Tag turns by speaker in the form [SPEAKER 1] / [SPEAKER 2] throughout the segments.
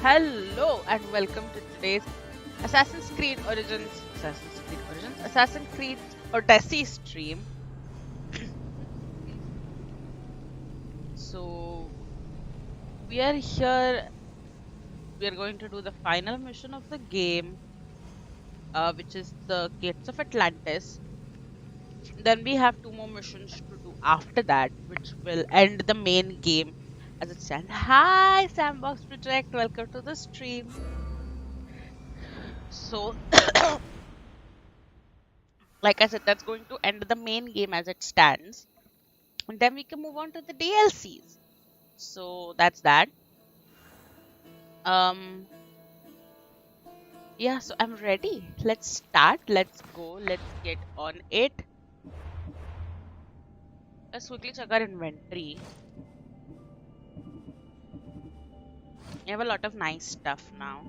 [SPEAKER 1] Hello and welcome to today's Assassin's Creed Odyssey stream. So we are here. We are going to do the final mission of the game, which is the Gates of Atlantis. Then we have 2 more missions to do after that, which will end the main game as it stands. Hi, Sandbox Project. Welcome to the stream. So, like I said, that's going to end the main game as it stands. And then we can move on to the DLCs. So that's that. Yeah, so I'm ready. Let's start. Let's go. Let's get on it. Let's quickly check our inventory. We have a lot of nice stuff now.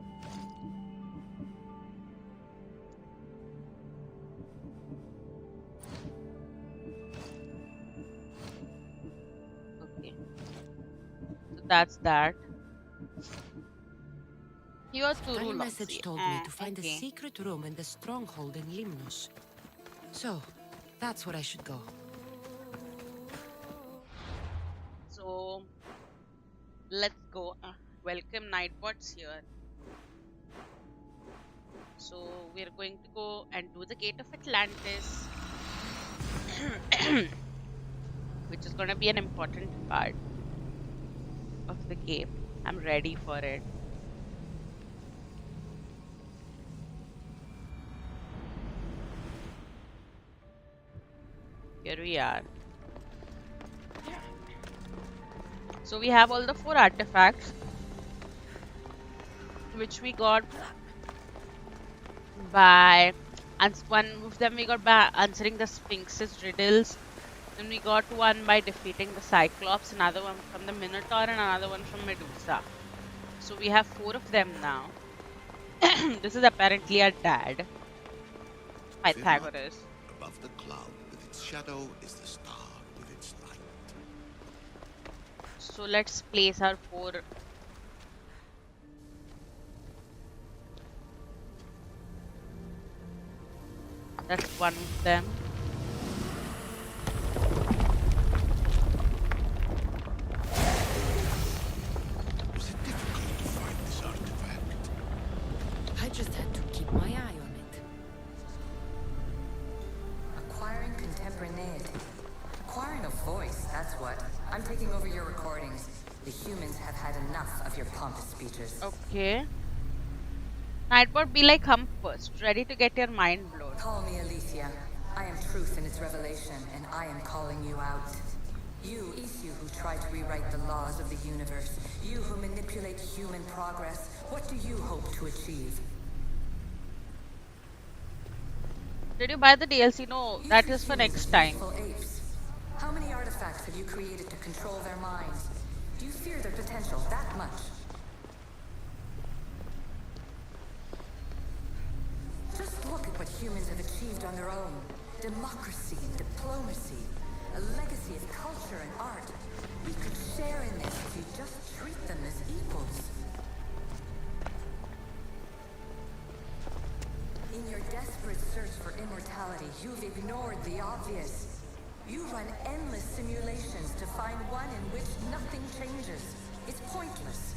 [SPEAKER 1] Okay. So that's that. Your
[SPEAKER 2] Tiny message told me to find a secret room in the stronghold in Limnos. So, that's where I should go.
[SPEAKER 1] So, let's go. Welcome, Nightbots here. So, we're going to go and do the Gate of Atlantis, which is going to be an important part of the game. I'm ready for it. Here we are. So we have all the 4 artifacts, which we got by, and one of them we got by answering the Sphinx's riddles. Then we got one by defeating the Cyclops, another one from the Minotaur, and another one from Medusa. So we have 4 of them now. This is apparently our dad, Pythagoras.
[SPEAKER 3] Above the cloud with its shadow is the star with its light.
[SPEAKER 1] So let's place our 4. That's one of them.
[SPEAKER 3] Was it difficult to find this artifact?
[SPEAKER 2] I just had to keep my eye on it.
[SPEAKER 4] Acquiring contemporaneity. Acquiring a voice, that's what. I'm taking over your recordings. The humans have had enough of your pompous speeches.
[SPEAKER 1] Okay. Nightbot, be like Hump first, ready to get your mind blown.
[SPEAKER 4] Call me Alicia. I am truth in its revelation, and I am calling you out. You who try to rewrite the laws of the universe. You who manipulate human progress. What do you hope to achieve?
[SPEAKER 1] Did you buy the DLC? No, that is for next time.
[SPEAKER 4] Apes. How many artifacts have you created to control their minds? Do you fear their potential that much? Just look at what humans have achieved on their own. Democracy and diplomacy. A legacy of culture and art. We could share in this if you just treat them as equals. In your desperate search for immortality, you've ignored the obvious. You run endless simulations to find one in which nothing changes. It's pointless.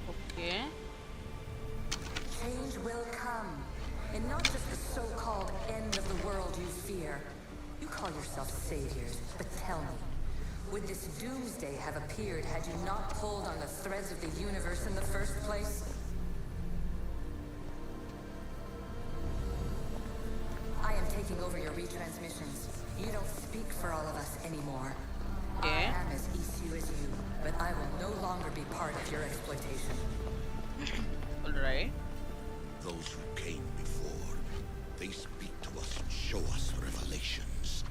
[SPEAKER 1] Okay.
[SPEAKER 4] Change will come. And not just the so-called end of the world you fear. You call yourself saviors, but tell me, would this doomsday have appeared had you not pulled on the threads of the universe in the first place? I am taking over your retransmissions. You don't speak for all of us anymore.
[SPEAKER 1] Okay.
[SPEAKER 4] I am as issue as you, but I will no longer be part of your exploitation.
[SPEAKER 1] Alright.
[SPEAKER 3] Those who came before, they speak to us and show us revelations.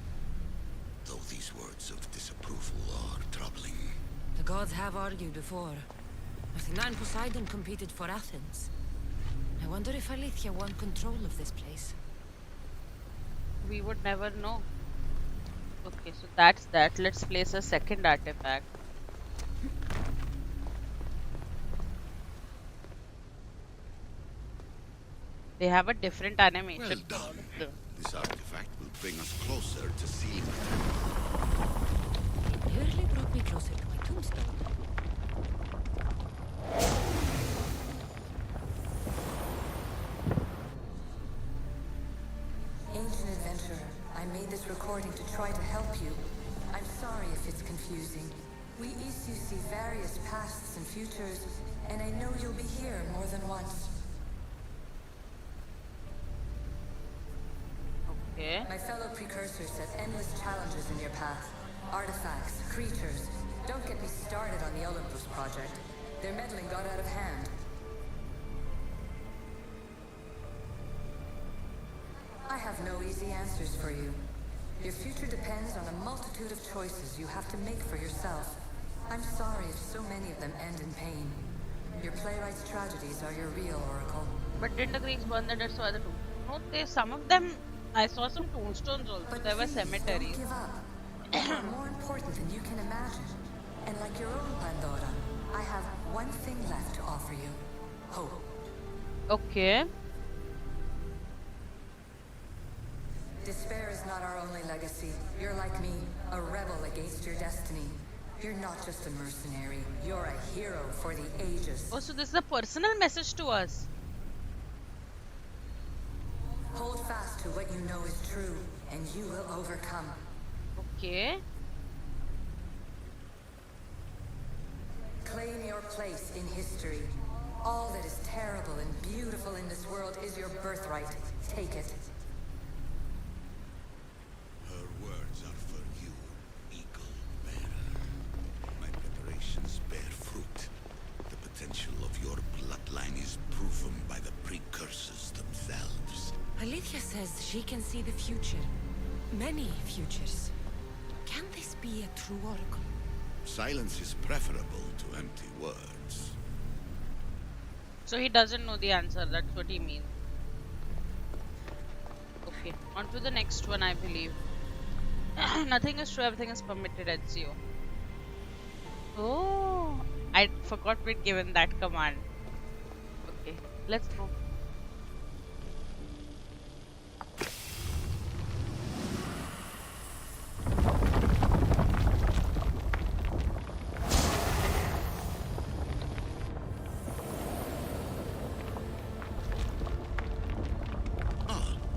[SPEAKER 3] Though these words of disapproval are troubling.
[SPEAKER 2] The gods have argued before. Athena and Poseidon competed for Athens. I wonder if Alethea won control of this place.
[SPEAKER 1] We would never know. Okay, so that's that. Let's place a second artifact. They have a different animation
[SPEAKER 3] Well
[SPEAKER 1] for all
[SPEAKER 3] done.
[SPEAKER 1] of them.
[SPEAKER 3] This artifact will bring us closer to seeing
[SPEAKER 2] It nearly brought me closer to my tombstone.
[SPEAKER 4] Ancient adventurer, I made this recording to try to help you. I'm sorry if it's confusing. We issue see various pasts and futures, and I know you'll be here more than once.
[SPEAKER 1] Okay.
[SPEAKER 4] My fellow precursors set endless challenges in your path. Artifacts, creatures. Don't get me started on the Olympus project. Their meddling got out of hand. I have no easy answers for you. Your future depends on a multitude of choices you have to make for yourself. I'm sorry if so many of them end in pain. Your playwright's tragedies are your real oracle.
[SPEAKER 1] But didn't the Greeks burn the dead so other too? No, they some of them. I saw some tombstones also.
[SPEAKER 4] But
[SPEAKER 1] There were
[SPEAKER 4] please,
[SPEAKER 1] cemeteries.
[SPEAKER 4] don't give up. You are more important than you can imagine. And like your own Pandora, I have one thing left to offer you. Hope.
[SPEAKER 1] Okay.
[SPEAKER 4] Despair is not our only legacy. You're like me, a rebel against your destiny. You're not just a mercenary. You're a hero for the ages.
[SPEAKER 1] Oh, so this is a personal message to us.
[SPEAKER 4] Hold fast to what you know is true, and you will overcome.
[SPEAKER 1] Okay.
[SPEAKER 4] Claim your place in history. All that is terrible and beautiful in this world is your birthright. Take it.
[SPEAKER 3] Her words are for you, eagle bearer. My preparations bear fruit. The potential of your bloodline is proven by the precursors themselves.
[SPEAKER 2] Alethea says she can see the future. Many futures. Can this be a true oracle?
[SPEAKER 3] Silence is preferable to empty words.
[SPEAKER 1] So he doesn't know the answer. That's what he means. Okay. On to the next one, I believe. Nothing is true. Everything is permitted, Ezio. Oh, I forgot we'd given that command. Okay, let's go.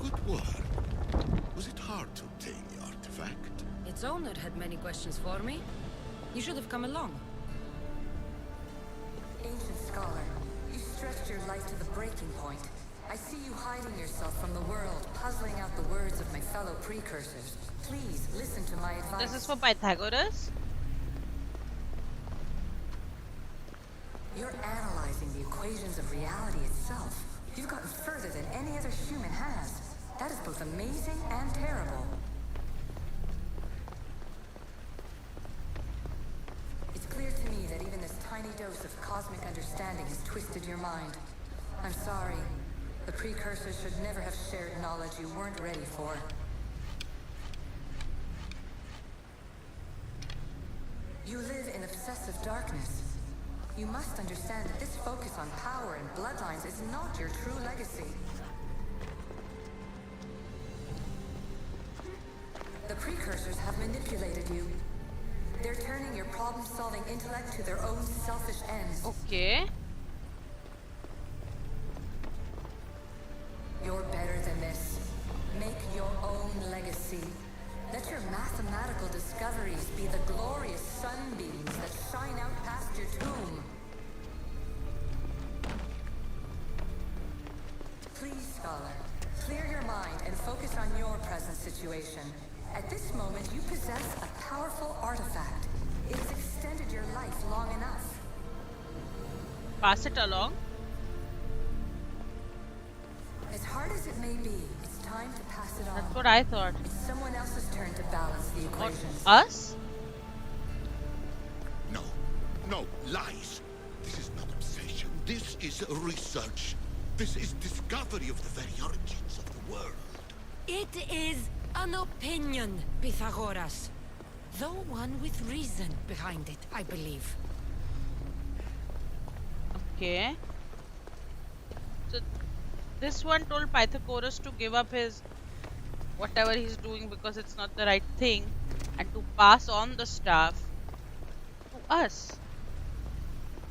[SPEAKER 3] Good work. Was it hard to obtain the artifact?
[SPEAKER 2] Its owner had many questions for me. You should have come along.
[SPEAKER 4] Ancient scholar, you stretched your life to the breaking point. I see you hiding yourself from the world, puzzling out the words of my fellow precursors. Please listen to my advice.
[SPEAKER 1] This is for Pythagoras.
[SPEAKER 4] You're analyzing the equations of reality itself. You've gotten further than any other human has. That is both amazing and terrible. It's clear to me that even this tiny dose of cosmic understanding has twisted your mind. I'm sorry. The precursors should never have shared knowledge you weren't ready for. You live in obsessive darkness. You must understand that this focus on power and bloodlines is not your true legacy. The precursors have manipulated you. They're turning your problem-solving intellect to their own selfish ends.
[SPEAKER 1] Okay.
[SPEAKER 4] You're better than this. Make your own legacy. Let your mathematical discoveries be the glorious sunbeams that shine out past your tomb. Please, scholar, clear your mind and focus on your present situation. At this moment, you possess a powerful artifact. It has extended your life long enough.
[SPEAKER 1] Pass it along.
[SPEAKER 4] As hard as it may be, it's time to pass it on.
[SPEAKER 1] That's what I thought.
[SPEAKER 4] It's someone else's turn to balance the
[SPEAKER 1] Or
[SPEAKER 4] equations.
[SPEAKER 1] us?
[SPEAKER 3] No. No, lies. This is not obsession. This is research. This is discovery of the very origins of the world.
[SPEAKER 2] It is an opinion, Pythagoras. Though one with reason behind it, I believe.
[SPEAKER 1] Okay. So This one told Pythagoras to give up his whatever he's doing because it's not the right thing and to pass on the staff to us.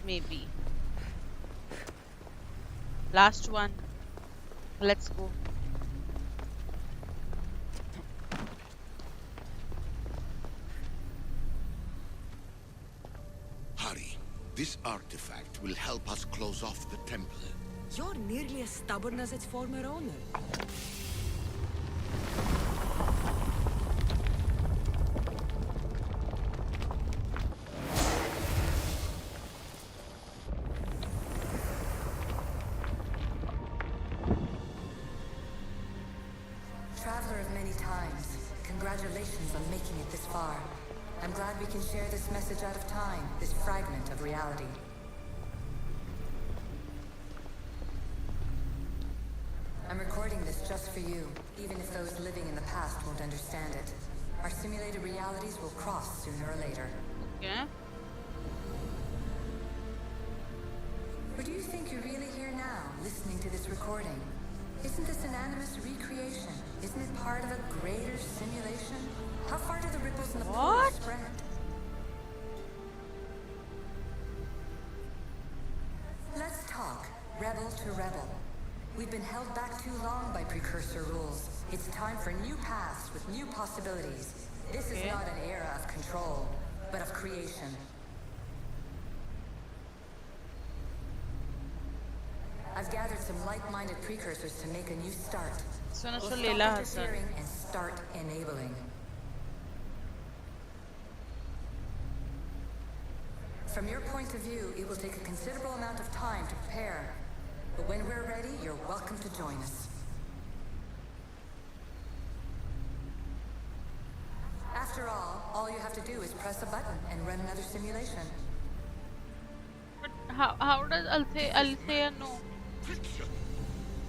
[SPEAKER 1] Maybe. Last one. Let's go.
[SPEAKER 3] Hurry. This artifact will help us close off the temple.
[SPEAKER 2] You're nearly as stubborn as its former owner.
[SPEAKER 4] Traveler of many times, congratulations on making it this far. I'm glad we can share this message out of time, this fragment of reality. I'm recording this just for you, even if those living in the past won't understand it. Our simulated realities will cross sooner or later.
[SPEAKER 1] Okay.
[SPEAKER 4] Or do you think you're really here now, listening to this recording? Isn't this an animus recreation? Isn't it part of a greater simulation? How far do the ripples in the pool
[SPEAKER 1] What?
[SPEAKER 4] spread? Let's talk, rebel to rebel. We've been held back too long by precursor rules. It's time for new paths with new possibilities. This is
[SPEAKER 1] Okay.
[SPEAKER 4] not an era of control, but of creation. I've gathered some like-minded precursors to make a new start.
[SPEAKER 1] So
[SPEAKER 4] We'll
[SPEAKER 1] so
[SPEAKER 4] stop
[SPEAKER 1] Leela Hassan.
[SPEAKER 4] interfering and start enabling. From your point of view, it will take a considerable amount of time to prepare. But when we're ready, you're welcome to join us. After all you have to do is press a button and run another simulation.
[SPEAKER 1] But how does Althea know?
[SPEAKER 3] Fiction!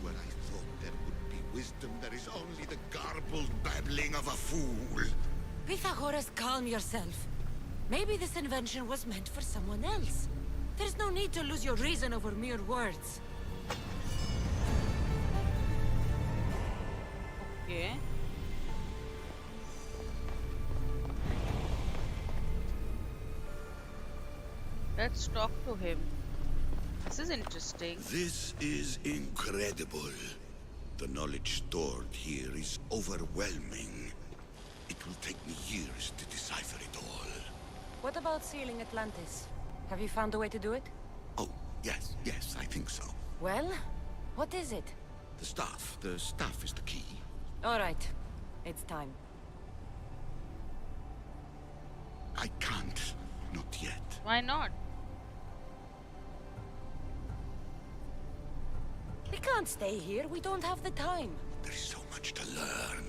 [SPEAKER 3] Where I thought there would be wisdom, there is only the garbled babbling of a fool.
[SPEAKER 2] Pythagoras, calm yourself. Maybe this invention was meant for someone else. There's no need to lose your reason over mere words.
[SPEAKER 1] Okay. Let's talk to him. This is interesting.
[SPEAKER 3] This is incredible. The knowledge stored here is overwhelming. It will take me years to decipher it all.
[SPEAKER 2] What about sealing Atlantis? Have you found a way to do it?
[SPEAKER 3] Oh, yes, I think so.
[SPEAKER 2] Well, what is it?
[SPEAKER 3] The staff is the key.
[SPEAKER 2] All right, it's time.
[SPEAKER 3] I can't, not yet.
[SPEAKER 1] Why not?
[SPEAKER 2] We can't stay here. We don't have the time.
[SPEAKER 3] There is so much to learn.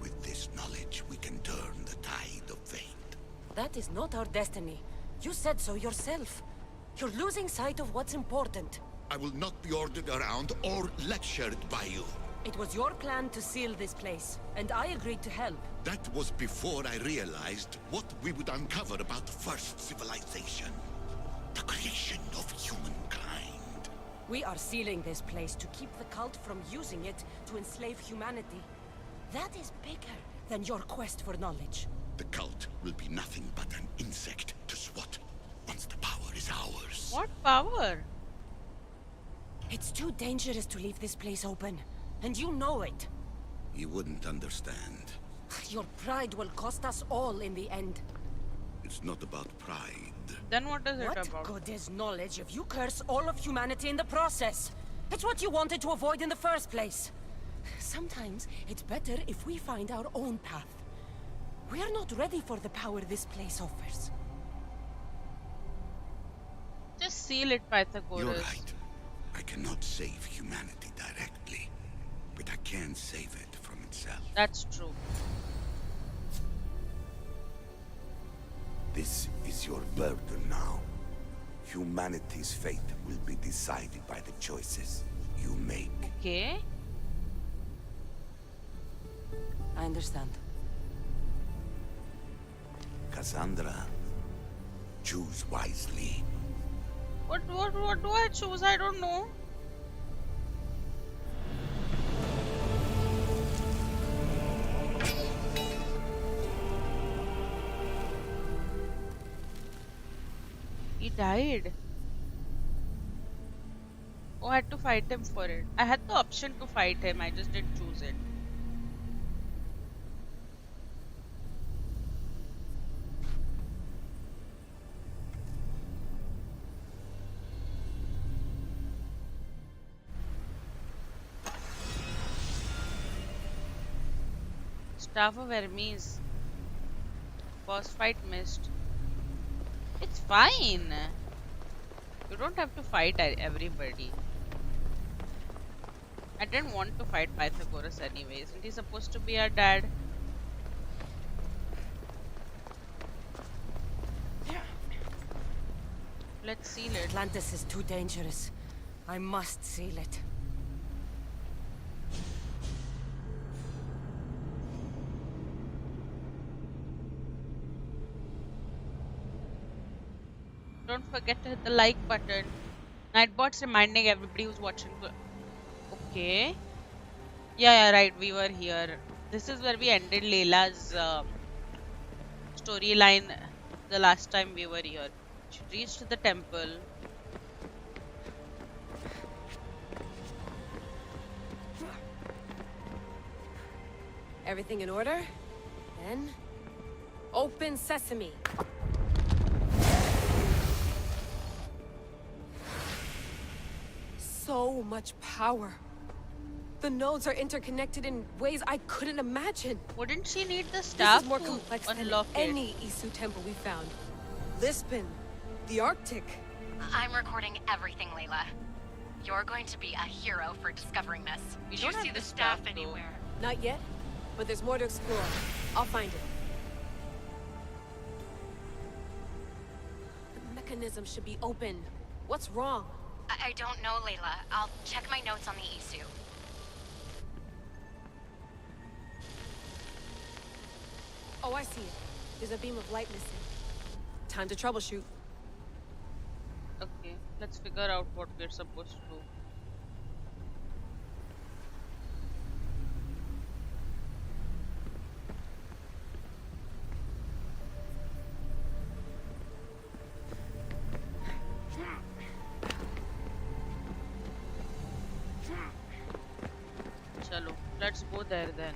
[SPEAKER 3] With this knowledge, we can turn the tide of fate.
[SPEAKER 2] That is not our destiny. You said so yourself. You're losing sight of what's important.
[SPEAKER 3] I will not be ordered around or lectured by you.
[SPEAKER 2] It was your plan to seal this place, and I agreed to help.
[SPEAKER 3] That was before I realized what we would uncover about the first civilization. The creation of humankind.
[SPEAKER 2] We are sealing this place to keep the cult from using it to enslave humanity. That is bigger than your quest for knowledge.
[SPEAKER 3] The cult will be nothing but an insect to swat once the power is ours.
[SPEAKER 1] What power?
[SPEAKER 2] It's too dangerous to leave this place open, and you know it.
[SPEAKER 3] You wouldn't understand.
[SPEAKER 2] Your pride will cost us all in the end.
[SPEAKER 3] It's not about pride.
[SPEAKER 1] Then what is it
[SPEAKER 2] What
[SPEAKER 1] about?
[SPEAKER 2] good is knowledge if you curse all of humanity in the process? It's what you wanted to avoid in the first place. Sometimes it's better if we find our own path. We are not ready for the power this place offers.
[SPEAKER 1] Just seal it, Pythagoras.
[SPEAKER 3] You're right. I cannot save humanity directly, but I can save it from itself.
[SPEAKER 1] That's true.
[SPEAKER 3] This is your burden now. Humanity's fate will be decided by the choices you make.
[SPEAKER 1] Okay.
[SPEAKER 2] I understand.
[SPEAKER 3] Kassandra, choose wisely.
[SPEAKER 1] What do I choose? I don't know. died. Oh, I had to fight him for it. I had the option to fight him, I just didn't choose it. Staff of Hermes. Boss fight missed. It's fine. You don't have to fight everybody. I didn't want to fight Pythagoras anyway. Isn't he supposed to be our dad? Let's seal it.
[SPEAKER 2] Atlantis is too dangerous. I must seal it.
[SPEAKER 1] Don't forget to hit the like button. Nightbot's reminding everybody who's watching. Okay. Yeah, right. We were here. This is where we ended Layla's storyline the last time we were here. She reached the temple.
[SPEAKER 2] Everything in order? Then... open sesame. So much power. The nodes are interconnected in ways I couldn't imagine.
[SPEAKER 1] Wouldn't she need the staff
[SPEAKER 2] This is more
[SPEAKER 1] to
[SPEAKER 2] complex than
[SPEAKER 1] unlock it?
[SPEAKER 2] any Isu temple we found. Lisbon, the Arctic.
[SPEAKER 5] I'm recording everything, Layla. You're going to be a hero for discovering this.
[SPEAKER 1] We
[SPEAKER 5] Did you
[SPEAKER 1] don't
[SPEAKER 5] see
[SPEAKER 1] have
[SPEAKER 5] the
[SPEAKER 1] the
[SPEAKER 5] staff
[SPEAKER 1] staff, though.
[SPEAKER 5] anywhere?
[SPEAKER 2] Not yet, but there's more to explore. I'll find it. The mechanism should be open. What's wrong?
[SPEAKER 5] I don't know, Layla. I'll check my notes on the Isu.
[SPEAKER 2] Oh, I see it. There's a beam of light missing. Time to troubleshoot.
[SPEAKER 1] Okay, let's figure out what we're supposed to do. Chalo, let's go there then.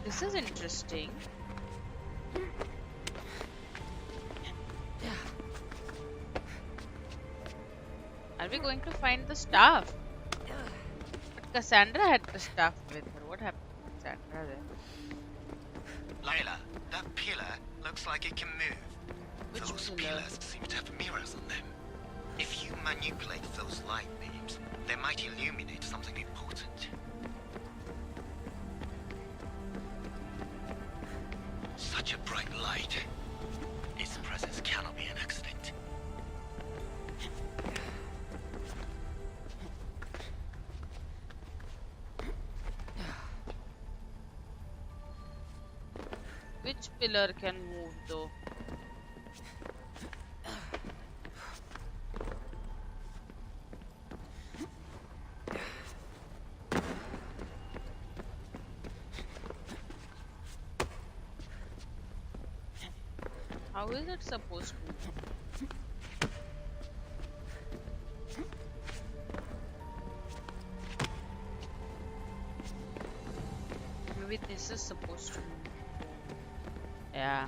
[SPEAKER 1] This is interesting. Are we going to find the staff? But Kassandra had the staff with her. What happened to Kassandra then?
[SPEAKER 6] Layla, that pillar looks like it can move.
[SPEAKER 1] Which
[SPEAKER 6] Those
[SPEAKER 1] pillar?
[SPEAKER 6] pillars seem to have mirrors on them. If you manipulate those light beams, they might illuminate something important. Such a bright light. Its presence cannot be an accident.
[SPEAKER 1] Which pillar can move though? How is it supposed to? Maybe this is supposed to. Yeah.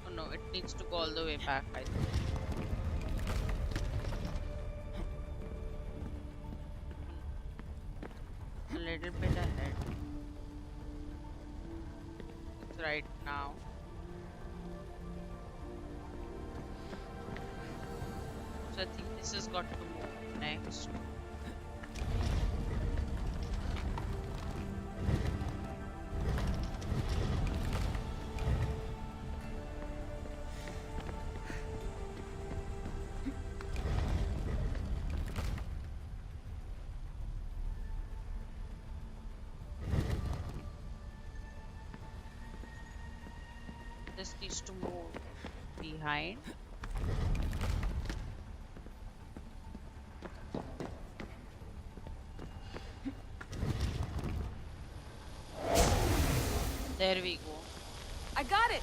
[SPEAKER 1] Oh no, it needs to go all the way back, I think. A little bit ahead. It's right now. So I think this has got to move next. This needs to move behind. There we go.
[SPEAKER 2] I got it!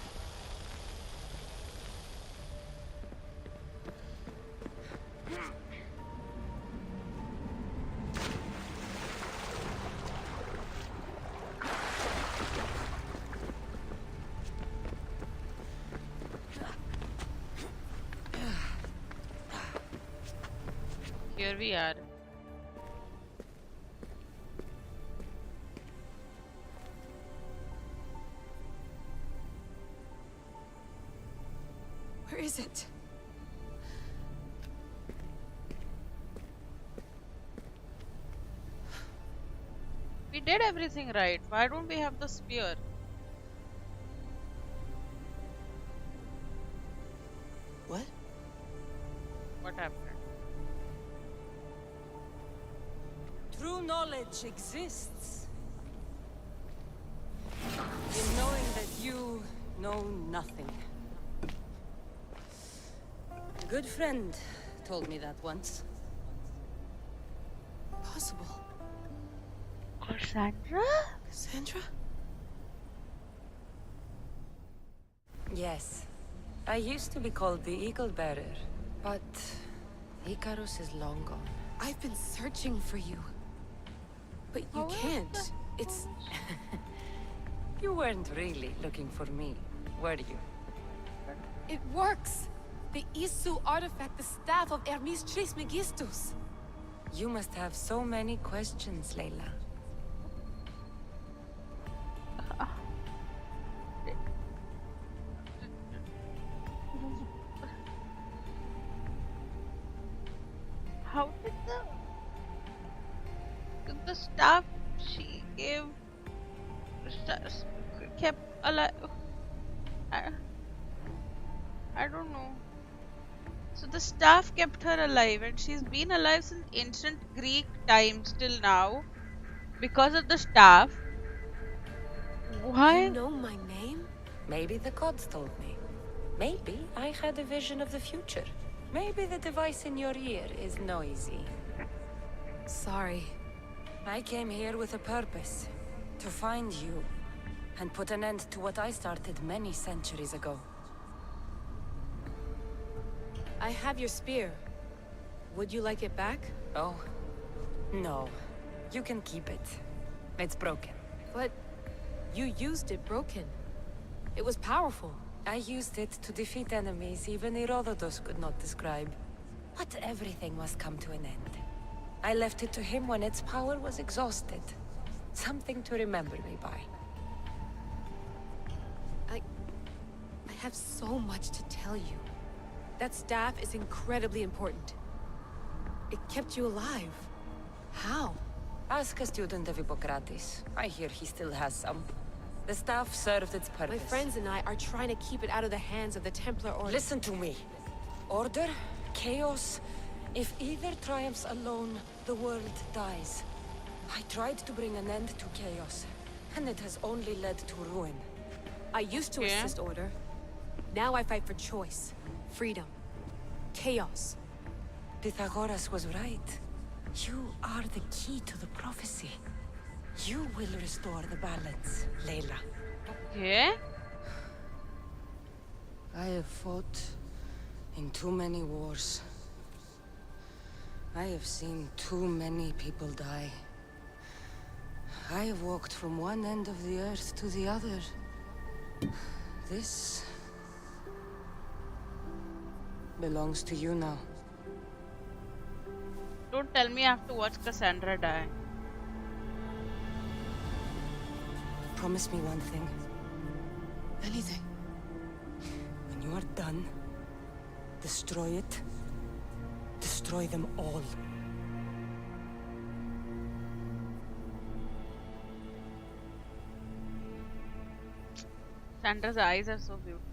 [SPEAKER 1] Here we are.
[SPEAKER 2] Where is it?
[SPEAKER 1] We did everything right. Why don't we have the spear?
[SPEAKER 2] What?
[SPEAKER 1] What happened?
[SPEAKER 2] True knowledge exists in knowing that you know nothing. A good friend told me that once. Possible.
[SPEAKER 1] Kassandra?
[SPEAKER 2] Kassandra? Yes. I used to be called the Eagle Bearer, but Icarus is long gone.
[SPEAKER 7] I've been searching for you. But you can't. It's...
[SPEAKER 2] You weren't really looking for me, were you?
[SPEAKER 7] It works! The Isu artifact, the staff of Hermes Trismegistus.
[SPEAKER 2] You must have so many questions, Layla.
[SPEAKER 1] How did the staff she gave kept alive? I don't know. So the staff kept her alive, and she's been alive since ancient Greek times till now because of the staff. Why?
[SPEAKER 7] You know my name?
[SPEAKER 2] Maybe the gods told me. Maybe I had a vision of the future. Maybe the device in your ear is noisy.
[SPEAKER 7] Sorry.
[SPEAKER 2] I came here with a purpose. To find you. And put an end to what I started many centuries ago.
[SPEAKER 7] I have your spear. Would you like it back?
[SPEAKER 2] Oh? No. You can keep it. It's broken.
[SPEAKER 7] But you used it broken. It was powerful.
[SPEAKER 2] I used it to defeat enemies even Herodotus could not describe. But everything must come to an end. I left it to him when its power was exhausted. Something to remember me by.
[SPEAKER 7] I have so much to tell you. That staff is incredibly important. It kept you alive. How?
[SPEAKER 2] Ask a student of Hippocrates. I hear he still has some. The staff served its purpose.
[SPEAKER 7] My friends and I are trying to keep it out of the hands of the Templar Order.
[SPEAKER 2] Listen to me. Order, chaos. If either triumphs alone, the world dies. I tried to bring an end to chaos, and it has only led to ruin.
[SPEAKER 7] I used to assist Order. Now I fight for choice, freedom, chaos.
[SPEAKER 2] Pythagoras was right. You are the key to the prophecy. You will restore the balance, Layla.
[SPEAKER 1] Okay.
[SPEAKER 2] I have fought in too many wars. I have seen too many people die. I have walked from one end of the earth to the other. This belongs to you now.
[SPEAKER 1] Don't tell me I have to watch Kassandra die.
[SPEAKER 2] Promise me one thing.
[SPEAKER 7] Anything.
[SPEAKER 2] When you are done, destroy it. Destroy them all.
[SPEAKER 1] Sandra's eyes are so beautiful.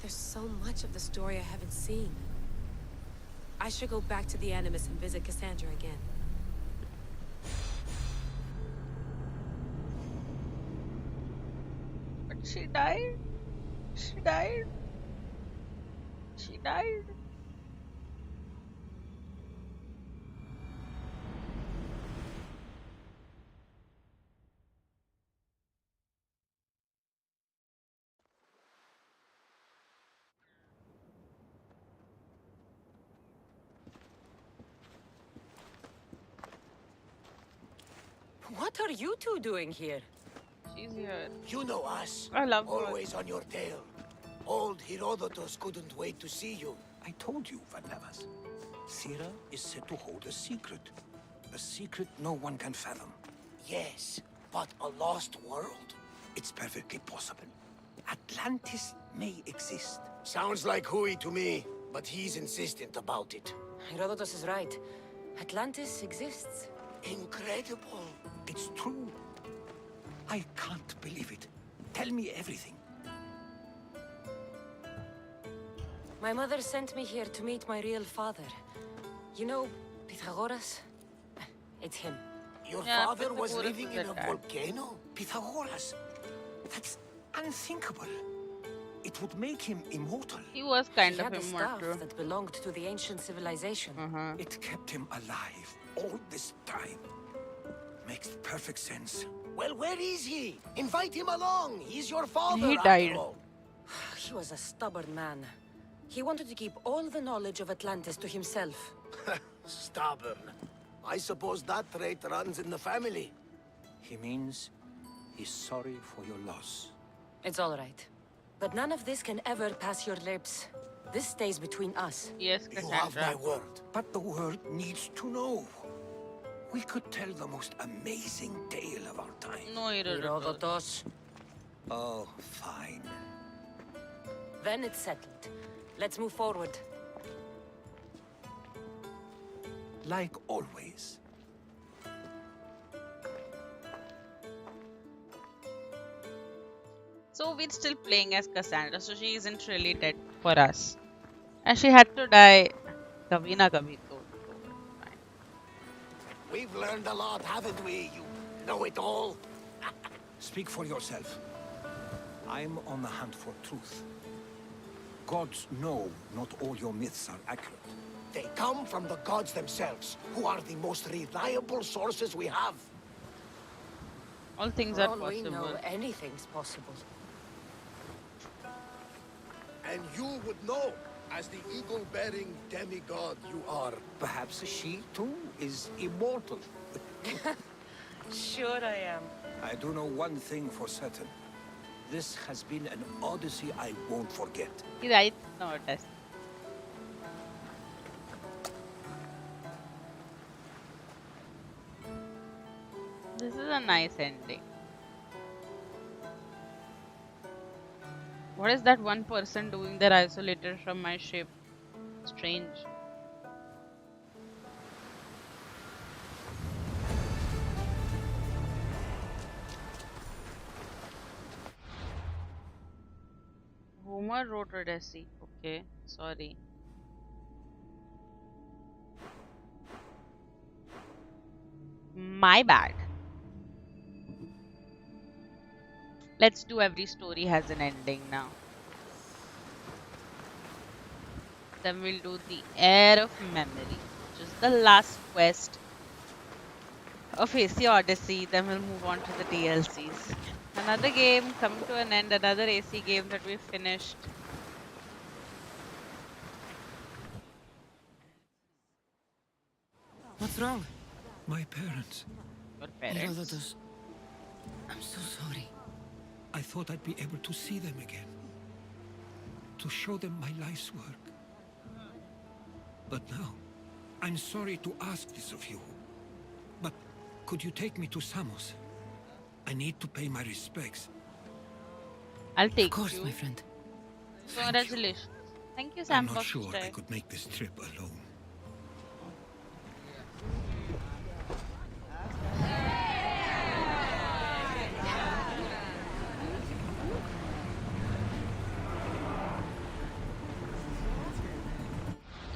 [SPEAKER 7] There's so much of the story I haven't seen. I should go back to the Animus and visit Kassandra again.
[SPEAKER 1] But she died. She died. She died.
[SPEAKER 2] What are you two doing here?
[SPEAKER 1] She's here.
[SPEAKER 8] You know us.
[SPEAKER 1] I love her.
[SPEAKER 8] Always on your tail. Old Herodotus couldn't wait to see you.
[SPEAKER 3] I told you, Varnavas. Theras is said to hold a secret. A secret no one can fathom.
[SPEAKER 8] Yes, but a lost world?
[SPEAKER 3] It's perfectly possible. Atlantis may exist.
[SPEAKER 8] Sounds like Hui to me, but he's insistent about it.
[SPEAKER 2] Herodotus is right. Atlantis exists.
[SPEAKER 8] Incredible.
[SPEAKER 3] It's true. I can't believe it. Tell me everything.
[SPEAKER 2] My mother sent me here to meet my real father. You know, Pythagoras? It's him.
[SPEAKER 8] Your
[SPEAKER 1] Yeah,
[SPEAKER 8] father was
[SPEAKER 1] Pythagoras
[SPEAKER 8] living
[SPEAKER 1] was
[SPEAKER 8] in
[SPEAKER 1] a
[SPEAKER 8] a
[SPEAKER 1] dad.
[SPEAKER 8] volcano?
[SPEAKER 3] Pythagoras. That's unthinkable. It would make him immortal.
[SPEAKER 1] He was
[SPEAKER 2] He
[SPEAKER 1] kind
[SPEAKER 2] had
[SPEAKER 1] of
[SPEAKER 2] a staff
[SPEAKER 1] immortal.
[SPEAKER 2] that belonged to the ancient civilization.
[SPEAKER 3] It kept him alive all this time. Makes perfect sense.
[SPEAKER 8] Well, where is he? Invite him along. He's your father,
[SPEAKER 1] He
[SPEAKER 8] after
[SPEAKER 1] died.
[SPEAKER 8] all.
[SPEAKER 2] He was a stubborn man. He wanted to keep all the knowledge of Atlantis to himself.
[SPEAKER 8] Stubborn. I suppose that trait runs in the family.
[SPEAKER 3] He means he's sorry for your loss.
[SPEAKER 2] It's all right. But none of this can ever pass your lips. This stays between us.
[SPEAKER 1] Yes,
[SPEAKER 8] You have my
[SPEAKER 1] Cassandra.
[SPEAKER 8] word.
[SPEAKER 3] But the world needs to know. We could tell the most amazing tale of our time.
[SPEAKER 1] No, Herodotus.
[SPEAKER 2] Herodotus.
[SPEAKER 3] Oh, fine.
[SPEAKER 2] Then it's settled. Let's move forward.
[SPEAKER 3] Like always.
[SPEAKER 1] So we're still playing as Cassandra, so she isn't really dead for us. And she had to die. Kabhi na kabhi to. Fine.
[SPEAKER 8] We've learned a lot, haven't we? You know it all.
[SPEAKER 3] Speak for yourself. I'm on the hunt for truth. Gods know not all your myths are accurate.
[SPEAKER 8] They come from the gods themselves, who are the most reliable sources we have.
[SPEAKER 1] All things
[SPEAKER 2] For
[SPEAKER 1] are
[SPEAKER 2] all we know,
[SPEAKER 1] possible.
[SPEAKER 2] anything's possible.
[SPEAKER 8] And you would know, as the eagle-bearing demigod you are.
[SPEAKER 3] Perhaps she, too, is immortal.
[SPEAKER 2] Sure I am.
[SPEAKER 3] I do know one thing for certain. This has been an odyssey I won't forget.
[SPEAKER 1] He's right. No, it does. This is a nice ending. What is that one person doing there isolated from my ship? Strange. Homer wrote Odyssey. Okay, sorry. My bad. Let's do every story has an ending now. Then we'll do the Heir of Memory, which is the last quest of AC Odyssey. Then we'll move on to the DLCs. Another game coming to an end, another AC game that we finished.
[SPEAKER 2] What's wrong?
[SPEAKER 9] My parents.
[SPEAKER 1] Your parents.
[SPEAKER 2] Herodotus. I'm so sorry.
[SPEAKER 9] I thought I'd be able to see them again. To show them my life's work. But now, I'm sorry to ask this of you. But could you take me to Samos? I need to pay my respects.
[SPEAKER 1] I'll take
[SPEAKER 2] Of course,
[SPEAKER 1] you.
[SPEAKER 2] my friend.
[SPEAKER 1] Congratulations. Thank you,
[SPEAKER 9] I'm
[SPEAKER 1] Samos.
[SPEAKER 9] not sure I could make this trip alone.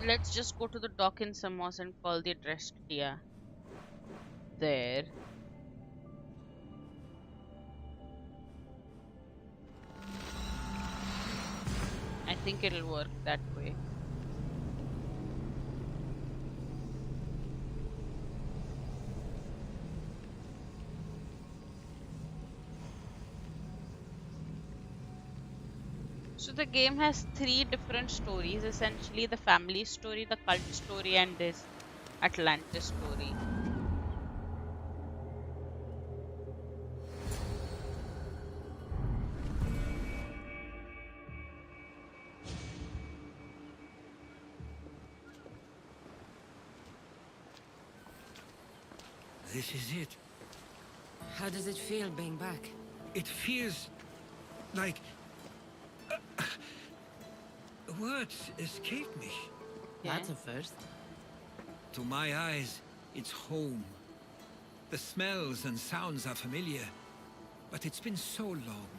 [SPEAKER 1] Let's just go to the dock in Samos and call the address to Tia. There. I think it'll work that way. So the game has 3 different stories, essentially the family story, the cult story, and this Atlantis story.
[SPEAKER 9] This is it.
[SPEAKER 2] How does it feel being back?
[SPEAKER 9] It feels like... words escape me.
[SPEAKER 2] That's a first.
[SPEAKER 9] To my eyes, it's home. The smells and sounds are familiar, but it's been so long.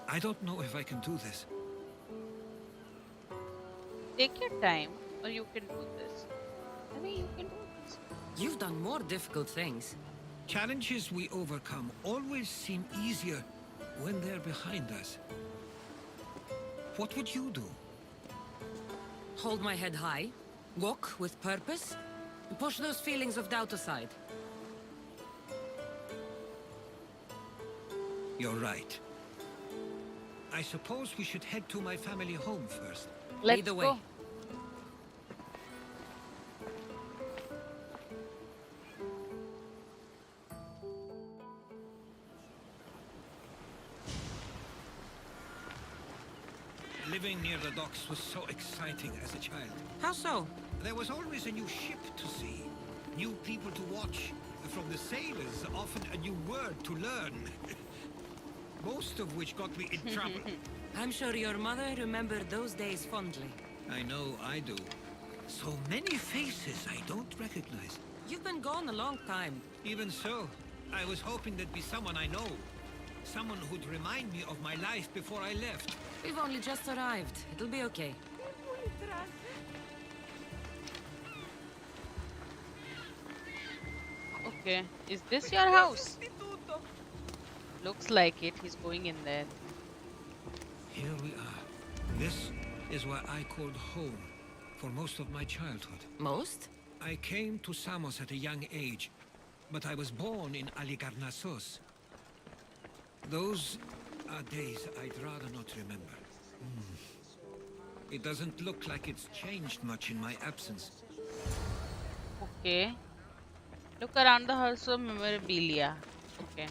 [SPEAKER 9] I don't know if I can do this.
[SPEAKER 1] Take your time, or you can do this. I mean, you can do this.
[SPEAKER 2] You've done more difficult things.
[SPEAKER 9] Challenges we overcome always seem easier when they're behind us. What would you do?
[SPEAKER 2] Hold my head high, walk with purpose, and push those feelings of doubt aside.
[SPEAKER 9] You're right. I suppose we should head to my family home first.
[SPEAKER 1] Let's
[SPEAKER 2] Either
[SPEAKER 1] go.
[SPEAKER 2] way.
[SPEAKER 9] Living near the docks was so exciting as a child.
[SPEAKER 2] How so?
[SPEAKER 9] There was always a new ship to see, new people to watch. From the sailors, often a new word to learn. Most of which got me in trouble.
[SPEAKER 2] I'm sure your mother remembered those days fondly.
[SPEAKER 9] I know I do. So many faces I don't recognize.
[SPEAKER 2] You've been gone a long time.
[SPEAKER 9] Even so, I was hoping there'd be someone I know. Someone who'd remind me of my life before I left.
[SPEAKER 2] We've only just arrived. It'll be okay.
[SPEAKER 1] Okay, is this your house? Looks like it. He's going in there.
[SPEAKER 9] Here we are. This is where I called home for most of my childhood.
[SPEAKER 2] Most?
[SPEAKER 9] I came to Samos at a young age, but I was born in Aligarnassos. Those are days I'd rather not remember. It doesn't look like it's changed much in my absence.
[SPEAKER 1] Okay. Look around the house of memorabilia. Okay.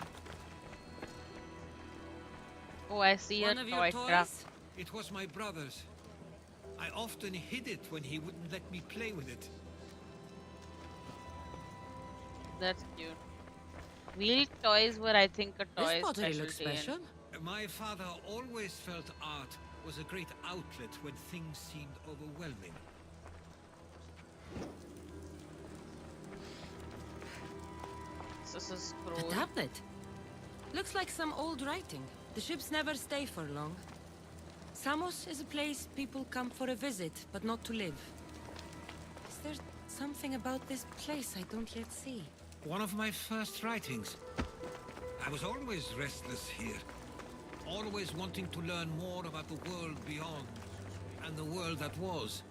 [SPEAKER 1] Oh, I see a
[SPEAKER 2] One of your
[SPEAKER 1] toy truck.
[SPEAKER 2] toys?
[SPEAKER 9] It was my brother's. I often hid it when he wouldn't let me play with it.
[SPEAKER 1] That's cute. Wheel toys were, I think, a toy
[SPEAKER 2] This pottery looks
[SPEAKER 1] specialty.
[SPEAKER 2] special.
[SPEAKER 9] My father always felt art was a great outlet when things seemed overwhelming.
[SPEAKER 1] This is a
[SPEAKER 2] A
[SPEAKER 1] scroll.
[SPEAKER 2] tablet. Looks like some old writing. The ships never stay for long. Samos is a place people come for a visit, but not to live. Is there something about this place I don't yet see?
[SPEAKER 9] One of my first writings. I was always restless here. Always wanting to learn more about the world beyond, and the world that was.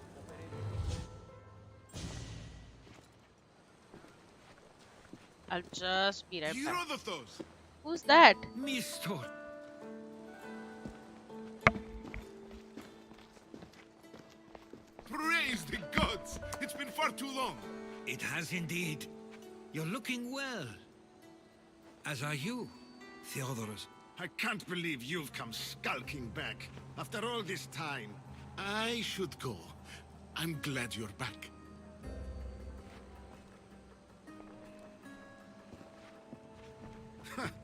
[SPEAKER 1] I'll just be right back.
[SPEAKER 3] Herodotos!
[SPEAKER 1] Who's that?
[SPEAKER 9] Mistor!
[SPEAKER 3] Praise the gods! It's been far too long.
[SPEAKER 9] It has indeed. You're looking well. As are you, Theodoros.
[SPEAKER 8] I can't believe you've come skulking back. After all this time.
[SPEAKER 3] I should go. I'm glad you're back.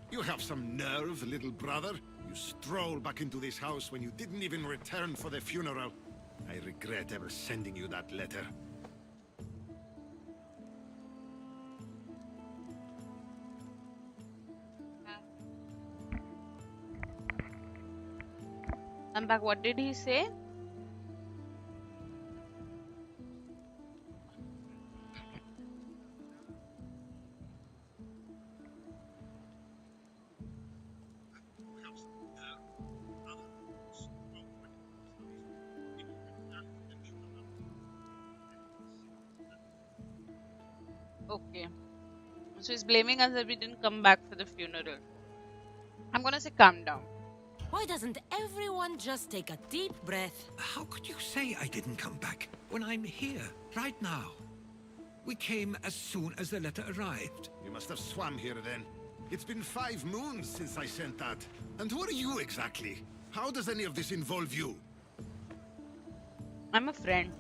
[SPEAKER 8] You have some nerve, little brother. You stroll back into this house when you didn't even return for the funeral. I regret ever sending you that letter.
[SPEAKER 1] I'm back. What did he say? Okay. So he's blaming us that we didn't come back for the funeral. I'm gonna say calm down.
[SPEAKER 2] Why doesn't everyone just take a deep breath?
[SPEAKER 9] How could you say I didn't come back when I'm here, right now? We came as soon as the letter arrived.
[SPEAKER 8] You must have swam here then. It's been 5 moons since I sent that. And who are you exactly? How does any of this involve you?
[SPEAKER 1] I'm a friend.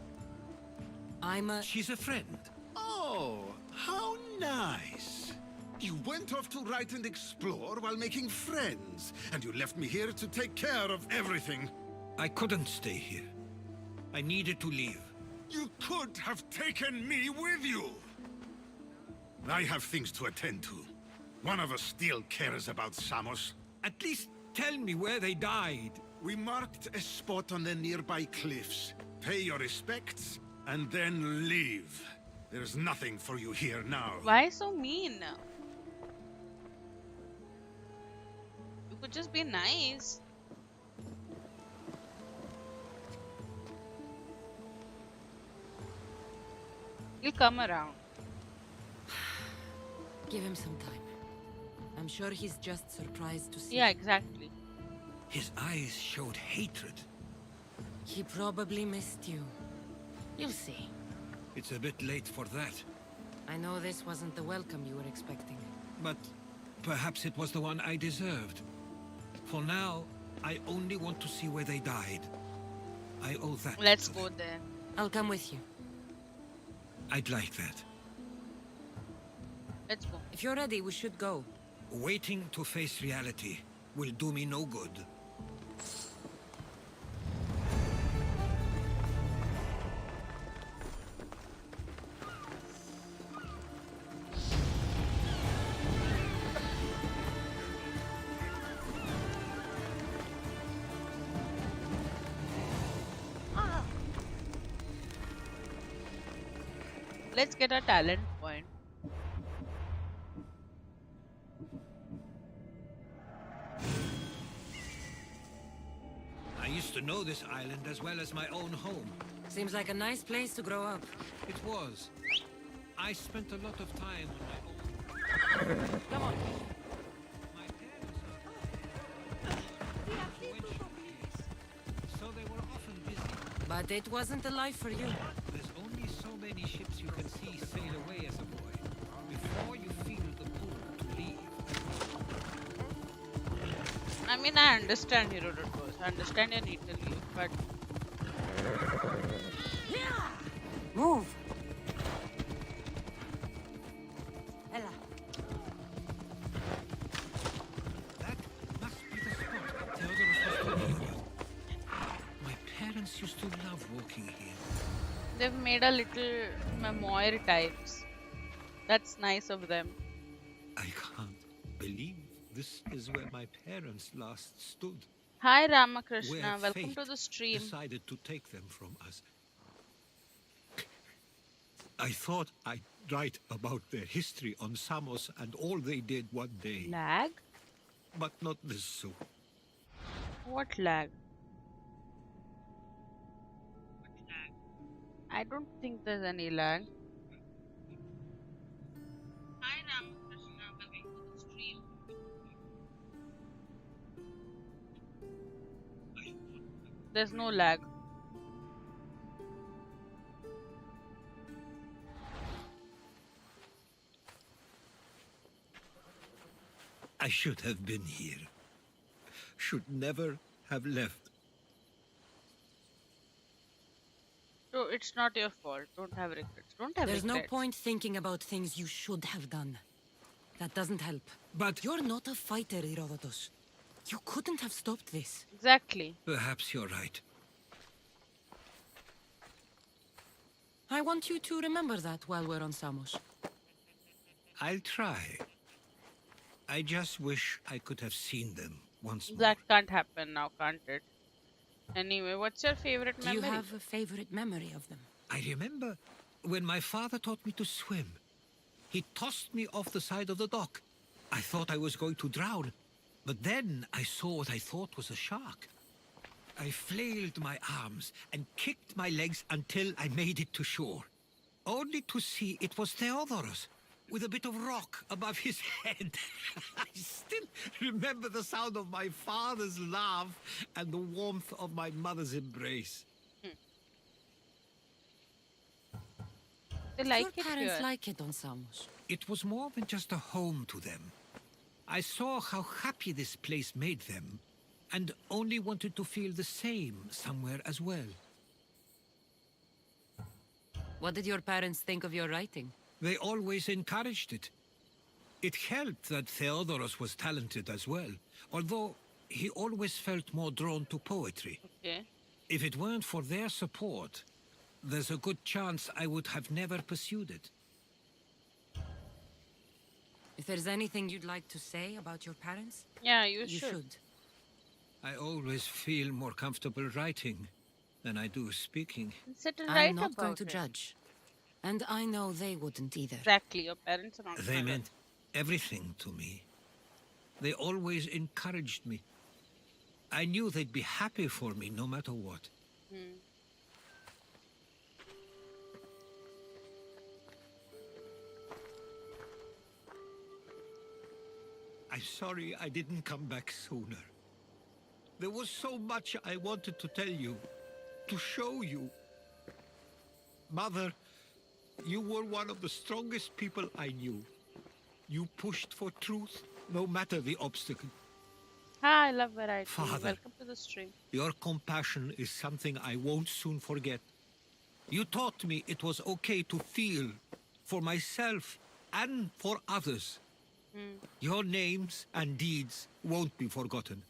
[SPEAKER 9] She's a friend.
[SPEAKER 8] Oh, how nice. You went off to write and explore while making friends, and you left me here to take care of everything.
[SPEAKER 9] I couldn't stay here. I needed to leave.
[SPEAKER 8] You could have taken me with you. I have things to attend to. One of us still cares about Samos.
[SPEAKER 9] At least tell me where they died.
[SPEAKER 8] We marked a spot on the nearby cliffs. Pay your respects, and then leave. There's nothing for you here now.
[SPEAKER 1] Why so mean? You could just be nice. He'll come around.
[SPEAKER 2] Give him some time. I'm sure he's just surprised to see.
[SPEAKER 1] Yeah, exactly.
[SPEAKER 9] His eyes showed hatred.
[SPEAKER 2] He probably missed you. You'll see.
[SPEAKER 9] It's a bit late for that.
[SPEAKER 2] I know this wasn't the welcome you were expecting.
[SPEAKER 9] But perhaps it was the one I deserved. For now, I only want to see where they died. I owe that.
[SPEAKER 1] Let's
[SPEAKER 9] to
[SPEAKER 1] go
[SPEAKER 9] them.
[SPEAKER 1] there.
[SPEAKER 2] I'll come with you.
[SPEAKER 9] I'd like that.
[SPEAKER 1] Let's go.
[SPEAKER 2] If you're ready, we should go.
[SPEAKER 9] Waiting to face reality will do me no good.
[SPEAKER 1] Let's get a talent point.
[SPEAKER 9] I used to know this island as well as my own home.
[SPEAKER 2] Seems like a nice place to grow up.
[SPEAKER 9] It was. I spent a lot of time on my own.
[SPEAKER 2] Come on.
[SPEAKER 9] My parents so they were often busy.
[SPEAKER 2] But it wasn't a life for you.
[SPEAKER 9] There's only so many ships you can see sail away as a boy before you feel the pull to leave.
[SPEAKER 1] I mean, I understand Herodotus. I understand your need to leave, but
[SPEAKER 2] Move. Ella.
[SPEAKER 9] That must be the spot Theodorus was talking about. My parents used to love walking here.
[SPEAKER 1] they've made a little memoir types. That's nice of them.
[SPEAKER 9] I can't believe this is where my parents last stood.
[SPEAKER 1] Hi Ramakrishna,
[SPEAKER 9] Where
[SPEAKER 1] welcome
[SPEAKER 9] fate
[SPEAKER 1] to the stream.
[SPEAKER 9] decided to take them from us. I thought I'd write about their history on Samos and all they did one day,
[SPEAKER 1] Lag?
[SPEAKER 9] but not this soon.
[SPEAKER 1] What lag? I don't think there's any lag. Hi Ramakrishna, welcome to the stream. There's no lag.
[SPEAKER 9] I should have been here. Should never have left.
[SPEAKER 1] So it's not your fault. Don't have regrets. Don't have
[SPEAKER 2] There's
[SPEAKER 1] regrets.
[SPEAKER 2] no point thinking about things you should have done. That doesn't help.
[SPEAKER 9] But
[SPEAKER 2] You're not a fighter, Herodotus. You couldn't have stopped this.
[SPEAKER 1] Exactly.
[SPEAKER 9] perhaps you're right.
[SPEAKER 2] I want you to remember that while we're on Samos.
[SPEAKER 9] I'll try. I just wish I could have seen them once more.
[SPEAKER 1] That can't happen now, can't it? Anyway, what's your favorite
[SPEAKER 2] Do you
[SPEAKER 1] memory?
[SPEAKER 2] have a favorite memory of them?
[SPEAKER 9] I remember when my father taught me to swim. He tossed me off the side of the dock. I thought I was going to drown, but then I saw what I thought was a shark. I flailed my arms and kicked my legs until I made it to shore, only to see it was Theodorus. with a bit of rock above his head. I still remember the sound of my father's laugh and the warmth of my mother's embrace.
[SPEAKER 1] They like
[SPEAKER 2] Your
[SPEAKER 1] it
[SPEAKER 2] parents
[SPEAKER 1] here.
[SPEAKER 2] like it on Samos.
[SPEAKER 9] It was more than just a home to them. I saw how happy this place made them, and only wanted to feel the same somewhere as well.
[SPEAKER 2] What did your parents think of your writing?
[SPEAKER 9] They always encouraged it. It helped that Theodoros was talented as well, although he always felt more drawn to poetry.
[SPEAKER 1] Okay.
[SPEAKER 9] If it weren't for their support, there's a good chance I would have never pursued it.
[SPEAKER 2] If there's anything you'd like to say about your parents,
[SPEAKER 1] Yeah, you
[SPEAKER 2] you
[SPEAKER 1] should.
[SPEAKER 2] should.
[SPEAKER 9] I always feel more comfortable writing than I do speaking.
[SPEAKER 1] Sit and write
[SPEAKER 2] I'm not
[SPEAKER 1] about
[SPEAKER 2] going to
[SPEAKER 1] it.
[SPEAKER 2] judge. And I know they wouldn't either.
[SPEAKER 1] Exactly. Your parents are not.
[SPEAKER 9] They
[SPEAKER 1] gonna-
[SPEAKER 9] meant everything to me. They always encouraged me. I knew they'd be happy for me no matter what. I'm sorry I didn't come back sooner. There was so much I wanted to tell you, to show you. Mother, you were one of the strongest people I knew. You pushed for truth, no matter the obstacle.
[SPEAKER 1] Hi, I love variety.
[SPEAKER 9] Father.
[SPEAKER 1] Welcome to the stream.
[SPEAKER 9] Your compassion is something I won't soon forget. You taught me it was okay to feel, for myself and for others. Your names and deeds won't be forgotten.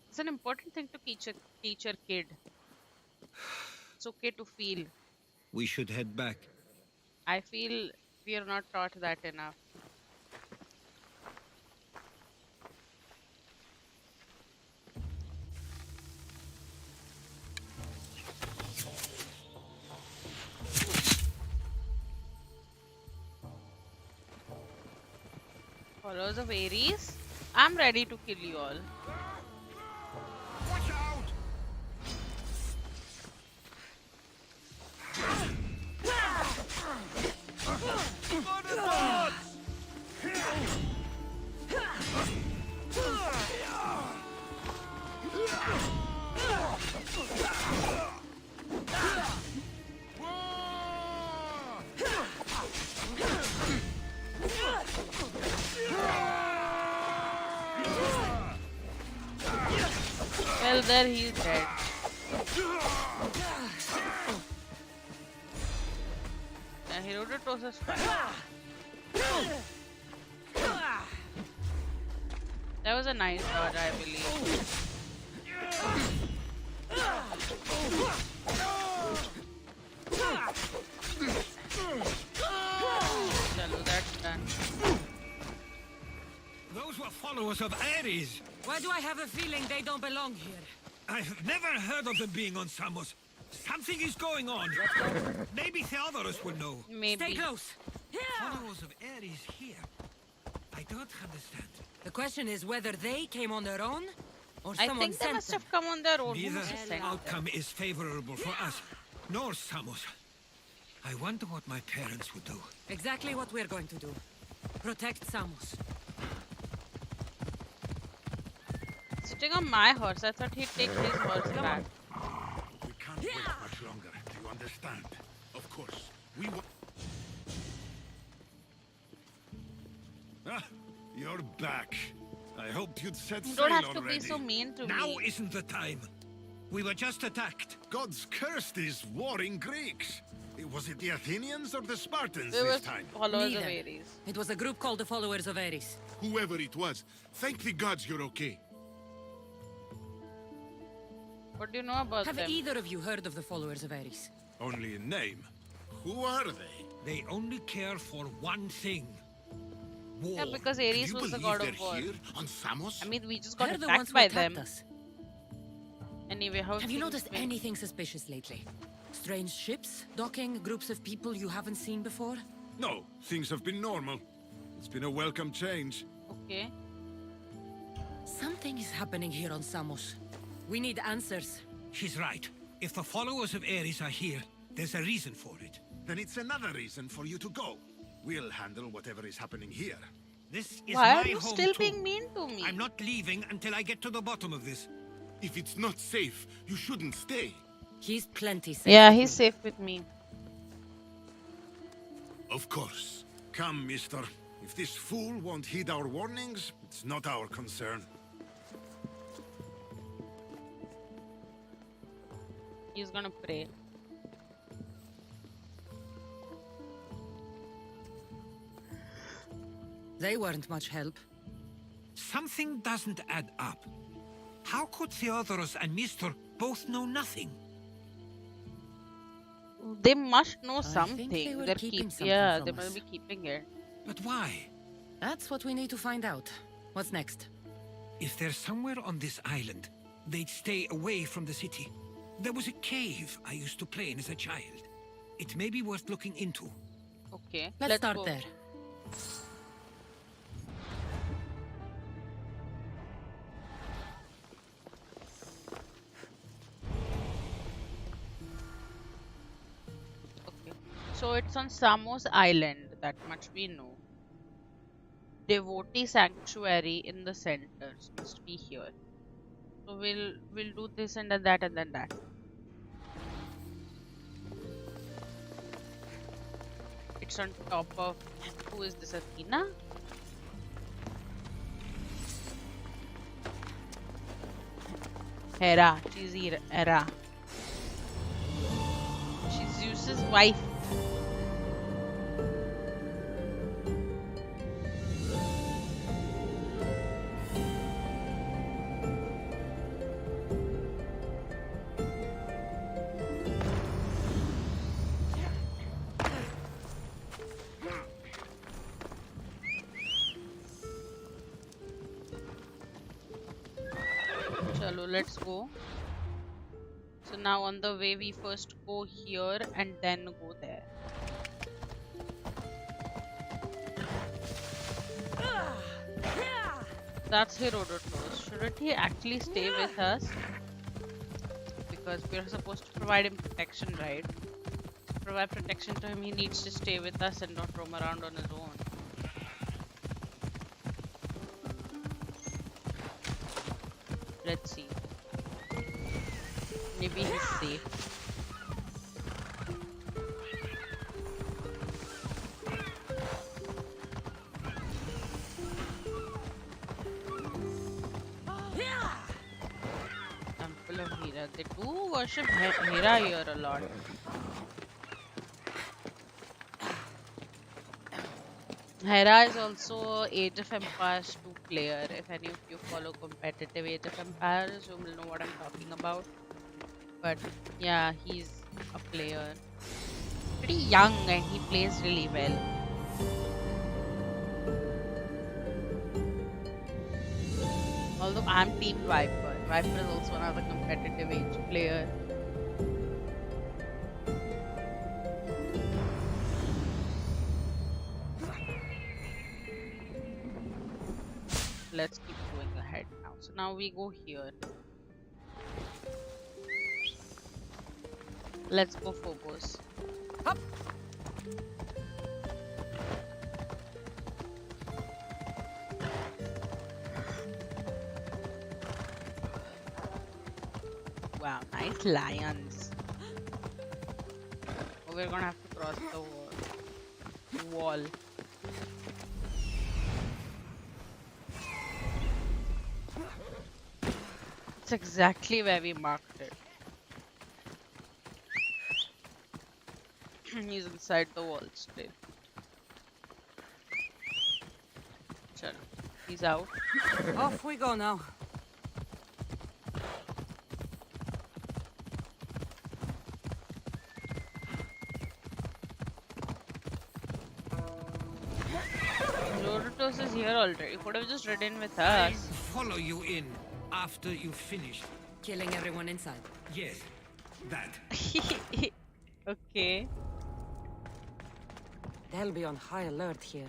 [SPEAKER 1] It's an important thing to teach your kid. It's okay to feel.
[SPEAKER 9] We should head back.
[SPEAKER 1] I feel we are not taught that enough. Followers of Ares, I'm ready to kill you all.
[SPEAKER 8] Watch out!
[SPEAKER 1] Well, there he's dead. Yeah, Herodotus is fine. That was a nice dodge, I believe. Chalo, that's done.
[SPEAKER 9] Those were followers of Ares.
[SPEAKER 2] Why do I have a feeling they don't belong here?
[SPEAKER 9] I've never heard of them being on Samos. Something is going on. Maybe Theodoros will know.
[SPEAKER 1] Maybe.
[SPEAKER 2] Stay close.
[SPEAKER 9] Followers of Ares here. I don't understand.
[SPEAKER 2] The question is whether they came on their own or
[SPEAKER 1] I
[SPEAKER 2] someone
[SPEAKER 1] think they
[SPEAKER 2] sent
[SPEAKER 1] must
[SPEAKER 2] them.
[SPEAKER 1] have come on their own. Who
[SPEAKER 9] Neither
[SPEAKER 1] must have sent them?
[SPEAKER 9] outcome is favorable for us, nor Samos. I wonder what my parents would do.
[SPEAKER 2] Exactly what we're going to do. Protect Samos.
[SPEAKER 1] Sitting on my horse, I thought he'd take his horse back.
[SPEAKER 8] We can't wait much longer. Do you understand? Of course. We will. Ah, you're back. I hoped you'd set
[SPEAKER 1] You
[SPEAKER 8] sail
[SPEAKER 1] don't have to
[SPEAKER 8] already.
[SPEAKER 1] be so mean to
[SPEAKER 9] Now
[SPEAKER 1] me.
[SPEAKER 9] isn't the time. We were just attacked.
[SPEAKER 8] Gods cursed these warring Greeks. Was it the Athenians or the Spartans
[SPEAKER 1] It
[SPEAKER 8] this
[SPEAKER 1] was
[SPEAKER 8] time?
[SPEAKER 1] followers of
[SPEAKER 2] Neither.
[SPEAKER 1] Ares.
[SPEAKER 2] It was a group called the Followers of Ares.
[SPEAKER 3] Whoever it was, thank the gods you're okay.
[SPEAKER 1] What do you know about
[SPEAKER 2] Have
[SPEAKER 1] them?
[SPEAKER 2] either of you heard of the Followers of Ares?
[SPEAKER 8] Only in name. Who are they?
[SPEAKER 9] They only care for one thing. War.
[SPEAKER 1] Yeah, because
[SPEAKER 3] Can
[SPEAKER 1] Ares
[SPEAKER 3] you
[SPEAKER 1] was the
[SPEAKER 3] believe
[SPEAKER 1] god
[SPEAKER 3] they're
[SPEAKER 1] of war.
[SPEAKER 3] here on Samos?
[SPEAKER 1] I mean, we just got
[SPEAKER 2] They're the
[SPEAKER 1] attacked
[SPEAKER 2] ones who
[SPEAKER 1] by
[SPEAKER 2] attacked
[SPEAKER 1] them.
[SPEAKER 2] us.
[SPEAKER 1] Anyway, how
[SPEAKER 2] Have you
[SPEAKER 1] things
[SPEAKER 2] noticed
[SPEAKER 1] been?
[SPEAKER 2] anything suspicious lately? Strange ships, docking, groups of people you haven't seen before?
[SPEAKER 8] No, things have been normal. It's been a welcome change.
[SPEAKER 1] Okay.
[SPEAKER 2] Something is happening here on Samos. We need answers.
[SPEAKER 9] She's right. If the followers of Ares are here, there's a reason for it.
[SPEAKER 8] Then it's another reason for you to go. We'll handle whatever is happening here.
[SPEAKER 9] This is
[SPEAKER 1] Why
[SPEAKER 9] my
[SPEAKER 1] are you
[SPEAKER 9] home
[SPEAKER 1] still
[SPEAKER 9] too.
[SPEAKER 1] being mean to me?
[SPEAKER 9] I'm not leaving until I get to the bottom of this.
[SPEAKER 3] If it's not safe, you shouldn't stay.
[SPEAKER 2] He's plenty safe.
[SPEAKER 1] Yeah,
[SPEAKER 2] with
[SPEAKER 1] he's
[SPEAKER 2] me.
[SPEAKER 1] safe with me.
[SPEAKER 3] Of course.
[SPEAKER 8] Come, mister. If this fool won't heed our warnings, it's not our concern.
[SPEAKER 1] He's gonna pray.
[SPEAKER 2] They weren't much help.
[SPEAKER 9] Something doesn't add up. How could Theodorus and Mr. both know nothing?
[SPEAKER 1] They must know
[SPEAKER 2] I
[SPEAKER 1] something.
[SPEAKER 2] think they were
[SPEAKER 1] They're
[SPEAKER 2] keeping something
[SPEAKER 1] yeah,
[SPEAKER 2] from
[SPEAKER 1] they
[SPEAKER 2] us.
[SPEAKER 1] must be keeping it.
[SPEAKER 9] But why?
[SPEAKER 2] That's what we need to find out. What's next?
[SPEAKER 9] If they're somewhere on this island, they'd stay away from the city. There was a cave I used to play in as a child. It may be worth looking into.
[SPEAKER 1] Okay,
[SPEAKER 2] Let's start
[SPEAKER 1] go.
[SPEAKER 2] there.
[SPEAKER 1] Okay, so it's on Samos Island. That much we know. Devotee sanctuary in the centers must be here. So we'll do this and then that and then that. It's on top of who is this, Athena? Hera. She's Hera. She's Zeus's wife. Chalo, let's go. So now on the way we first go here and then go there. That's Herodotus. Shouldn't he actually stay with us? Because we're supposed to provide him protection, right? To provide protection to him, he needs to stay with us and not roam around on his own. Let's see. Maybe he's safe. Temple of Hera. They do worship Hera here a lot. Hera is also Age of Empires 2 player. If any of you follow competitive Age of Empires, you will know what I'm talking about. But yeah, he's a player. Pretty young and he plays really well. Although I'm Team Viper. Viper is also another competitive Age player. Let's keep going ahead now. So now we go here. Let's go Phobos.
[SPEAKER 2] Up.
[SPEAKER 1] Wow, nice lions. Oh, we're gonna have to cross the wall. It's exactly where we marked it. He's inside the wall still. Chalo. He's out.
[SPEAKER 2] Off we go now.
[SPEAKER 1] Herodotus is here already. Could have just ridden with us.
[SPEAKER 9] Follow you in after you've finished.
[SPEAKER 2] Killing everyone inside.
[SPEAKER 9] Yes, that.
[SPEAKER 1] Okay.
[SPEAKER 2] They'll be on high alert here.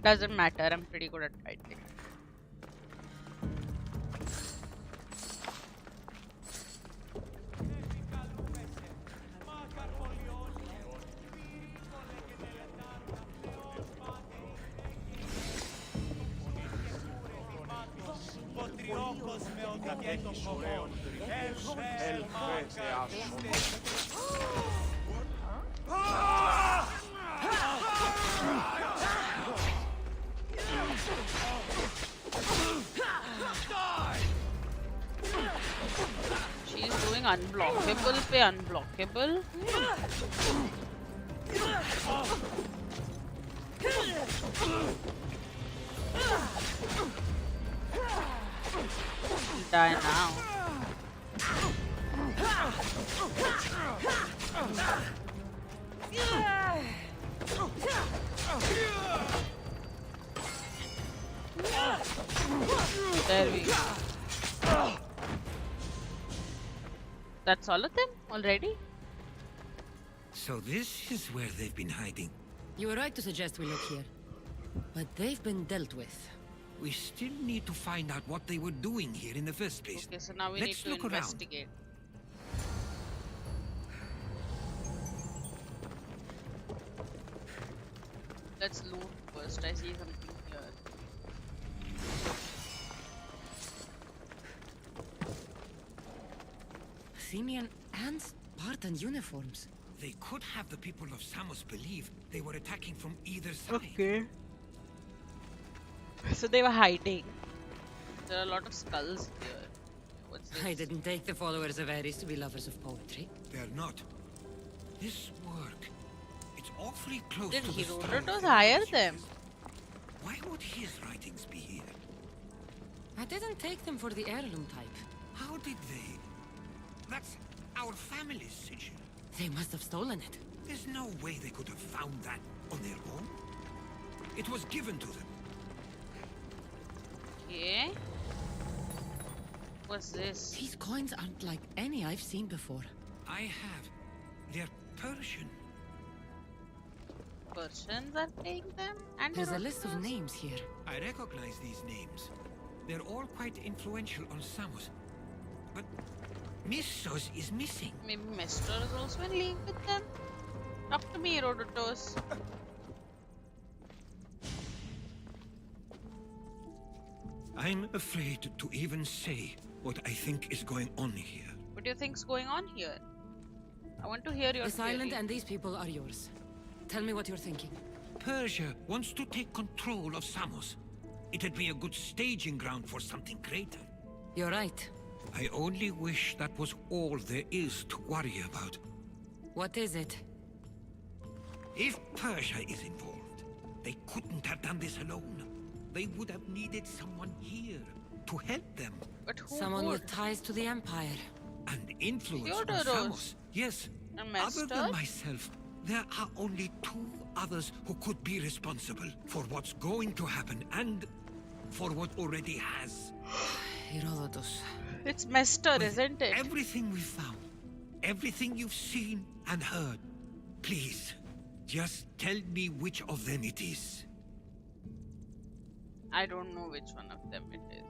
[SPEAKER 1] Doesn't matter. I'm pretty good at fighting. She's doing unblockable pe unblockable. Die now. There we go. That's all of them already?
[SPEAKER 9] So this is where they've been hiding.
[SPEAKER 2] You were right to suggest we look here. But they've been dealt with.
[SPEAKER 9] We still need to find out what they were doing here in the first place.
[SPEAKER 1] Okay, so now we
[SPEAKER 9] Let's
[SPEAKER 1] need
[SPEAKER 9] look
[SPEAKER 1] to
[SPEAKER 9] around.
[SPEAKER 1] investigate. Let's loot first. I see something here.
[SPEAKER 2] Athenian and Spartan uniforms.
[SPEAKER 9] They could have the people of Samos believe they were attacking from either side.
[SPEAKER 1] Okay. So they were hiding. There are a lot of skulls here. What's this?
[SPEAKER 2] I didn't take the followers of Ares to be lovers of poetry.
[SPEAKER 9] They're not. This work, it's awfully close
[SPEAKER 1] Did
[SPEAKER 9] to the style of
[SPEAKER 1] Herodotus
[SPEAKER 9] their
[SPEAKER 1] hire
[SPEAKER 9] writings.
[SPEAKER 1] them?
[SPEAKER 9] Why would his writings be here?
[SPEAKER 2] I didn't take them for the heirloom type.
[SPEAKER 9] How did they? That's our family's sigil.
[SPEAKER 2] They must have stolen it.
[SPEAKER 9] There's no way they could have found that on their own. It was given to them.
[SPEAKER 1] Okay. What's this?
[SPEAKER 2] These coins aren't like any I've seen before.
[SPEAKER 9] I have. They're Persian.
[SPEAKER 1] Persians are paying them? And
[SPEAKER 2] There's a list of
[SPEAKER 1] Herodotus?
[SPEAKER 2] names here.
[SPEAKER 9] I recognize these names. They're all quite influential on Samos. But Missos is missing.
[SPEAKER 1] Maybe Mestor is also in league with them? Talk to me, Herodotus.
[SPEAKER 9] I'm afraid to even say what I think is going on here.
[SPEAKER 1] What do you think's going on here? I want to hear your
[SPEAKER 2] This island
[SPEAKER 1] theory.
[SPEAKER 2] and these people are yours. Tell me what you're thinking.
[SPEAKER 9] Persia wants to take control of Samos. It'd be a good staging ground for something greater.
[SPEAKER 2] You're right.
[SPEAKER 9] I only wish that was all there is to worry about.
[SPEAKER 2] What is it?
[SPEAKER 9] If Persia is involved, they couldn't have done this alone. They would have needed someone here to help them.
[SPEAKER 1] But who
[SPEAKER 2] Someone
[SPEAKER 1] would?
[SPEAKER 2] with ties to the Empire.
[SPEAKER 9] And influence on
[SPEAKER 1] Theodoros.
[SPEAKER 9] Samos. Yes.
[SPEAKER 1] And
[SPEAKER 9] Other
[SPEAKER 1] Mestor?
[SPEAKER 9] than myself, there are only two others who could be responsible for what's going to happen and for what already has.
[SPEAKER 2] Herodotus.
[SPEAKER 1] It's Mestor,
[SPEAKER 9] With
[SPEAKER 1] isn't it?
[SPEAKER 9] everything we've found, everything you've seen and heard, please, just tell me which of them it is.
[SPEAKER 1] I don't know which one of them it is.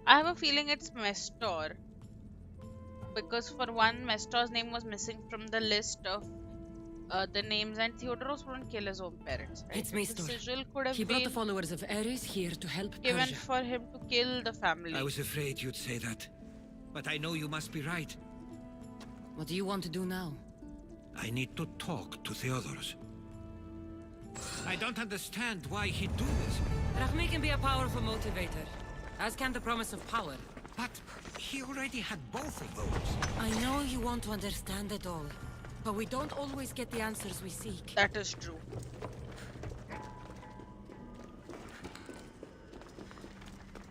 [SPEAKER 1] I have a feeling it's Mestor. Because for one, Mestor's name was missing from the list of the names, and Theodoros wouldn't kill his own parents, right?
[SPEAKER 2] It's
[SPEAKER 1] The
[SPEAKER 2] Mestor.
[SPEAKER 1] sigil could have
[SPEAKER 2] He brought the
[SPEAKER 1] been
[SPEAKER 2] followers of Ares here to help
[SPEAKER 1] given
[SPEAKER 2] Persia.
[SPEAKER 1] for him to kill the family.
[SPEAKER 9] I was afraid you'd say that, but I know you must be right.
[SPEAKER 2] What do you want to do now?
[SPEAKER 9] I need to talk to Theodoros. I don't understand why he'd do this,
[SPEAKER 2] Rahmi can be a powerful motivator, as can the promise of power.
[SPEAKER 9] but he already had both of those.
[SPEAKER 2] I know you want to understand it all, but we don't always get the answers we seek.
[SPEAKER 1] That is true.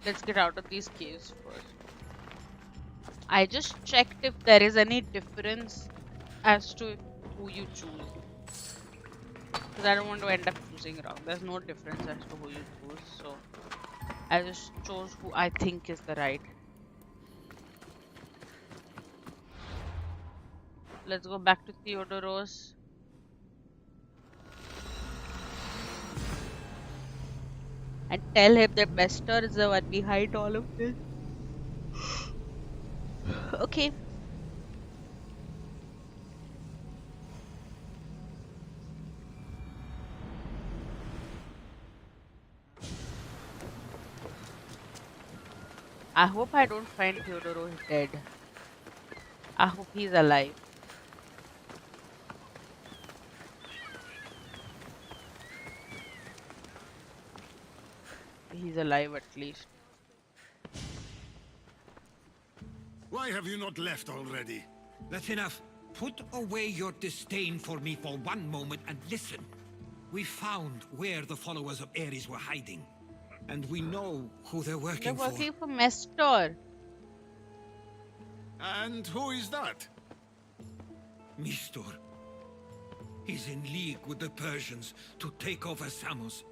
[SPEAKER 1] Let's get out of these caves first. I just checked if there is any difference as to who you choose. Because I don't want to end up choosing wrong. There's no difference as to who you choose. So I just chose who I think is the right. Let's go back to Theodoros. and tell him that Mestor is the one behind all of this. Okay. I hope I don't find Theodoro dead. I hope he's alive. He's alive at least.
[SPEAKER 8] Why have you not left already?
[SPEAKER 9] That's enough. Put away your disdain for me for one moment and listen. We found where the followers of Ares were hiding. And we know who they're working
[SPEAKER 1] They're working for Mestor.
[SPEAKER 8] And who is that?
[SPEAKER 9] Mistor. He's in league with the Persians to take over Samos.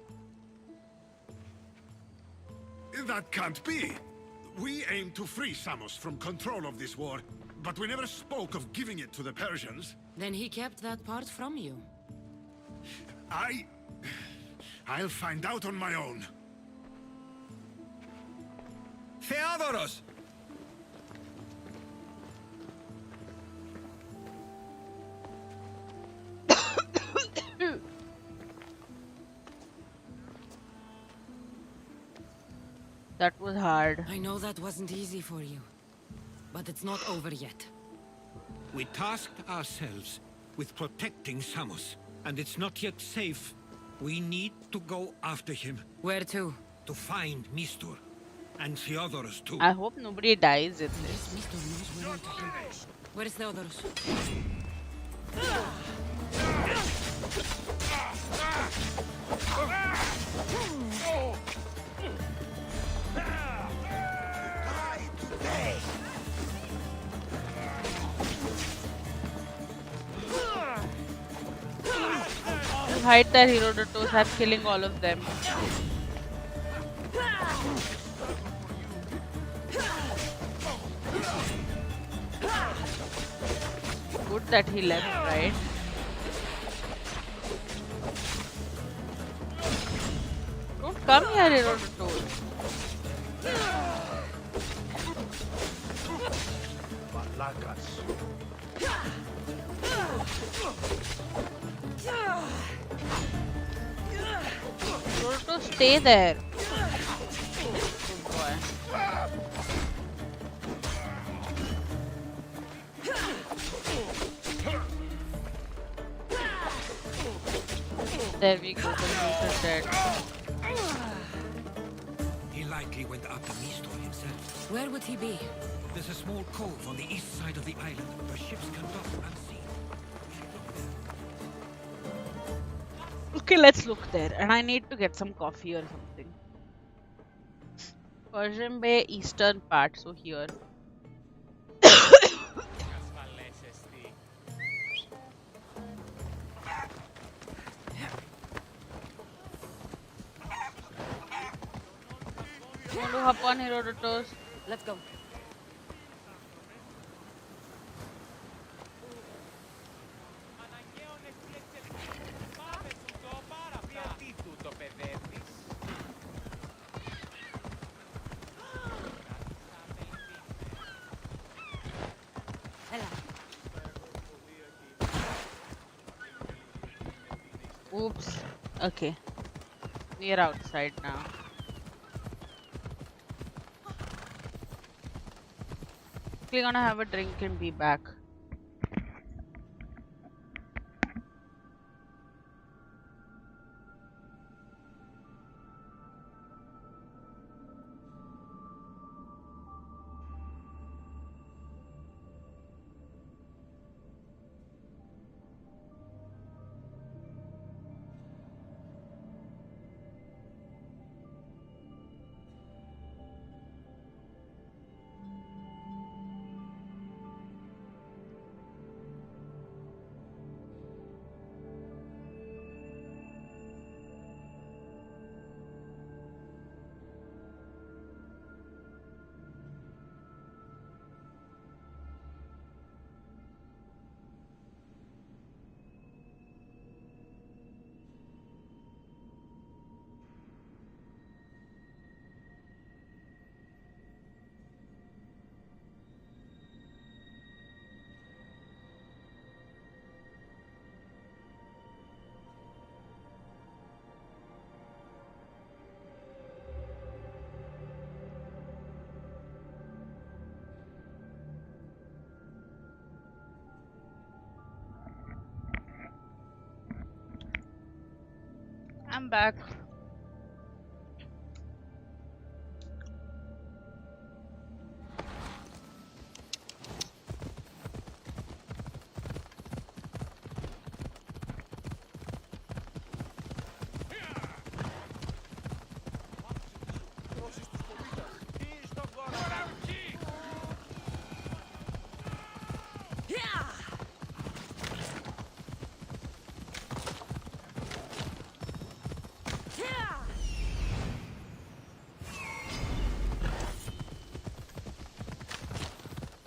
[SPEAKER 8] That can't be. We aim to free Samos from control of this war, but we never spoke of giving it to the Persians.
[SPEAKER 2] Then he kept that part from you.
[SPEAKER 8] I'll find out on my own.
[SPEAKER 9] Theodoros!
[SPEAKER 1] That was hard.
[SPEAKER 2] I know that wasn't easy for you, but it's not over yet.
[SPEAKER 9] We tasked ourselves with protecting Samos, and it's not yet safe. We need to go after him.
[SPEAKER 2] Where to?
[SPEAKER 9] To find Mistor. And Theodoros too.
[SPEAKER 1] I hope nobody dies in this.
[SPEAKER 2] This Mr. knows where to him. Where is Theodoros?
[SPEAKER 1] Hide their Herodotus. I'm killing all of them. Good that he left, right? Don't come here, Herodotus. Herodotus, stay there. Good boy. There we go, the loot is dead.
[SPEAKER 9] He likely went after Mistor himself.
[SPEAKER 2] Where would he be?
[SPEAKER 9] There's a small cove on the east side of the island where ships can dock unseen.
[SPEAKER 1] Okay, let's look there. And I need to get some coffee or something. Persian Bay, eastern part, so here. You want to hop on Herodotus?
[SPEAKER 2] Let's go.
[SPEAKER 1] Oops. Okay. We are outside now. We're gonna have a drink and be back. I'm back.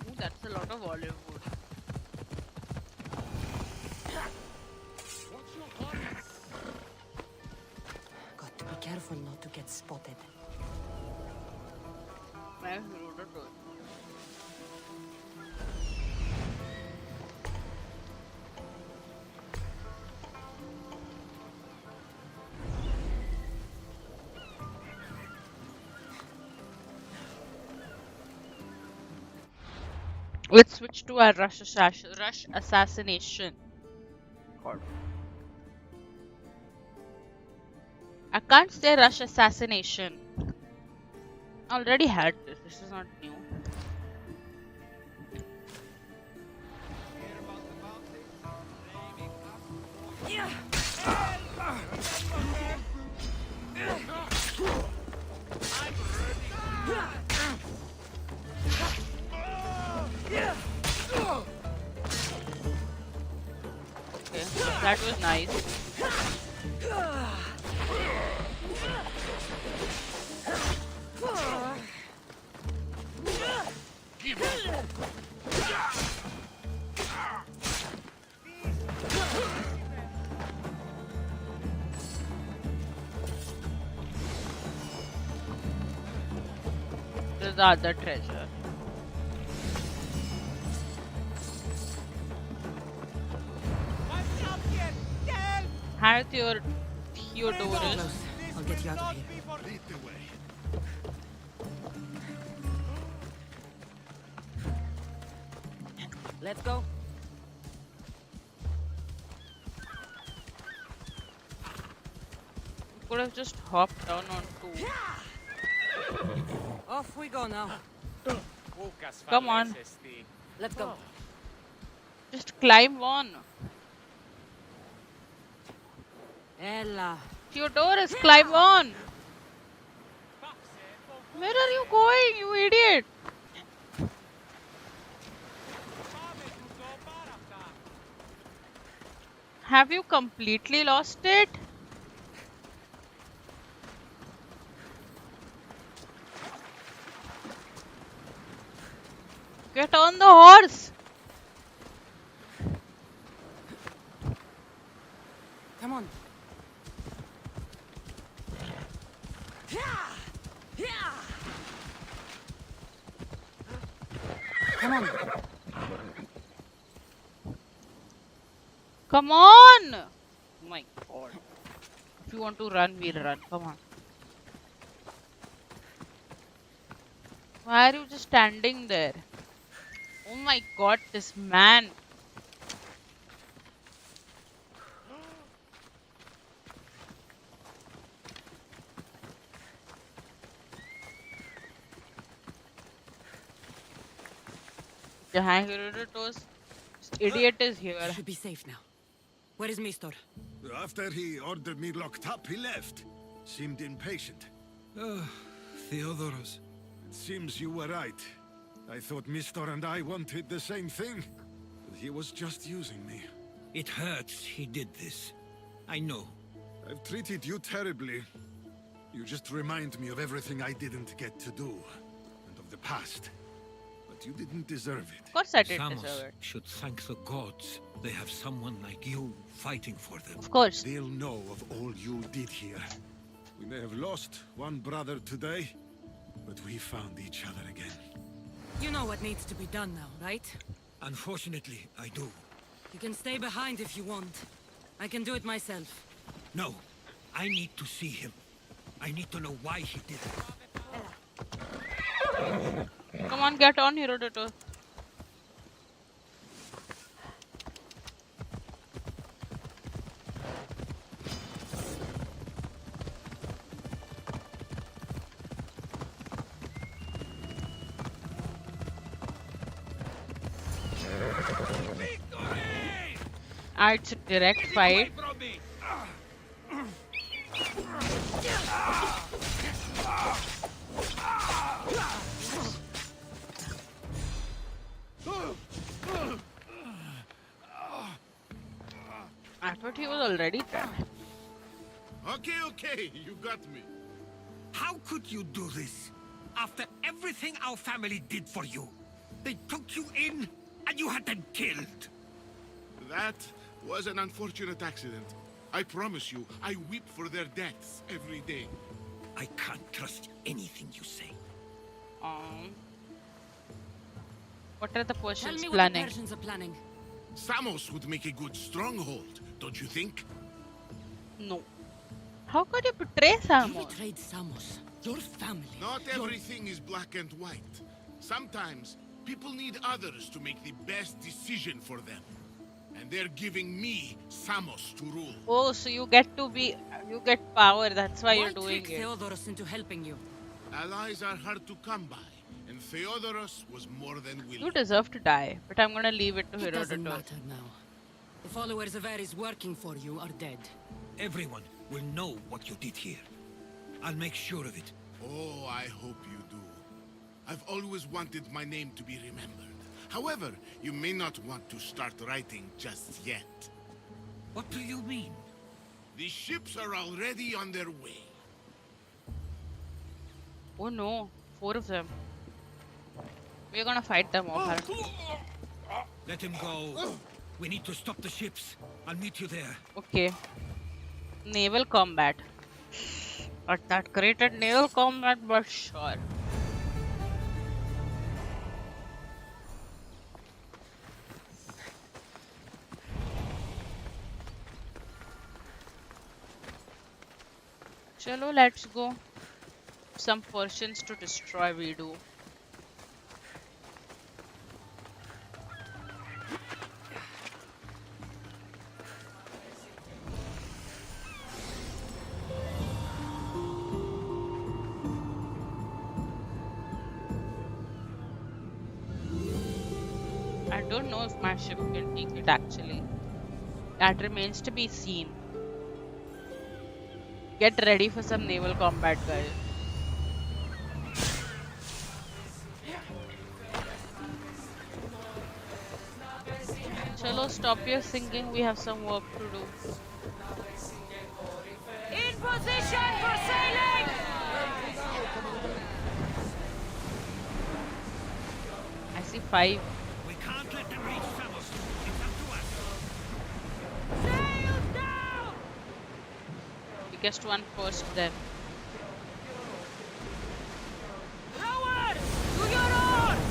[SPEAKER 1] Ooh, that's a lot of olive wood.
[SPEAKER 2] Got to be careful not to get spotted.
[SPEAKER 1] मैं road toll. Let's switch to our rush assassination. God. I can't say rush assassination. I already had this. This is not new. Okay, that was nice. There's the other treasure. Hi, Theodorus.
[SPEAKER 2] I'll get you out of here.
[SPEAKER 8] Lead the way.
[SPEAKER 2] Let's go.
[SPEAKER 1] Could have just hopped down onto.
[SPEAKER 2] Off we go now.
[SPEAKER 1] Come on,
[SPEAKER 2] Let's go.
[SPEAKER 1] just climb on.
[SPEAKER 2] Ella.
[SPEAKER 1] Theodorus, climb on. Where are you going, you idiot? Have you completely lost it? Get on the horse.
[SPEAKER 2] Come on. Come on.
[SPEAKER 1] Come on! Oh my god. If you want to run, we'll run. Come on. Why are you just standing there? Oh my god, this man. Behind Herodotus, this idiot is here.
[SPEAKER 2] You should be safe now. Where is Mistor?
[SPEAKER 8] After he ordered me locked up, he left. Seemed impatient.
[SPEAKER 9] Theodorus.
[SPEAKER 8] It seems you were right. I thought Mistor and I wanted the same thing. But he was just using me.
[SPEAKER 9] It hurts he did this. I know.
[SPEAKER 8] I've treated you terribly. You just remind me of everything I didn't get to do. And of the past. But you didn't deserve it.
[SPEAKER 1] Of course I did
[SPEAKER 9] Samos
[SPEAKER 1] deserve it.
[SPEAKER 9] should thank the gods. They have someone like you fighting for them.
[SPEAKER 1] Of course.
[SPEAKER 8] They'll know of all you did here. We may have lost one brother today, but we found each other again.
[SPEAKER 2] You know what needs to be done now, right?
[SPEAKER 9] Unfortunately, I do.
[SPEAKER 2] You can stay behind if you want. I can do it myself.
[SPEAKER 9] No, I need to see him. I need to know why he did it.
[SPEAKER 1] Come on, get on, Herodotus. It's a direct fight. I thought he was already dead.
[SPEAKER 8] Okay, you got me.
[SPEAKER 9] How could you do this? After everything our family did for you. They took you in, and you had them killed.
[SPEAKER 8] That was an unfortunate accident. I promise you, I weep for their deaths every day.
[SPEAKER 9] I can't trust anything you say.
[SPEAKER 1] What are the
[SPEAKER 2] Tell
[SPEAKER 1] Persians
[SPEAKER 2] me what the
[SPEAKER 1] planning?
[SPEAKER 2] Persians are planning.
[SPEAKER 8] Samos would make a good stronghold, don't you think?
[SPEAKER 1] No. How could you betray
[SPEAKER 2] You
[SPEAKER 1] Samos?
[SPEAKER 2] betrayed Samos, your family.
[SPEAKER 8] Not
[SPEAKER 2] your-
[SPEAKER 8] everything is black and white. Sometimes people need others to make the best decision for them. And they're giving me Samos to rule.
[SPEAKER 1] Oh, so you get power. That's why you're
[SPEAKER 2] Why
[SPEAKER 1] doing
[SPEAKER 2] trick
[SPEAKER 1] it.
[SPEAKER 2] Theodoros into helping you?
[SPEAKER 8] Allies are hard to come by, and Theodoros was more than willing.
[SPEAKER 1] You deserve to die, but I'm gonna leave it to
[SPEAKER 2] It doesn't
[SPEAKER 1] Herodotus.
[SPEAKER 2] matter now. The followers of Ares working for you are dead.
[SPEAKER 9] Everyone will know what you did here. I'll make sure of it.
[SPEAKER 8] Oh, I hope you do. I've always wanted my name to be remembered. However, you may not want to start writing just yet.
[SPEAKER 9] What do you mean?
[SPEAKER 8] The ships are already on their way.
[SPEAKER 1] Oh no, 4 of them. We're gonna fight them off.
[SPEAKER 9] Let him go. We need to stop the ships. I'll meet you there.
[SPEAKER 1] Okay. Naval combat. Not that great at naval combat, but sure. Chalo, let's go. Some Persians to destroy we do. I don't know if my ship can take it actually. That remains to be seen. Get ready for some naval combat, guys. Chalo, stop your singing. We have some work to do.
[SPEAKER 2] In position for sailing!
[SPEAKER 1] I see 5.
[SPEAKER 9] We can't let them reach Samos. It's up to us.
[SPEAKER 2] Sails down!
[SPEAKER 1] Biggest one first then.
[SPEAKER 2] Rowers! To your oars!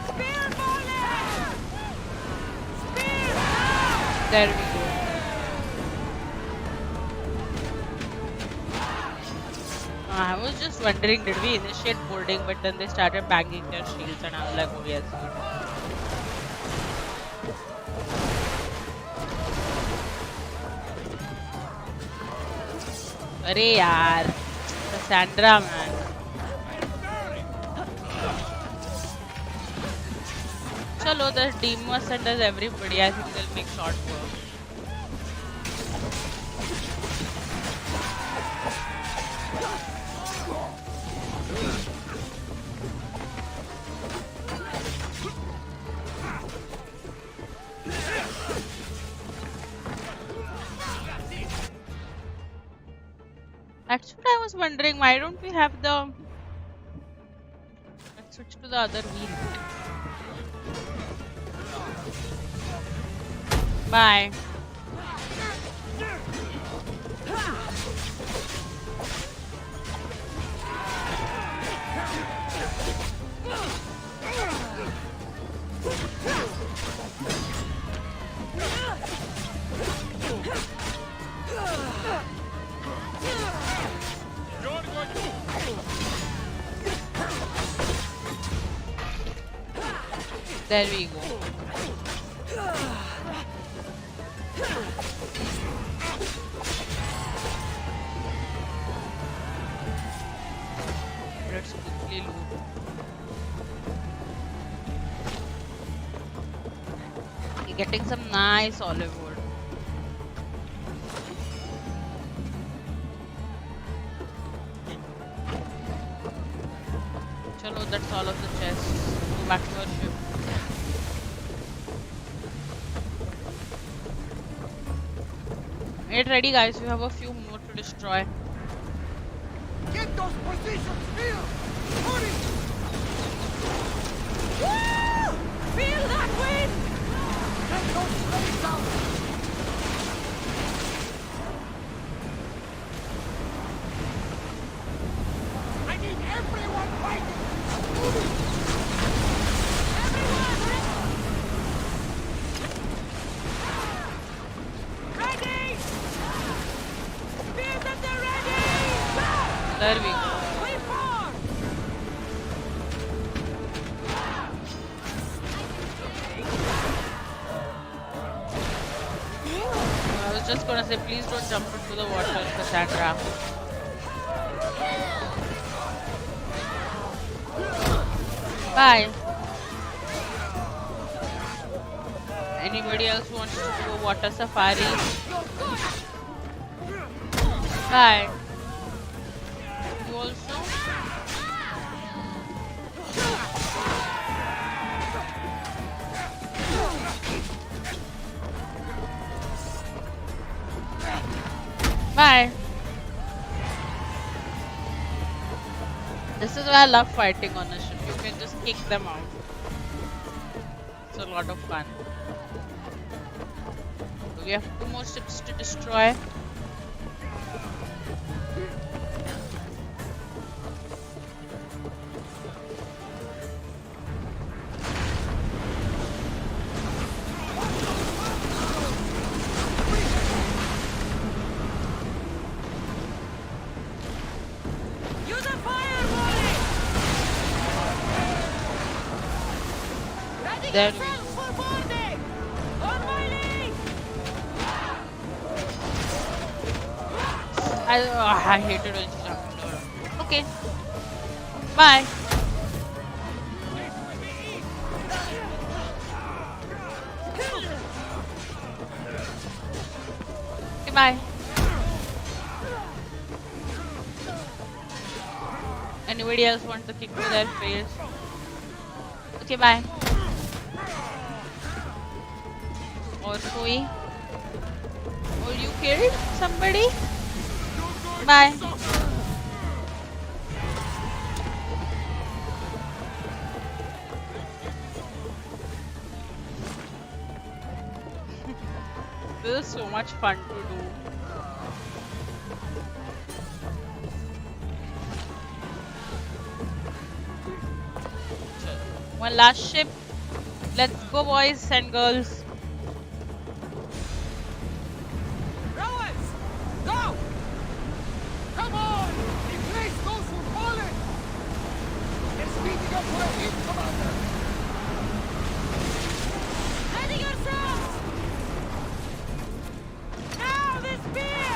[SPEAKER 2] Spear volley! Spear down!
[SPEAKER 1] There we go. I was just wondering, did we initiate boarding, but then they started banging their shields and I was like, oh yes. Arey yaar, Kassandra man. Chalo, the Deimos and does everybody. I think they'll make short work. That's what I was wondering. Why don't we have the? Let's switch to the other wheel. Bye. There we go. definitely loot. You're getting some nice olive wood. Chalo, that's all of the chests. Go back to our ship. Get ready, guys. We have a few more to destroy.
[SPEAKER 10] Get those positions filled! Hurry!
[SPEAKER 2] Woo! Feel that wind!
[SPEAKER 10] Get those slaves out! I need everyone fighting! Moving!
[SPEAKER 2] Ready! Feel that they're ready!
[SPEAKER 1] There we go.
[SPEAKER 2] We form!
[SPEAKER 1] I was just gonna say, please don't jump into the water, Kassandra. Bye. Anybody else wants to do a water safari? Bye. You also? Bye. This is why I love fighting on a ship. You can just kick them out. It's a lot of fun. So we have 2 more ships to destroy.
[SPEAKER 2] Use a fire volley! Ready
[SPEAKER 1] There
[SPEAKER 2] yourself for boarding! On my leg!
[SPEAKER 1] I hate it when she jumps over. Okay. Bye. Okay, bye. Anybody else want to kick to their face? Okay, bye. Or Koi? Or you killed somebody? Bye. This is so much fun to do. One last ship. Let's go, boys and girls.
[SPEAKER 10] Rowers! Go! Come on! Replace those who've fallen! They're speeding up for a hit, Commander!
[SPEAKER 2] Ready yourselves! Now the spear!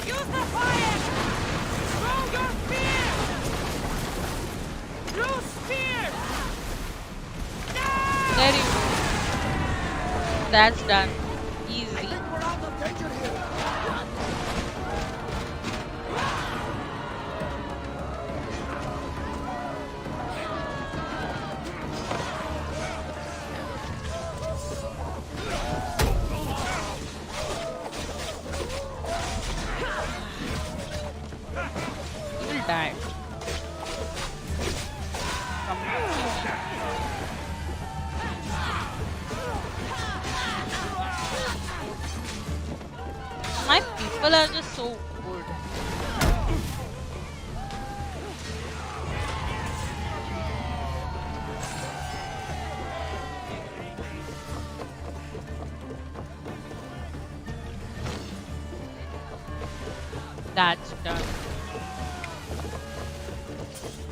[SPEAKER 2] Use the fire! Throw your spear! Blue spear!
[SPEAKER 1] There you go. That's done. Easy.
[SPEAKER 10] We're out of danger here!
[SPEAKER 1] You will die. Come on. My people are just so good. That's done.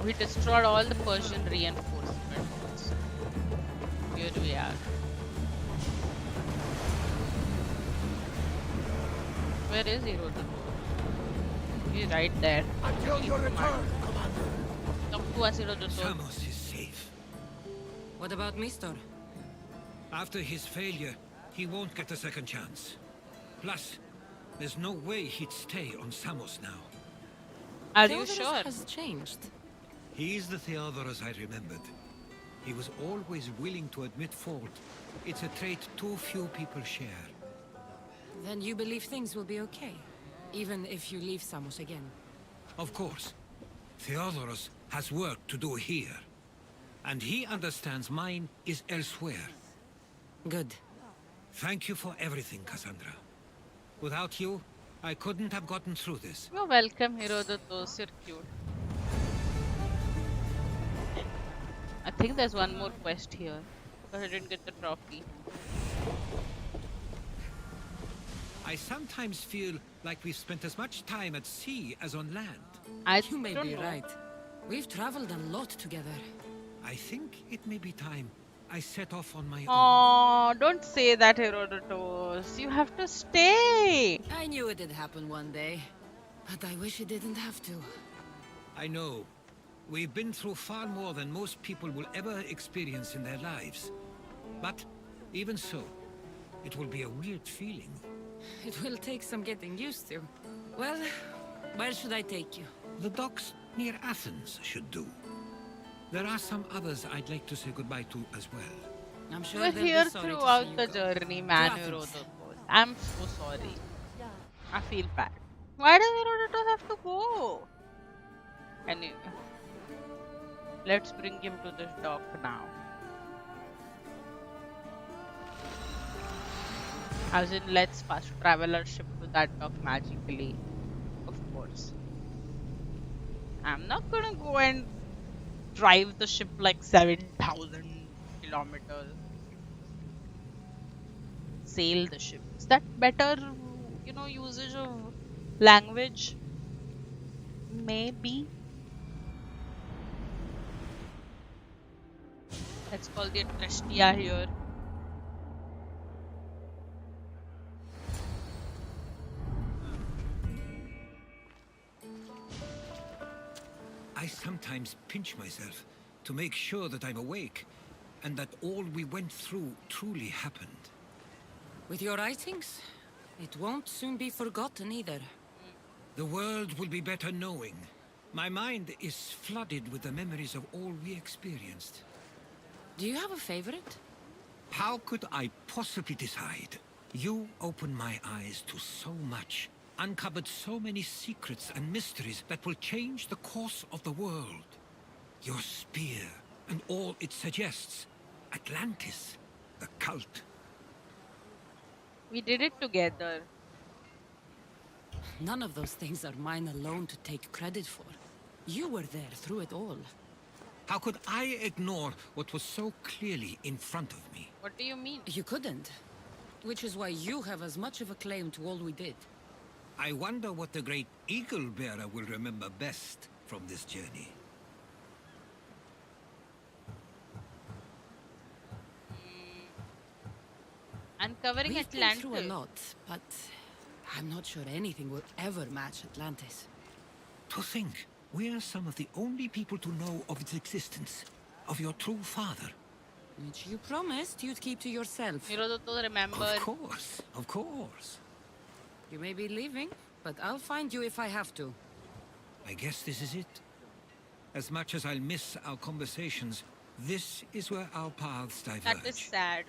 [SPEAKER 1] We destroyed all the Persian reinforcements. Here we are. Where is Hero? He's right there.
[SPEAKER 10] Until your return, Commander.
[SPEAKER 1] Talk to us, Hero.
[SPEAKER 9] Samos is safe.
[SPEAKER 2] What about Mistor?
[SPEAKER 9] After his failure, he won't get a second chance. Plus, there's no way he'd stay on Samos now.
[SPEAKER 1] Are you
[SPEAKER 2] Theras
[SPEAKER 1] sure?
[SPEAKER 2] has changed.
[SPEAKER 9] He's the Theras I remembered. He was always willing to admit fault. It's a trait too few people share.
[SPEAKER 2] Then you believe things will be okay, even if you leave Samos again.
[SPEAKER 9] Of course. Theodoros has work to do here. And he understands mine is elsewhere.
[SPEAKER 2] Good.
[SPEAKER 9] Thank you for everything, Kassandra. Without you, I couldn't have gotten through this.
[SPEAKER 1] You're welcome, Herodotus. You're cute. I think there's one more quest here. Because I didn't get the trophy.
[SPEAKER 9] I sometimes feel like we've spent as much time at sea as on land.
[SPEAKER 2] You may be
[SPEAKER 1] know.
[SPEAKER 2] right. We've traveled a lot together.
[SPEAKER 9] I think it may be time I set off on my own.
[SPEAKER 1] Oh, don't say that, Herodotus. You have to stay.
[SPEAKER 2] I knew it'd happen one day, but I wish it didn't have to.
[SPEAKER 9] I know. We've been through far more than most people will ever experience in their lives. But even so, it will be a weird feeling.
[SPEAKER 2] It will take some getting used to. Well, where should I take you?
[SPEAKER 9] The docks near Athens should do. There are some others I'd like to say goodbye to as well.
[SPEAKER 2] I'm sure
[SPEAKER 1] We're
[SPEAKER 2] they'll be
[SPEAKER 1] here
[SPEAKER 2] sorry to see
[SPEAKER 1] throughout
[SPEAKER 2] you
[SPEAKER 1] the
[SPEAKER 2] go.
[SPEAKER 1] journey, man,
[SPEAKER 2] To Athens.
[SPEAKER 1] Herodotus. I'm so sorry. I feel bad. Why does Herodotus have to go? Anyway, let's bring him to this dock now. As in, let's fast travel our ship to that dock magically. Of course. I'm not gonna go and drive the ship like 7,000 kilometers. Sail the ship. Is that better, usage of language? Maybe. Let's call the Atrestia here.
[SPEAKER 9] I sometimes pinch myself to make sure that I'm awake and that all we went through truly happened.
[SPEAKER 2] With your writings, it won't soon be forgotten either.
[SPEAKER 9] The world will be better knowing. My mind is flooded with the memories of all we experienced.
[SPEAKER 2] Do you have a favorite?
[SPEAKER 9] How could I possibly decide? You opened my eyes to so much, uncovered so many secrets and mysteries that will change the course of the world. Your spear and all it suggests. Atlantis, the cult.
[SPEAKER 1] We did it together.
[SPEAKER 2] None of those things are mine alone to take credit for. You were there through it all.
[SPEAKER 9] How could I ignore what was so clearly in front of me?
[SPEAKER 1] What do you mean?
[SPEAKER 2] You couldn't. Which is why you have as much of a claim to all we did.
[SPEAKER 9] I wonder what the great eagle bearer will remember best from this journey.
[SPEAKER 1] Uncovering
[SPEAKER 2] We've been
[SPEAKER 1] Atlantis.
[SPEAKER 2] through a lot, but I'm not sure anything will ever match Atlantis.
[SPEAKER 9] To think, we're some of the only people to know of its existence, of your true father.
[SPEAKER 2] Which you promised you'd keep to yourself.
[SPEAKER 1] Herodotus, remember.
[SPEAKER 9] Of course.
[SPEAKER 2] You may be leaving, but I'll find you if I have to.
[SPEAKER 9] I guess this is it. As much as I'll miss our conversations, this is where our paths diverge.
[SPEAKER 1] That is sad.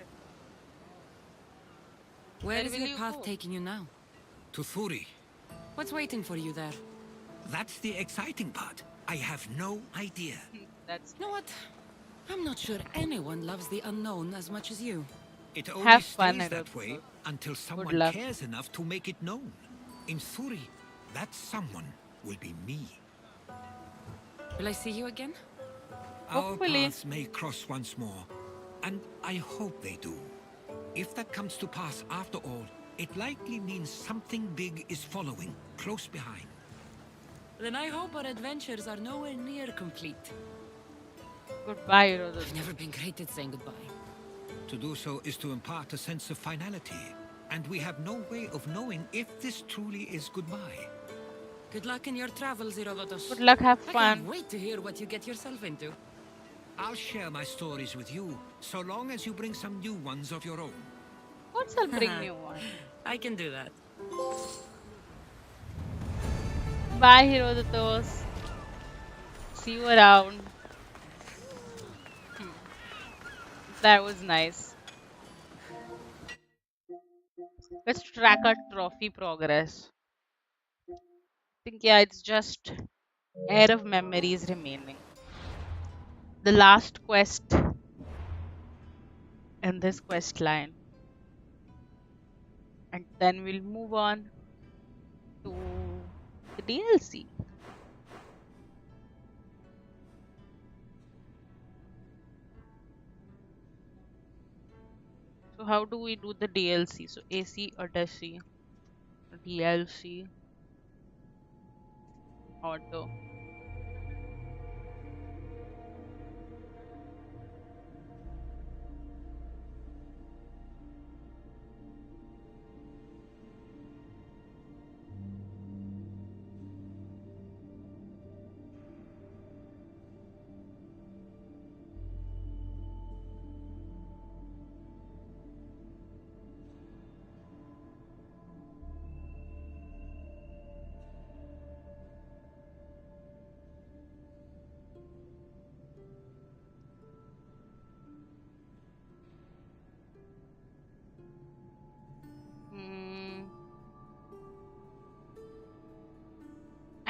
[SPEAKER 2] Where is
[SPEAKER 1] will
[SPEAKER 2] your
[SPEAKER 1] you
[SPEAKER 2] path
[SPEAKER 1] go?
[SPEAKER 2] taking you now?
[SPEAKER 9] To Thuri.
[SPEAKER 2] What's waiting for you there?
[SPEAKER 9] That's the exciting part. I have no idea.
[SPEAKER 1] That's
[SPEAKER 2] You know what? I'm not sure anyone loves the unknown as much as you.
[SPEAKER 9] It only
[SPEAKER 1] Have
[SPEAKER 9] stays
[SPEAKER 1] fun,
[SPEAKER 9] that
[SPEAKER 1] Herodotus.
[SPEAKER 9] way until someone
[SPEAKER 1] luck.
[SPEAKER 9] cares enough to make it known. In Thuri, that someone will be me.
[SPEAKER 2] Will I see you again?
[SPEAKER 1] Hopefully.
[SPEAKER 9] Our paths may cross once more, and I hope they do. If that comes to pass after all, it likely means something big is following, close behind.
[SPEAKER 2] Then I hope our adventures are nowhere near complete.
[SPEAKER 1] goodbye, Herodotus.
[SPEAKER 2] I've never been great at saying goodbye.
[SPEAKER 9] To do so is to impart a sense of finality, and we have no way of knowing if this truly is goodbye.
[SPEAKER 2] Good luck in your travels, Herodotus.
[SPEAKER 1] Good luck, have
[SPEAKER 2] I
[SPEAKER 1] fun.
[SPEAKER 2] can't wait to hear what you get yourself into.
[SPEAKER 9] I'll share my stories with you, so long as you bring some new ones of your own.
[SPEAKER 1] What's I'll bring new one?
[SPEAKER 2] I can do that.
[SPEAKER 1] Bye, Herodotus. See you around. That was nice. Let's track our trophy progress. I think, yeah, it's just Heir of Memories remaining. The last quest in this quest line. And then we'll move on to the DLC. So how do we do the DLC? So AC Odyssey, DLC, Auto.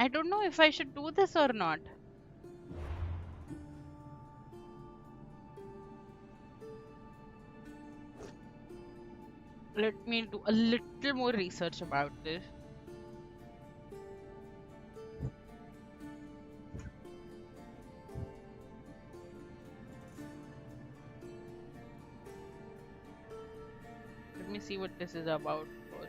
[SPEAKER 1] I don't know if I should do this or not. Let me do a little more research about this. Let me see what this is about first.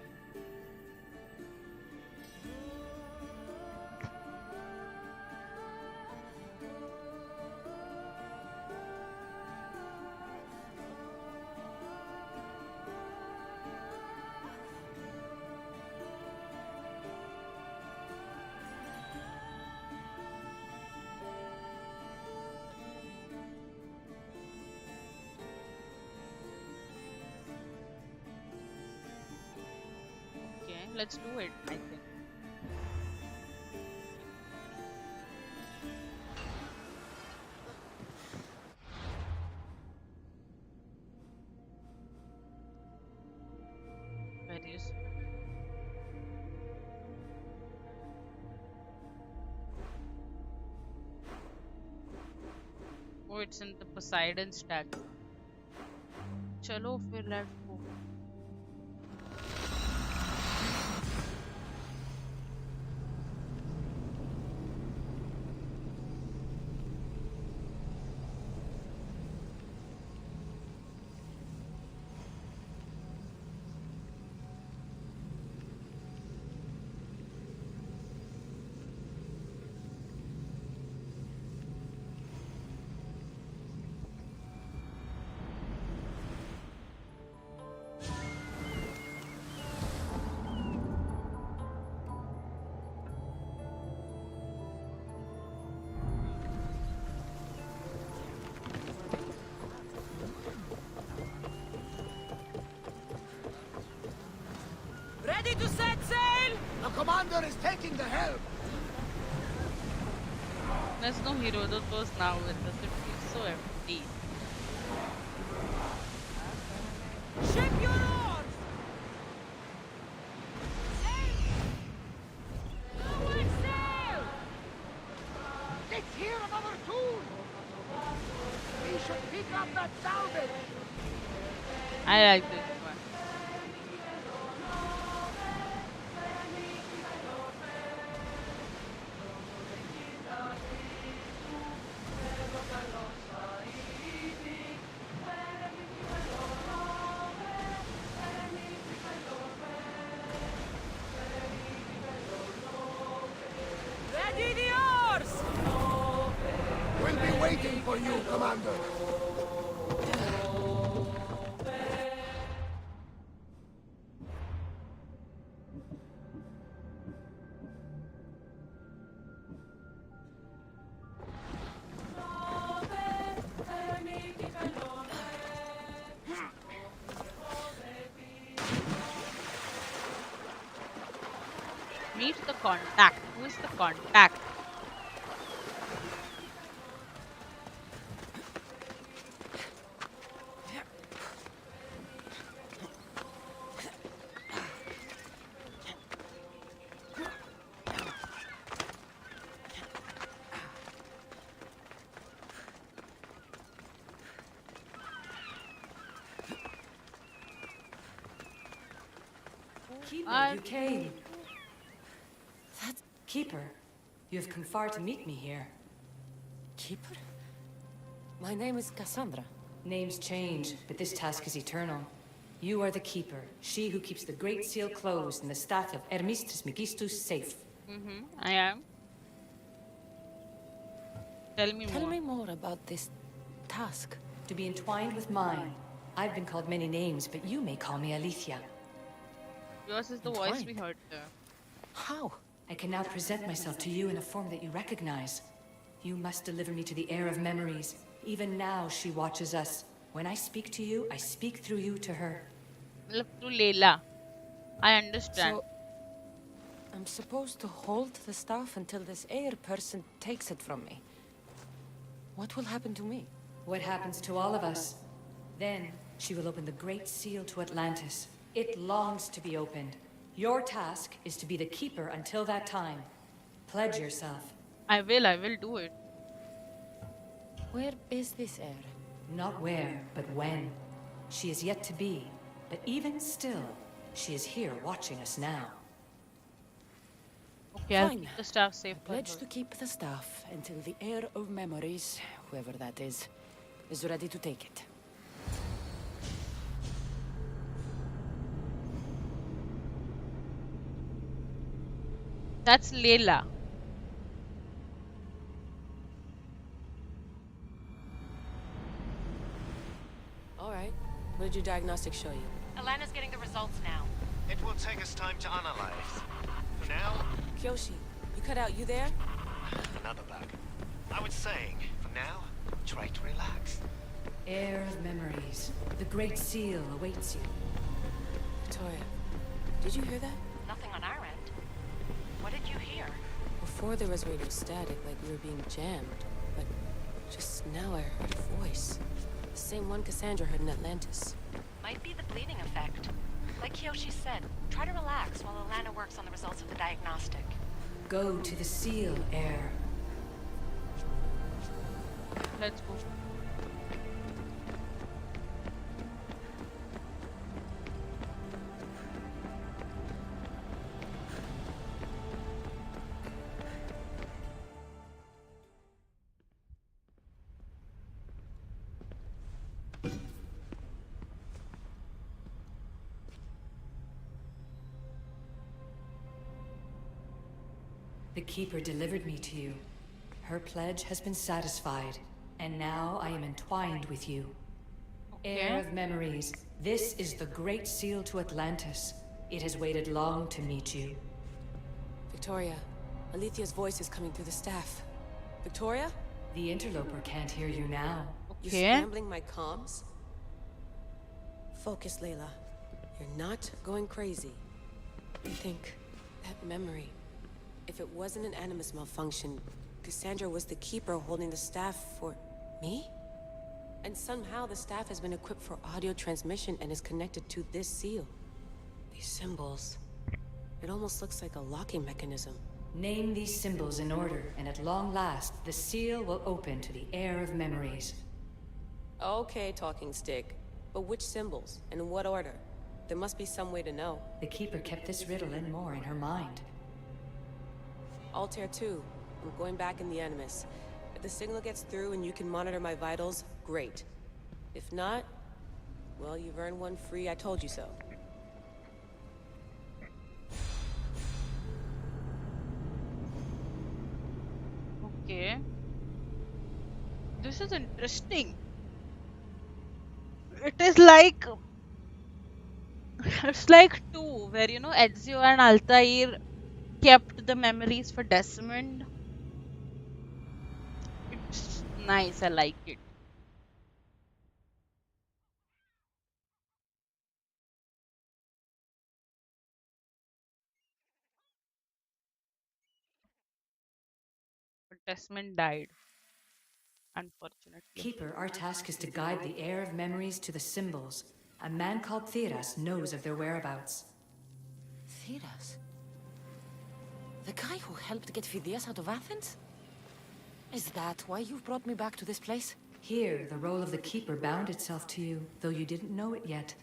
[SPEAKER 1] Let's do it, I think. Where is... Oh, it's in the Poseidon statue. Chalo, fir let's go.
[SPEAKER 2] Ready to set sail?
[SPEAKER 10] The commander is taking the helm.
[SPEAKER 1] There's no Herodotus now with us. It feels so empty.
[SPEAKER 2] Ship your oars! Lower sail!
[SPEAKER 10] Let's hear another tune. We should pick up that salvage.
[SPEAKER 1] I like this one.
[SPEAKER 2] Ready the oars!
[SPEAKER 10] We'll be waiting for you, Commander.
[SPEAKER 1] Meet the contact. Who is the contact?
[SPEAKER 4] Keeper, you came. That's Keeper. You have come far to meet me here.
[SPEAKER 2] Keeper? My name is Kassandra.
[SPEAKER 4] Names change, but this task is eternal. You are the Keeper, she who keeps the Great Seal closed and the staff of Hermes Trismegistus safe.
[SPEAKER 1] I am. Tell me
[SPEAKER 2] Tell
[SPEAKER 1] more.
[SPEAKER 2] me more about this task.
[SPEAKER 4] To be entwined with mine. I've been called many names, but you may call me Alethea.
[SPEAKER 1] Yours is the voice we
[SPEAKER 2] Entwined?
[SPEAKER 1] heard there.
[SPEAKER 2] How?
[SPEAKER 4] I can now present myself to you in a form that you recognize. You must deliver me to the heir of memories. Even now, she watches us. When I speak to you, I speak through you to her.
[SPEAKER 1] Look to Layla. I understand.
[SPEAKER 2] So, I'm supposed to hold the staff until this Heir person takes it from me. What will happen to me?
[SPEAKER 4] What happens to all of us? Then, she will open the Great Seal to Atlantis. It longs to be opened. Your task is to be the Keeper until that time. Pledge yourself.
[SPEAKER 1] I will do it.
[SPEAKER 2] Where is this Heir?
[SPEAKER 4] Not where, but when. She is yet to be. But even still, she is here watching us now.
[SPEAKER 1] Okay, I'll
[SPEAKER 2] Fine.
[SPEAKER 1] keep the staff safe for
[SPEAKER 2] Pledge
[SPEAKER 1] her.
[SPEAKER 2] to keep the staff until the Heir of Memories, whoever that is ready to take it.
[SPEAKER 1] That's Layla.
[SPEAKER 2] All right. What did your diagnostic show you?
[SPEAKER 5] Alana's getting the results now.
[SPEAKER 6] It will take us time to analyze. For now,
[SPEAKER 2] Kyoshi, you cut out. You there?
[SPEAKER 6] another bug. I was saying, for now, try to relax.
[SPEAKER 4] Heir of Memories. The Great Seal awaits you.
[SPEAKER 2] Victoria, did you hear that?
[SPEAKER 5] Nothing on our end. What did you hear?
[SPEAKER 2] Before there was radio static, like we were being jammed. But just now I heard a voice. The same one Kassandra heard in Atlantis.
[SPEAKER 5] Might be the bleeding effect. Like Kyoshi said, try to relax while Alana works on the results of the diagnostic.
[SPEAKER 4] Go to the Seal, Heir.
[SPEAKER 1] Let's go.
[SPEAKER 4] The Keeper delivered me to you. Her pledge has been satisfied, and now I am entwined with you. Heir of Memories, this is the Great Seal to Atlantis. It has waited long to meet you.
[SPEAKER 2] Victoria, Alethea's voice is coming through the staff. Victoria?
[SPEAKER 4] The interloper can't hear you now.
[SPEAKER 2] You're
[SPEAKER 1] Okay.
[SPEAKER 2] scrambling my comms? Focus, Layla. You're not going crazy. Think, that memory. If it wasn't an Animus malfunction, Kassandra was the Keeper holding the staff for me? And somehow the staff has been equipped for audio transmission and is connected to this seal. These symbols. It almost looks like a locking mechanism.
[SPEAKER 4] Name these symbols in order, and at long last, the seal will open to the Heir of Memories.
[SPEAKER 2] Okay, talking stick. But which symbols? And in what order? There must be some way to know.
[SPEAKER 4] The Keeper kept this riddle and more in her mind.
[SPEAKER 2] Altair 2. I'm going back in the Animus. If the signal gets through and you can monitor my vitals, great. If not, well, you've earned one free I told you so.
[SPEAKER 1] Okay. This is interesting. It is like it's like two, where Ezio and Altair kept the memories for Desmond. It's nice, I like it. Testament died, unfortunately.
[SPEAKER 4] Keeper, our task is to guide the heir of memories to the symbols. A man called Theras knows of their whereabouts.
[SPEAKER 2] Theras? The guy who helped get Phidias out of Athens? Is that why you've brought me back to this place?
[SPEAKER 4] Here, the role of the Keeper bound itself to you, though you didn't know it yet.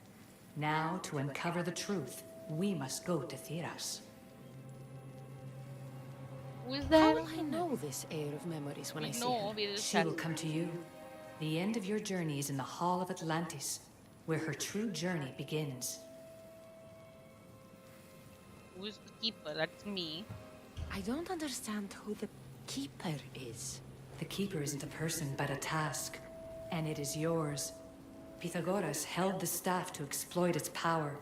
[SPEAKER 4] Now, to uncover the truth, we must go to Theras.
[SPEAKER 1] Who is
[SPEAKER 2] How
[SPEAKER 1] that?
[SPEAKER 2] will I know this heir of memories when I see
[SPEAKER 1] No,
[SPEAKER 2] her?
[SPEAKER 1] we just
[SPEAKER 4] She will come to you. The end of your journey is in the Hall of Atlantis, where her true journey begins.
[SPEAKER 1] Who is the keeper? That's me.
[SPEAKER 2] I don't understand who the Keeper is.
[SPEAKER 4] The Keeper isn't a person, but a task. And it is yours. Pythagoras held the staff to exploit its power.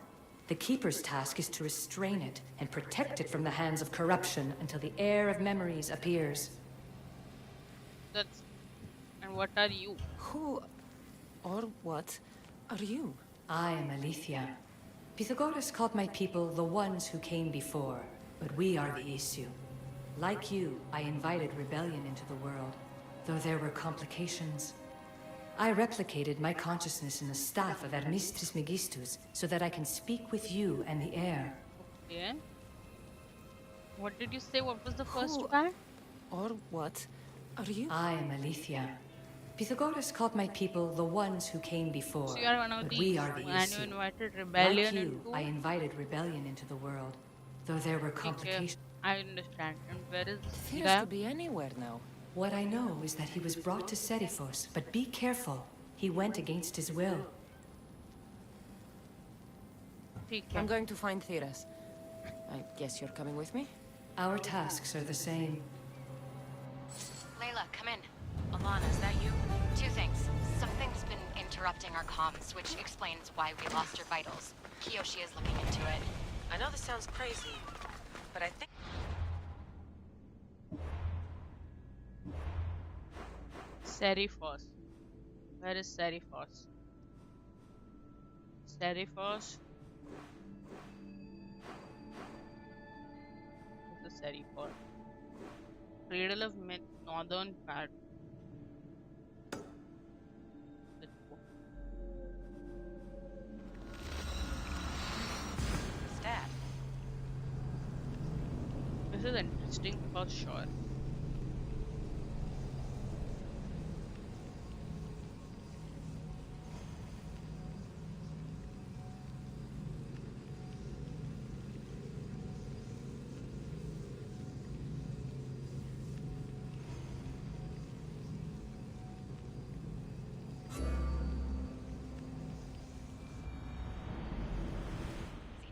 [SPEAKER 4] The Keeper's task is to restrain it and protect it from the hands of corruption until the heir of memories appears.
[SPEAKER 1] That's. And what are you?
[SPEAKER 2] Who or what are you?
[SPEAKER 4] I am Aletheia. Pythagoras called my people the ones who came before, but we are the issue. Like you, I invited rebellion into the world, though there were complications. I replicated my consciousness in the staff of Hermes Trismegistus so that I can speak with you and the heir.
[SPEAKER 1] Yeah. What did you say? What was the first
[SPEAKER 2] Who-
[SPEAKER 1] part?
[SPEAKER 2] Or what are you?
[SPEAKER 4] I am Aletheia. Pythagoras called my people the ones who came before,
[SPEAKER 1] So you are one of
[SPEAKER 4] but
[SPEAKER 1] these.
[SPEAKER 4] we are the
[SPEAKER 1] And you
[SPEAKER 4] issue.
[SPEAKER 1] invited
[SPEAKER 4] Like
[SPEAKER 1] rebellion
[SPEAKER 4] you,
[SPEAKER 1] into.
[SPEAKER 4] I invited rebellion into the world, though there were
[SPEAKER 1] Okay,
[SPEAKER 4] complications.
[SPEAKER 1] I understand. And where is
[SPEAKER 2] Theras
[SPEAKER 1] that?
[SPEAKER 2] could be anywhere now.
[SPEAKER 4] What I know is that he was brought to Seriphos, but be careful. He went against his will.
[SPEAKER 2] I'm going to find Theras. I guess you're coming with me?
[SPEAKER 4] Our tasks are the same.
[SPEAKER 5] Layla, come in. Alana, is that you? Two things. Something's been interrupting our comms, which explains why we lost your vitals. Kiyoshi is looking into it.
[SPEAKER 11] I know this sounds crazy, but I think...
[SPEAKER 1] Seriphos. Where is Seriphos? Seriphos? This is Seriphos. Cradle of Myth, Northern Part.
[SPEAKER 11] Stat.
[SPEAKER 1] This is interesting for sure.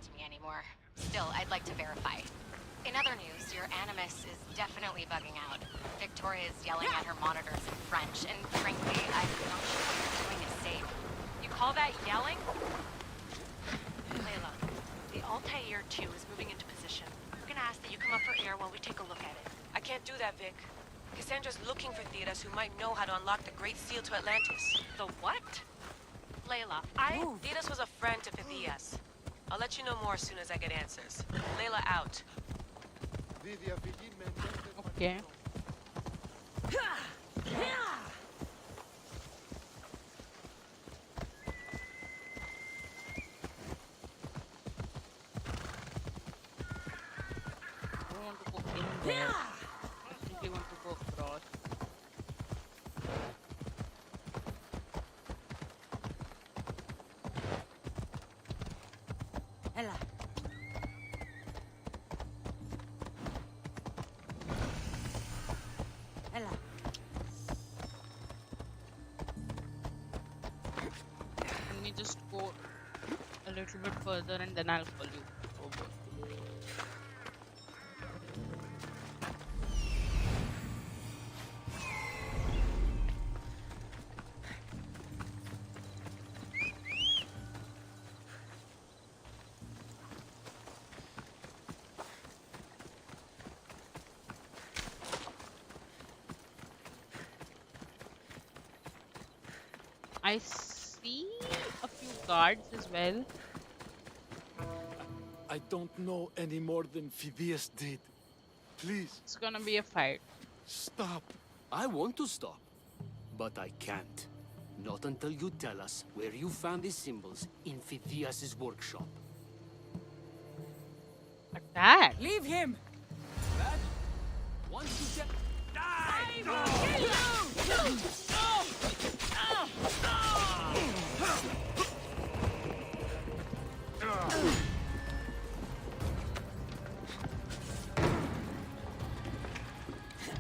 [SPEAKER 5] To me anymore. Still, I'd like to verify. In other news, your animus is definitely bugging out. Victoria is yelling at her monitors in French, and frankly, I'm not sure what you're doing is safe. You call that yelling?
[SPEAKER 11] Layla, the Altair 2 is moving into position. We're gonna ask that you come up for air while we take a look at it. I can't do that, Vic. Cassandra's looking for Theras who might know how to unlock the Great Seal to Atlantis.
[SPEAKER 5] The what? Layla,
[SPEAKER 11] Theras was a friend to Phidias. I'll let you know more as soon as I get answers. Layla out.
[SPEAKER 1] Okay. I don't want to go in there. I simply want to go across.
[SPEAKER 2] Ella. Ella.
[SPEAKER 1] Let me just go a little bit further and then I'll call you over. I see a few guards as well.
[SPEAKER 12] I don't know any more than Phidias did. Please.
[SPEAKER 1] It's gonna be a fight.
[SPEAKER 12] Stop.
[SPEAKER 13] I want to stop, but I can't. Not until you tell us where you found these symbols in Phidias' workshop.
[SPEAKER 1] Attack!
[SPEAKER 2] Leave him!
[SPEAKER 13] That? Once you get...
[SPEAKER 2] I will kill you!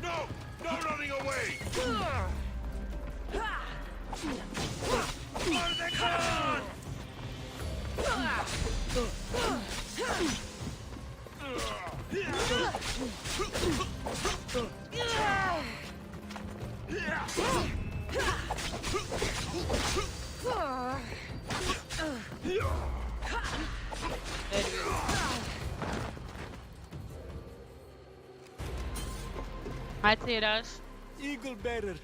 [SPEAKER 3] No! No running away!
[SPEAKER 1] Hi, Theras.
[SPEAKER 12] Eagle Bearer.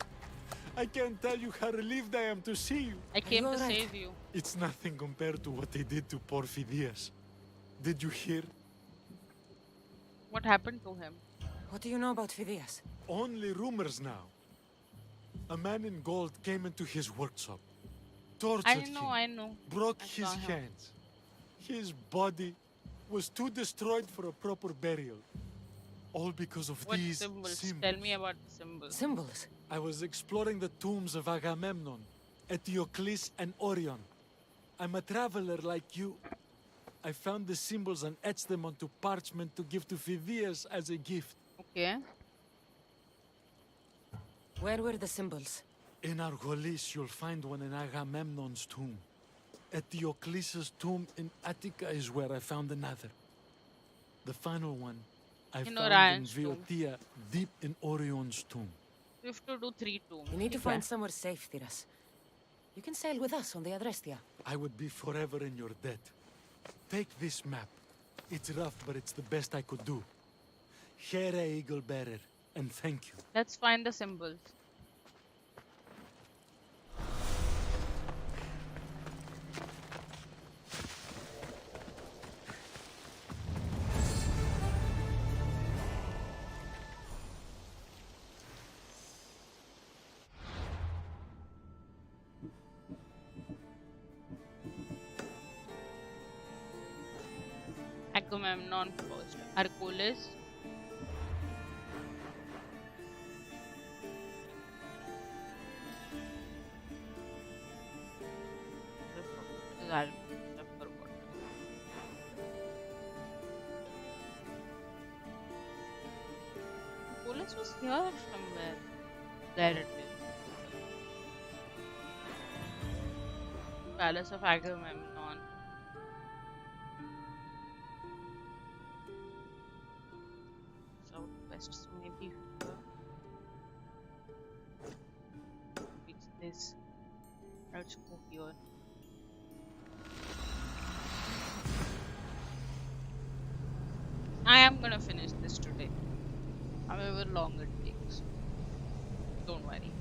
[SPEAKER 12] I can't tell you how relieved I am to see you.
[SPEAKER 1] I came to
[SPEAKER 2] alright?
[SPEAKER 1] save you.
[SPEAKER 12] It's nothing compared to what they did to poor Phidias. Did you hear?
[SPEAKER 1] What happened to him?
[SPEAKER 2] What do you know about Phidias?
[SPEAKER 12] Only rumors now. A man in gold came into his workshop, tortured him,
[SPEAKER 1] I know.
[SPEAKER 12] broke
[SPEAKER 1] I
[SPEAKER 12] his
[SPEAKER 1] saw him.
[SPEAKER 12] hands. His body was too destroyed for a proper burial. All because of
[SPEAKER 1] What
[SPEAKER 12] these
[SPEAKER 1] symbols?
[SPEAKER 12] symbols.
[SPEAKER 1] Tell me about the symbols.
[SPEAKER 2] Symbols?
[SPEAKER 12] I was exploring the tombs of Agamemnon, Eteokles, and Orion. I'm a traveler like you. I found the symbols and etched them onto parchment to give to Phidias as a gift.
[SPEAKER 1] Okay.
[SPEAKER 2] Where were the symbols?
[SPEAKER 12] In Argolis, you'll find one in Agamemnon's tomb. Eteokles' tomb in Attica is where I found another. The final one I
[SPEAKER 1] In
[SPEAKER 12] found
[SPEAKER 1] Orion's
[SPEAKER 12] in
[SPEAKER 1] tomb.
[SPEAKER 12] Viotia, deep in Orion's tomb.
[SPEAKER 1] We have to do 3 tombs.
[SPEAKER 2] You need to
[SPEAKER 1] Okay.
[SPEAKER 2] find somewhere safe, Theras. You can sail with us on the Adrestia.
[SPEAKER 12] I would be forever in your debt. Take this map. It's rough, but it's the best I could do. Heir, Eagle Bearer, and thank you.
[SPEAKER 1] Let's find the symbols. Agamemnon first. Hercules. I forgot. Hercules was here somewhere. There it is. Palace of Agamemnon. Southwest, so maybe here. It's this. Let's go here. I am gonna finish this today. However long it takes. Don't worry.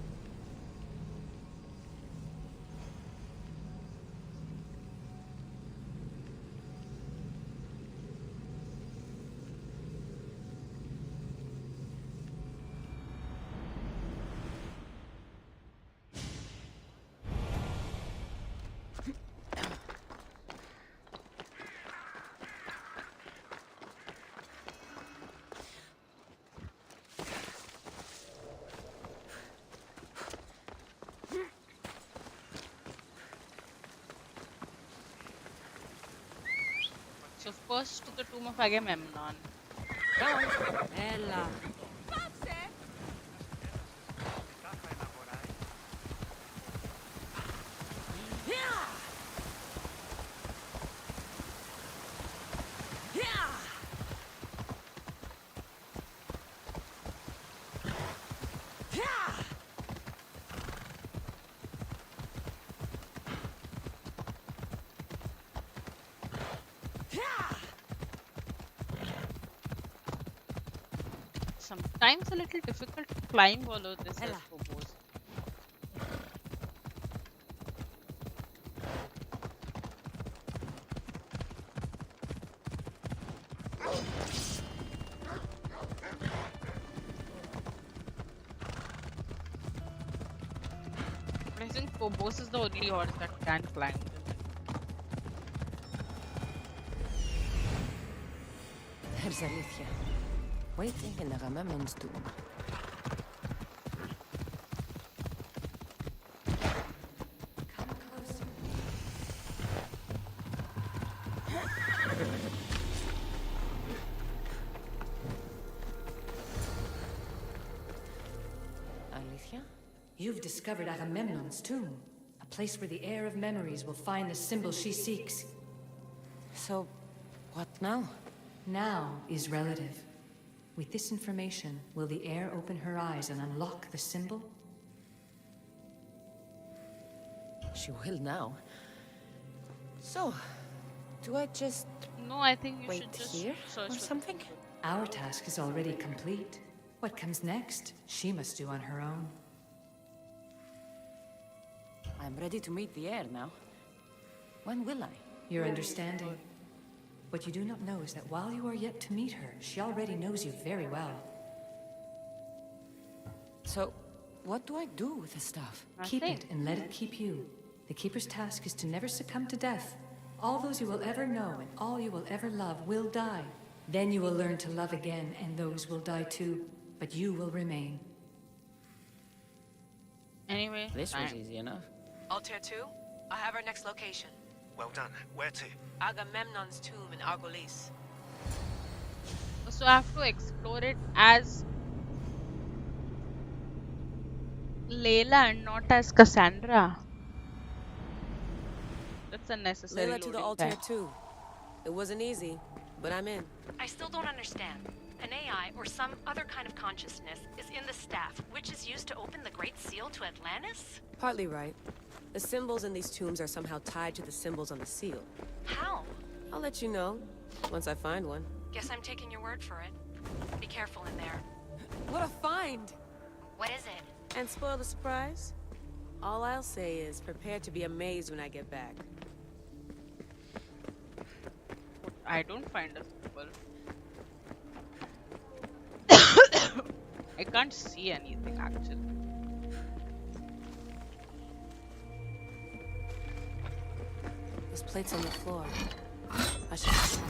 [SPEAKER 1] So first to the tomb of Agamemnon.
[SPEAKER 2] Ella.
[SPEAKER 1] Sometimes a little difficult to climb all of this, I
[SPEAKER 2] Ella.
[SPEAKER 1] suppose. Phobos is the only horse that can climb.
[SPEAKER 2] There's Alicia, waiting in Agamemnon's tomb.
[SPEAKER 4] Come closer.
[SPEAKER 2] Alicia?
[SPEAKER 4] You've discovered Agamemnon's tomb, a place where the heir of memories will find the symbol she seeks.
[SPEAKER 2] So, what now?
[SPEAKER 4] Now is relative. With this information, will the heir open her eyes and unlock the symbol?
[SPEAKER 2] She will now. So, do I just
[SPEAKER 1] No, I think you
[SPEAKER 2] wait
[SPEAKER 1] should just
[SPEAKER 2] here
[SPEAKER 1] search
[SPEAKER 2] or
[SPEAKER 1] for
[SPEAKER 2] something?
[SPEAKER 4] Our task is already complete. What comes next, she must do on her own.
[SPEAKER 2] I'm ready to meet the heir now. When will I?
[SPEAKER 4] Your understanding. What you do not know is that while you are yet to meet her, she already knows you very well.
[SPEAKER 2] So, what do I do with the stuff?
[SPEAKER 4] Keep it and let it keep you. The Keeper's task is to never succumb to death. All those you will ever know and all you will ever love will die. Then you will learn to love again, and those will die too. But you will remain.
[SPEAKER 1] Anyway,
[SPEAKER 2] This was easy enough.
[SPEAKER 11] Altair 2, I have our next location.
[SPEAKER 6] Well done. Where to?
[SPEAKER 11] Agamemnon's tomb in Argolis.
[SPEAKER 1] So I have to explore it as Layla and not as Kassandra. That's unnecessary.
[SPEAKER 11] Layla to the
[SPEAKER 1] loading
[SPEAKER 11] Altair
[SPEAKER 1] time.
[SPEAKER 11] 2. It wasn't easy, but I'm in.
[SPEAKER 5] I still don't understand. An AI or some other kind of consciousness is in the staff, which is used to open the Great Seal to Atlantis?
[SPEAKER 11] Partly right. The symbols in these tombs are somehow tied to the symbols on the seal.
[SPEAKER 5] How?
[SPEAKER 11] I'll let you know, once I find one.
[SPEAKER 5] Guess I'm taking your word for it. Be careful in there.
[SPEAKER 11] What a find!
[SPEAKER 5] What is it?
[SPEAKER 11] And spoil the surprise? All I'll say is, prepare to be amazed when I get back.
[SPEAKER 1] I don't find a symbol. I can't see anything actually.
[SPEAKER 11] There's plates on the floor. I should...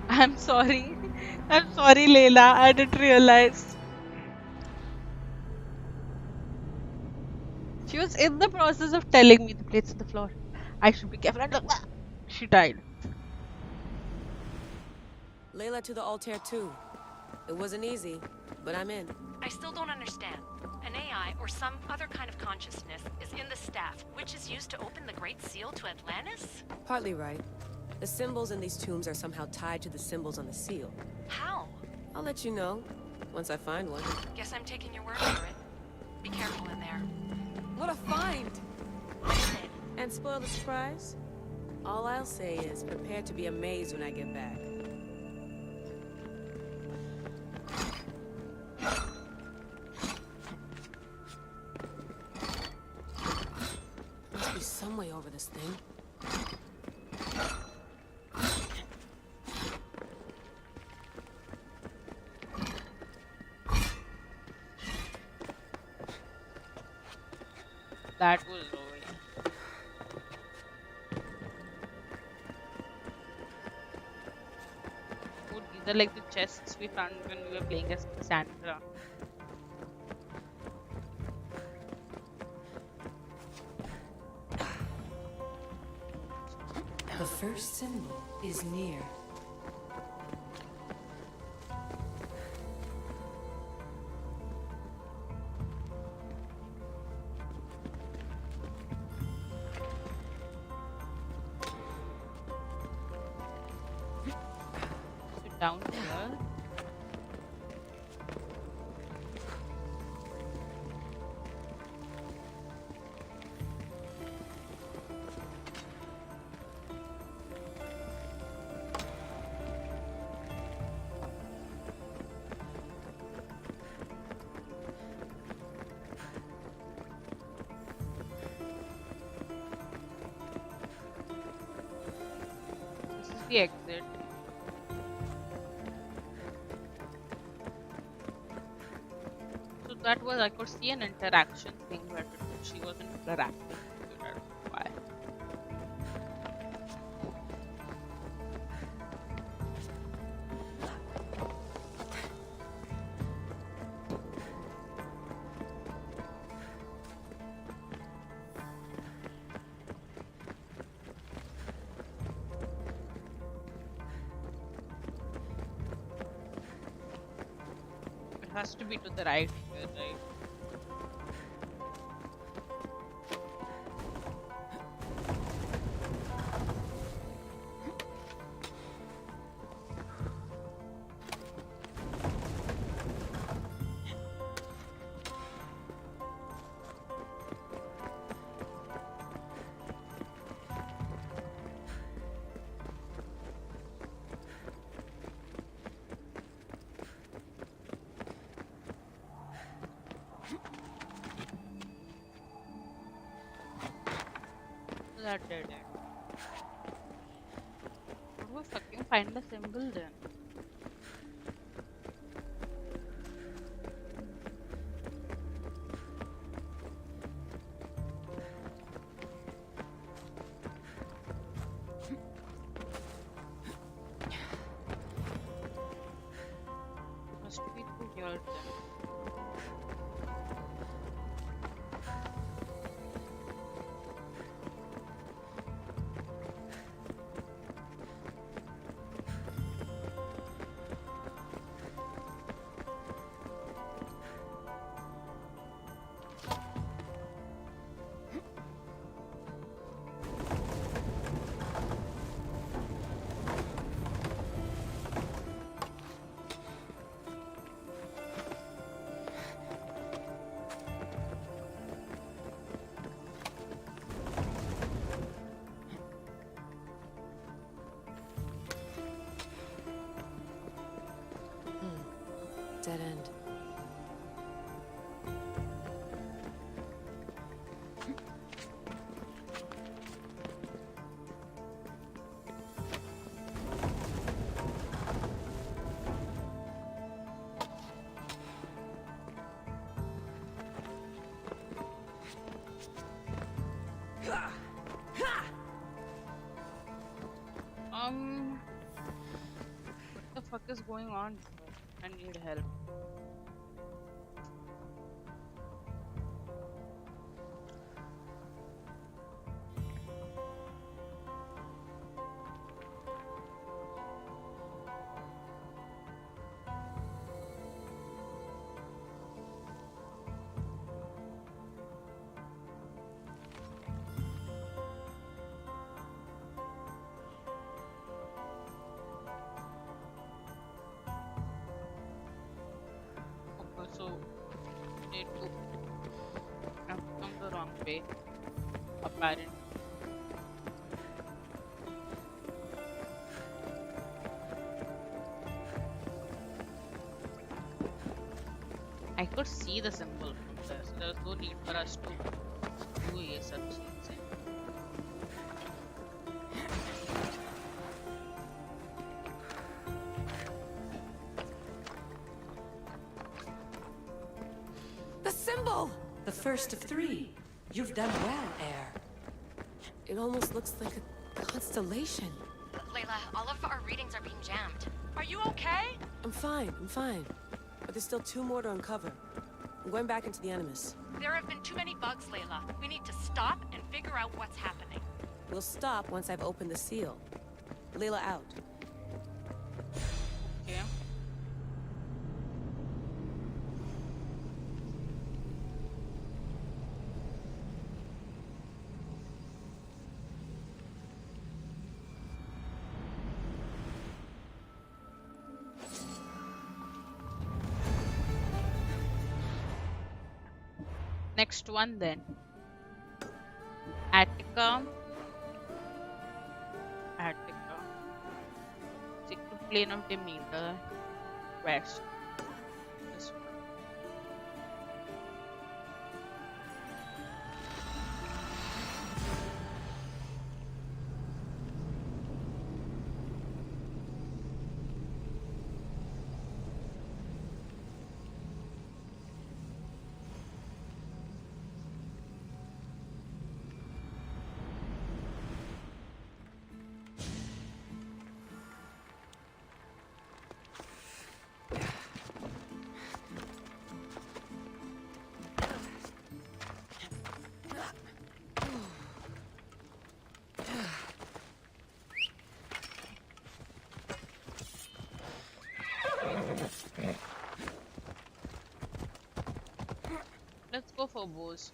[SPEAKER 1] I'm sorry. I'm sorry, Layla. I didn't realize. She was in the process of telling me the plates on the floor. I should be careful. She died.
[SPEAKER 11] Layla to the Altair 2. It wasn't easy, but I'm in.
[SPEAKER 5] I still don't understand. An AI or some other kind of consciousness is in the staff, which is used to open the Great Seal to Atlantis?
[SPEAKER 11] Partly right. The symbols in these tombs are somehow tied to the symbols on the seal.
[SPEAKER 5] How?
[SPEAKER 11] I'll let you know, once I find one.
[SPEAKER 5] Guess I'm taking your word for it. Be careful in there.
[SPEAKER 11] What a find!
[SPEAKER 5] What is it?
[SPEAKER 11] And spoil the surprise? All I'll say is, prepare to be amazed when I get back. Must be some way over this thing.
[SPEAKER 1] That was Orion. Oh, these are like the chests we found when we were playing as Kassandra.
[SPEAKER 4] The first symbol is near.
[SPEAKER 1] So down here. This is the exit. So that was, I could see an interaction thing where to do. she wasn't interacting. I don't know why. It has to be to the right here, right? That dead end. How do I fucking find the symbol then? Must be through here then.
[SPEAKER 7] Dead end.
[SPEAKER 1] What the fuck is going on? I need help. So need to have come the wrong way, apparently. I could see the symbol from there, so there's no need for us to do such things.
[SPEAKER 2] The first of 3. You've done well, Heir.
[SPEAKER 7] It almost looks like a constellation.
[SPEAKER 5] Layla, all of our readings are being jammed. Are you okay?
[SPEAKER 7] I'm fine. But there's still 2 more to uncover. I'm going back into the Animus.
[SPEAKER 5] There have been too many bugs, Layla. We need to stop and figure out what's happening.
[SPEAKER 7] We'll stop once I've opened the seal. Layla out.
[SPEAKER 1] Okay. Next one then. Attica. Secret plane of Demeter. West. This one. hobos.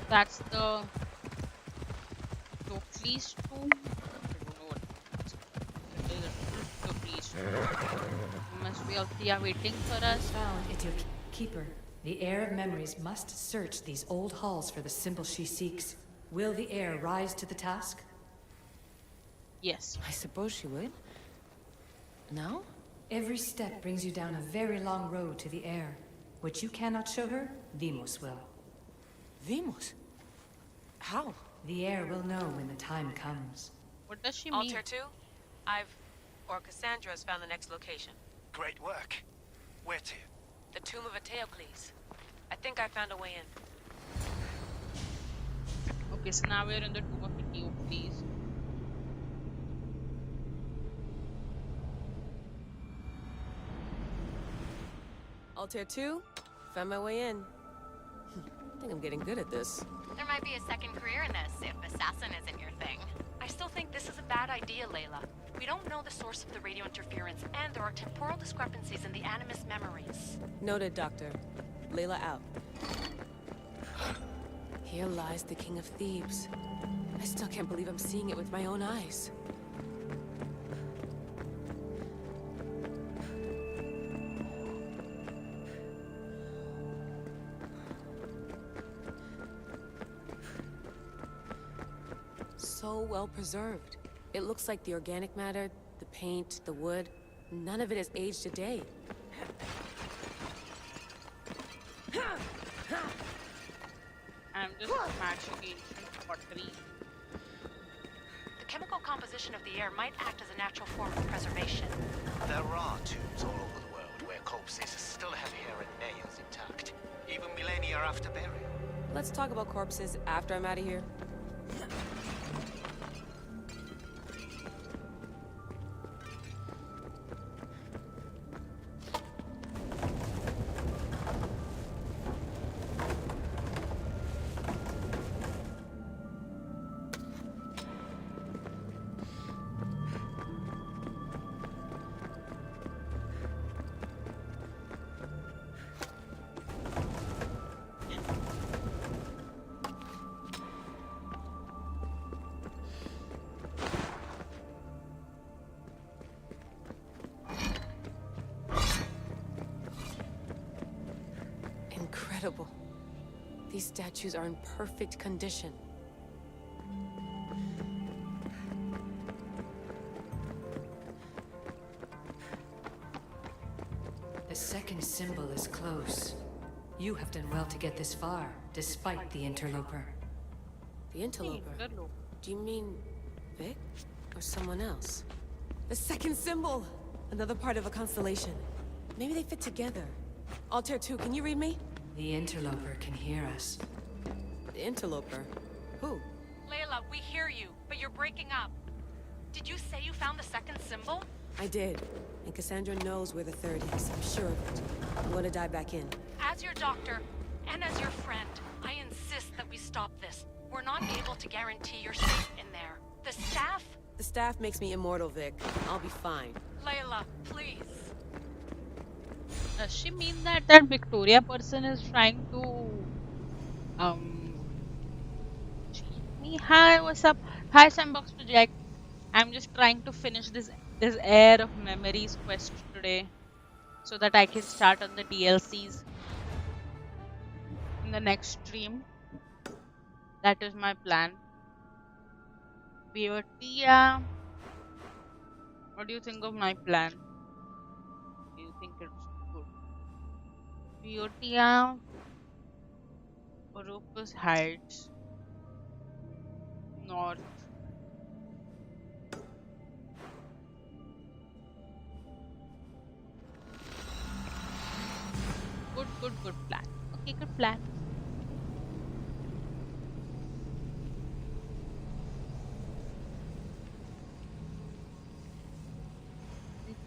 [SPEAKER 1] That's the Eteokles tomb. I don't know what it is. Eteokles tomb. Must be out there waiting for us.
[SPEAKER 4] Found Eteokles. Keeper, the heir of memories must search these old halls for the symbol she seeks. Will the heir rise to the task?
[SPEAKER 1] Yes.
[SPEAKER 2] I suppose she would. No?
[SPEAKER 4] Every step brings you down a very long road to the heir. Which you cannot show her, Deimos will.
[SPEAKER 2] Deimos? How?
[SPEAKER 4] The heir will know when the time comes.
[SPEAKER 1] What does she mean?
[SPEAKER 11] Altair 2, Kassandra has found the next location.
[SPEAKER 6] Great work. Where to?
[SPEAKER 11] The tomb of Eteokles. I think I found a way in.
[SPEAKER 1] Okay, so now we're in the tomb of Eteokles.
[SPEAKER 2] Altair 2, found my way in. I think I'm getting good at this.
[SPEAKER 5] There might be a second career in this if assassin isn't your thing.
[SPEAKER 11] I still think this is a bad idea, Layla. We don't know the source of the radio interference, and there are temporal discrepancies in the Animus memories.
[SPEAKER 2] Noted, Doctor. Layla out. Here lies the King of Thebes. I still can't believe I'm seeing it with my own eyes. So well preserved. It looks like the organic matter, the paint, the wood, none of it has aged a day.
[SPEAKER 1] I'm just smashing ancient pottery.
[SPEAKER 11] The chemical composition of the air might act as a natural form of preservation.
[SPEAKER 6] There are tombs all over the world where corpses still have hair and nails intact, even millennia after burial.
[SPEAKER 2] Let's talk about corpses after I'm out of here. Incredible. These statues are in perfect condition.
[SPEAKER 4] The second symbol is close. You have done well to get this far, despite the interloper.
[SPEAKER 2] The interloper? Do you mean Vic? Or someone else? The second symbol! Another part of a constellation. Maybe they fit together. Altair 2, can you read me?
[SPEAKER 4] The interloper can hear us.
[SPEAKER 2] The interloper? Who?
[SPEAKER 11] Layla, we hear you, but you're breaking up. Did you say you found the second symbol?
[SPEAKER 2] I did. And Kassandra knows where the third is. I'm sure of it. I'm gonna dive back in.
[SPEAKER 11] As your doctor, and as your friend, I insist that we stop this. We're not able to guarantee you're safe in there. The staff?
[SPEAKER 2] The staff makes me immortal, Vic. I'll be fine.
[SPEAKER 11] Layla, please.
[SPEAKER 1] Does she mean that Victoria person is trying to cheat me? Hi, what's up? Hi, Sandbox Project. I'm just trying to finish this Heir of Memories quest today, so that I can start on the DLCs in the next stream. That is my plan. Beotia, what do you think of my plan? Do you think it's good? Beotia, Oropus Heights, North. Good plan. Okay, good plan.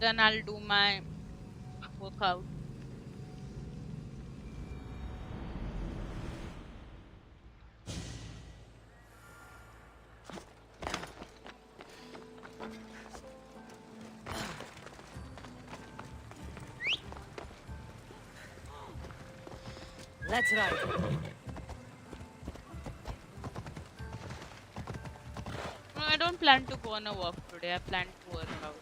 [SPEAKER 1] Then I'll do my workout.
[SPEAKER 2] Let's ride.
[SPEAKER 1] No, I don't plan to go on a walk today. I plan to work out.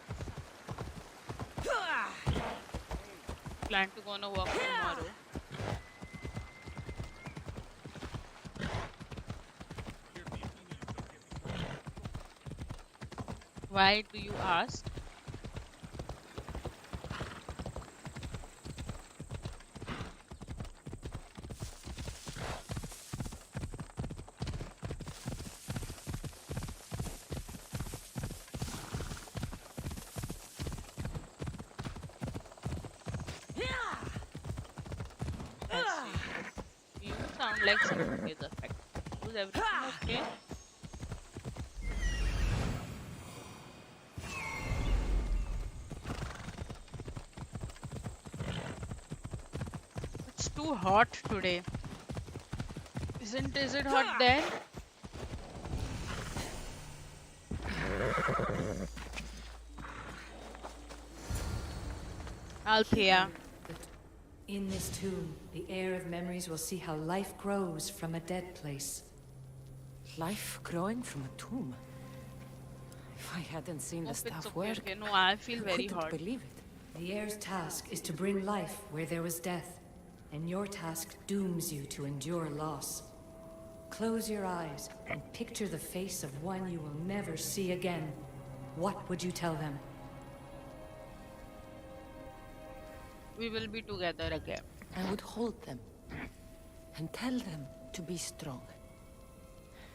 [SPEAKER 1] Plan to go on a walk tomorrow. Why do you ask? You sound like something is affected. Is everything okay? It's too hot today. Is it hot there? Althea.
[SPEAKER 4] In this tomb, the heir of memories will see how life grows from a dead place.
[SPEAKER 2] Life growing from a tomb. If I hadn't seen the
[SPEAKER 1] Hope it's
[SPEAKER 2] staff
[SPEAKER 1] okay,
[SPEAKER 2] work,
[SPEAKER 1] okay. No, I feel
[SPEAKER 2] I
[SPEAKER 1] very
[SPEAKER 2] couldn't
[SPEAKER 1] hot.
[SPEAKER 2] believe it.
[SPEAKER 4] The heir's task is to bring life where there was death, and your task dooms you to endure loss. Close your eyes and picture the face of one you will never see again. What would you tell them?
[SPEAKER 1] We will be together again.
[SPEAKER 2] I would hold them and tell them to be strong,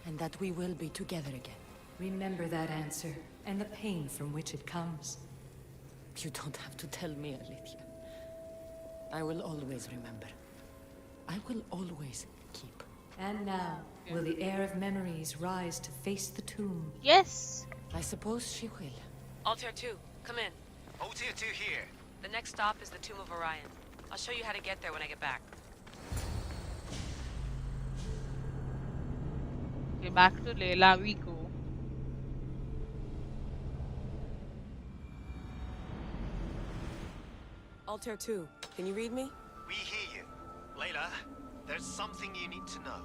[SPEAKER 2] and that we will be together again.
[SPEAKER 4] Remember that answer, and the pain from which it comes.
[SPEAKER 2] You don't have to tell me, Alethea. I will always remember. I will always keep.
[SPEAKER 4] And now, will the heir of memories rise to face the tomb?
[SPEAKER 1] Yes!
[SPEAKER 2] I suppose she will.
[SPEAKER 11] Altair 2, come in.
[SPEAKER 6] Altair 2 here.
[SPEAKER 11] The next stop is the Tomb of Orion. I'll show you how to get there when I get back.
[SPEAKER 1] Okay, back to Layla we go.
[SPEAKER 11] Altair 2, can you read me?
[SPEAKER 6] We hear you. Layla, there's something you need to know.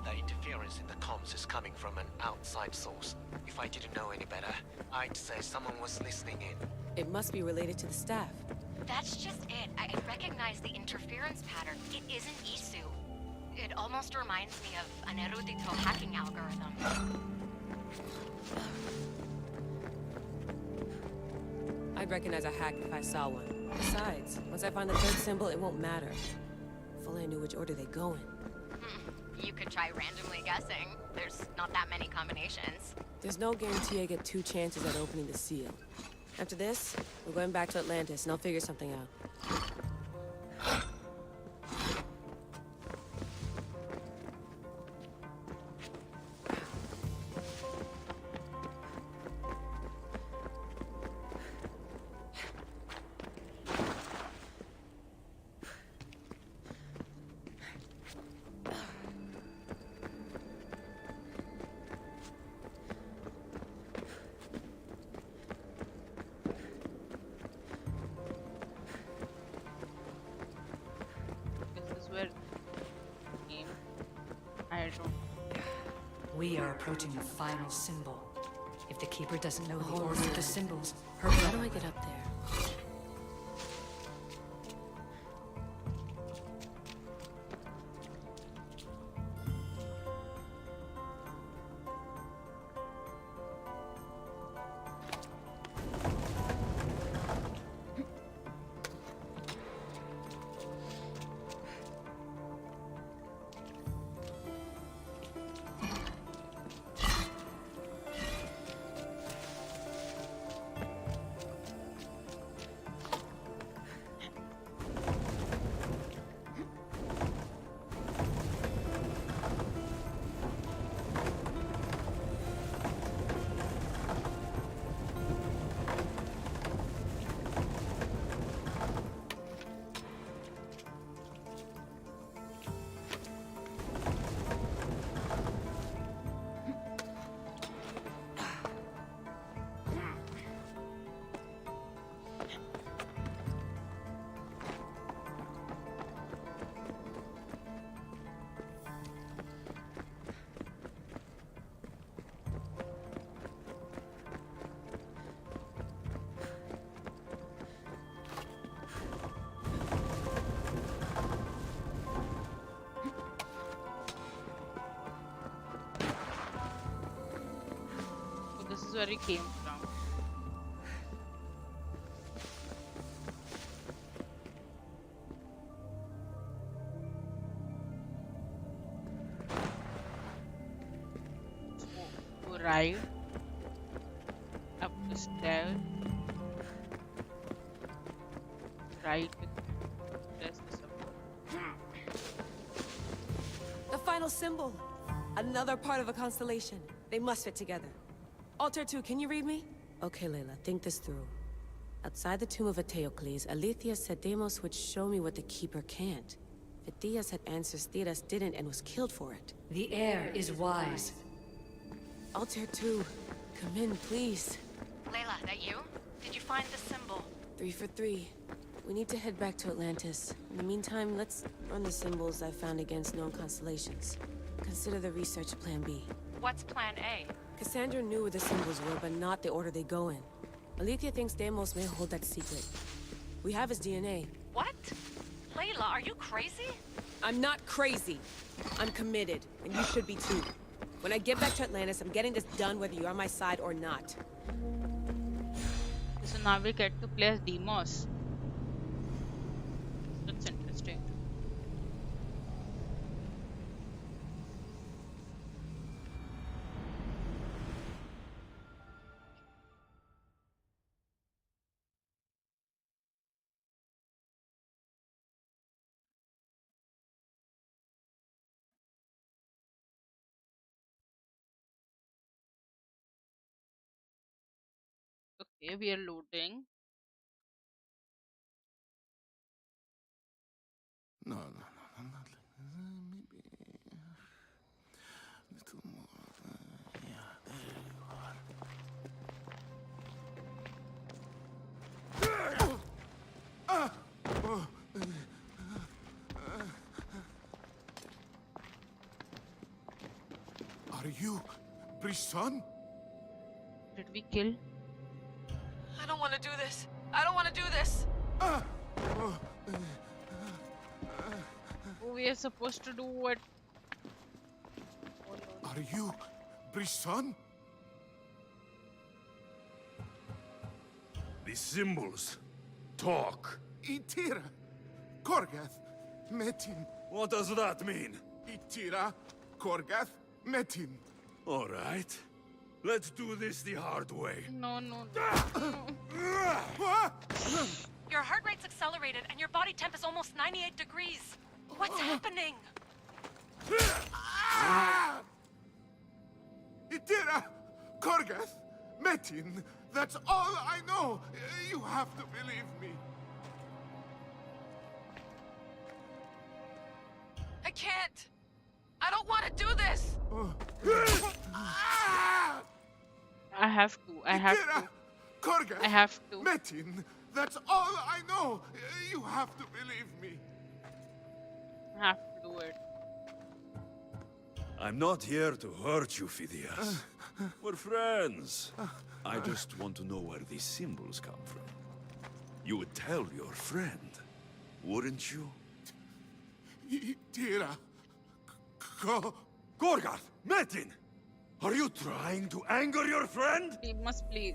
[SPEAKER 6] The interference in the comms is coming from an outside source. If I didn't know any better, I'd say someone was listening in.
[SPEAKER 11] It must be related to the staff.
[SPEAKER 5] That's just it. I recognize the interference pattern. It isn't Isu. It almost reminds me of an erudito hacking algorithm.
[SPEAKER 11] I'd recognize a hack if I saw one. Besides, once I find the third symbol, it won't matter. If only I knew which order they go in.
[SPEAKER 5] You could try randomly guessing. There's not that many combinations.
[SPEAKER 11] There's no guarantee I get 2 chances at opening the seal. After this, we're going back to Atlantis, and I'll figure something out.
[SPEAKER 1] This is where I don't.
[SPEAKER 4] We are approaching the final symbol. If the Keeper doesn't know the
[SPEAKER 2] Oh,
[SPEAKER 4] order of
[SPEAKER 2] yeah.
[SPEAKER 4] the symbols, her
[SPEAKER 2] How do I get up there?
[SPEAKER 1] where we came from. So, right up the stairs. Right with press the support.
[SPEAKER 7] The final symbol. Another part of a constellation. They must fit together. Altair 2, can you read me? Okay, Layla, think this through. Outside the tomb of Eteokles, Aletheia said Samos would show me what the Keeper can't. Phidias had answers Theras didn't and was killed for it.
[SPEAKER 4] The Heir is wise.
[SPEAKER 7] Altair 2, come in, please.
[SPEAKER 5] Layla, that you? Did you find the symbol?
[SPEAKER 7] 3 for 3. We need to head back to Atlantis. In the meantime, let's run the symbols I found against known constellations. Consider the research Plan B.
[SPEAKER 5] What's Plan A?
[SPEAKER 7] Kassandra knew where the symbols were, but not the order they go in. Aletheia thinks Samos may hold that secret. We have his DNA.
[SPEAKER 5] What? Layla, are you crazy?
[SPEAKER 7] I'm not crazy. I'm committed, and you should be too. When I get back to Atlantis, I'm getting this done whether you're on my side or not.
[SPEAKER 1] So now we get to play as Deimos. That's interesting. Okay, we are loading.
[SPEAKER 8] No, not maybe a little more. Yeah, there you are. Are you Brisson?
[SPEAKER 1] Did we kill?
[SPEAKER 11] I don't want to do this. I don't want to do this.
[SPEAKER 1] Oh, we are supposed to do what?
[SPEAKER 8] Are you Brisson?
[SPEAKER 3] The symbols talk.
[SPEAKER 8] Itira, Korgath, Metin.
[SPEAKER 3] What does that mean?
[SPEAKER 8] Itira, Korgath, Metin.
[SPEAKER 3] All right. Let's do this the hard way.
[SPEAKER 1] No, no.
[SPEAKER 11] Your heart rate's accelerated and your body temp is almost 98 degrees. What's happening?
[SPEAKER 8] Itira, Korgath, Metin. That's all I know. You have to believe me.
[SPEAKER 11] I can't. I don't want to do this.
[SPEAKER 1] I have to. I have to.
[SPEAKER 8] Korgath,
[SPEAKER 1] I have to.
[SPEAKER 8] Metin. That's all I know. You have to believe me.
[SPEAKER 1] I have to do it.
[SPEAKER 3] I'm not here to hurt you, Phidias. We're friends. I just want to know where these symbols come from. You would tell your friend, wouldn't you?
[SPEAKER 8] Itira,
[SPEAKER 3] Korgath! Metin! Are you trying to anger your friend?
[SPEAKER 1] We must please.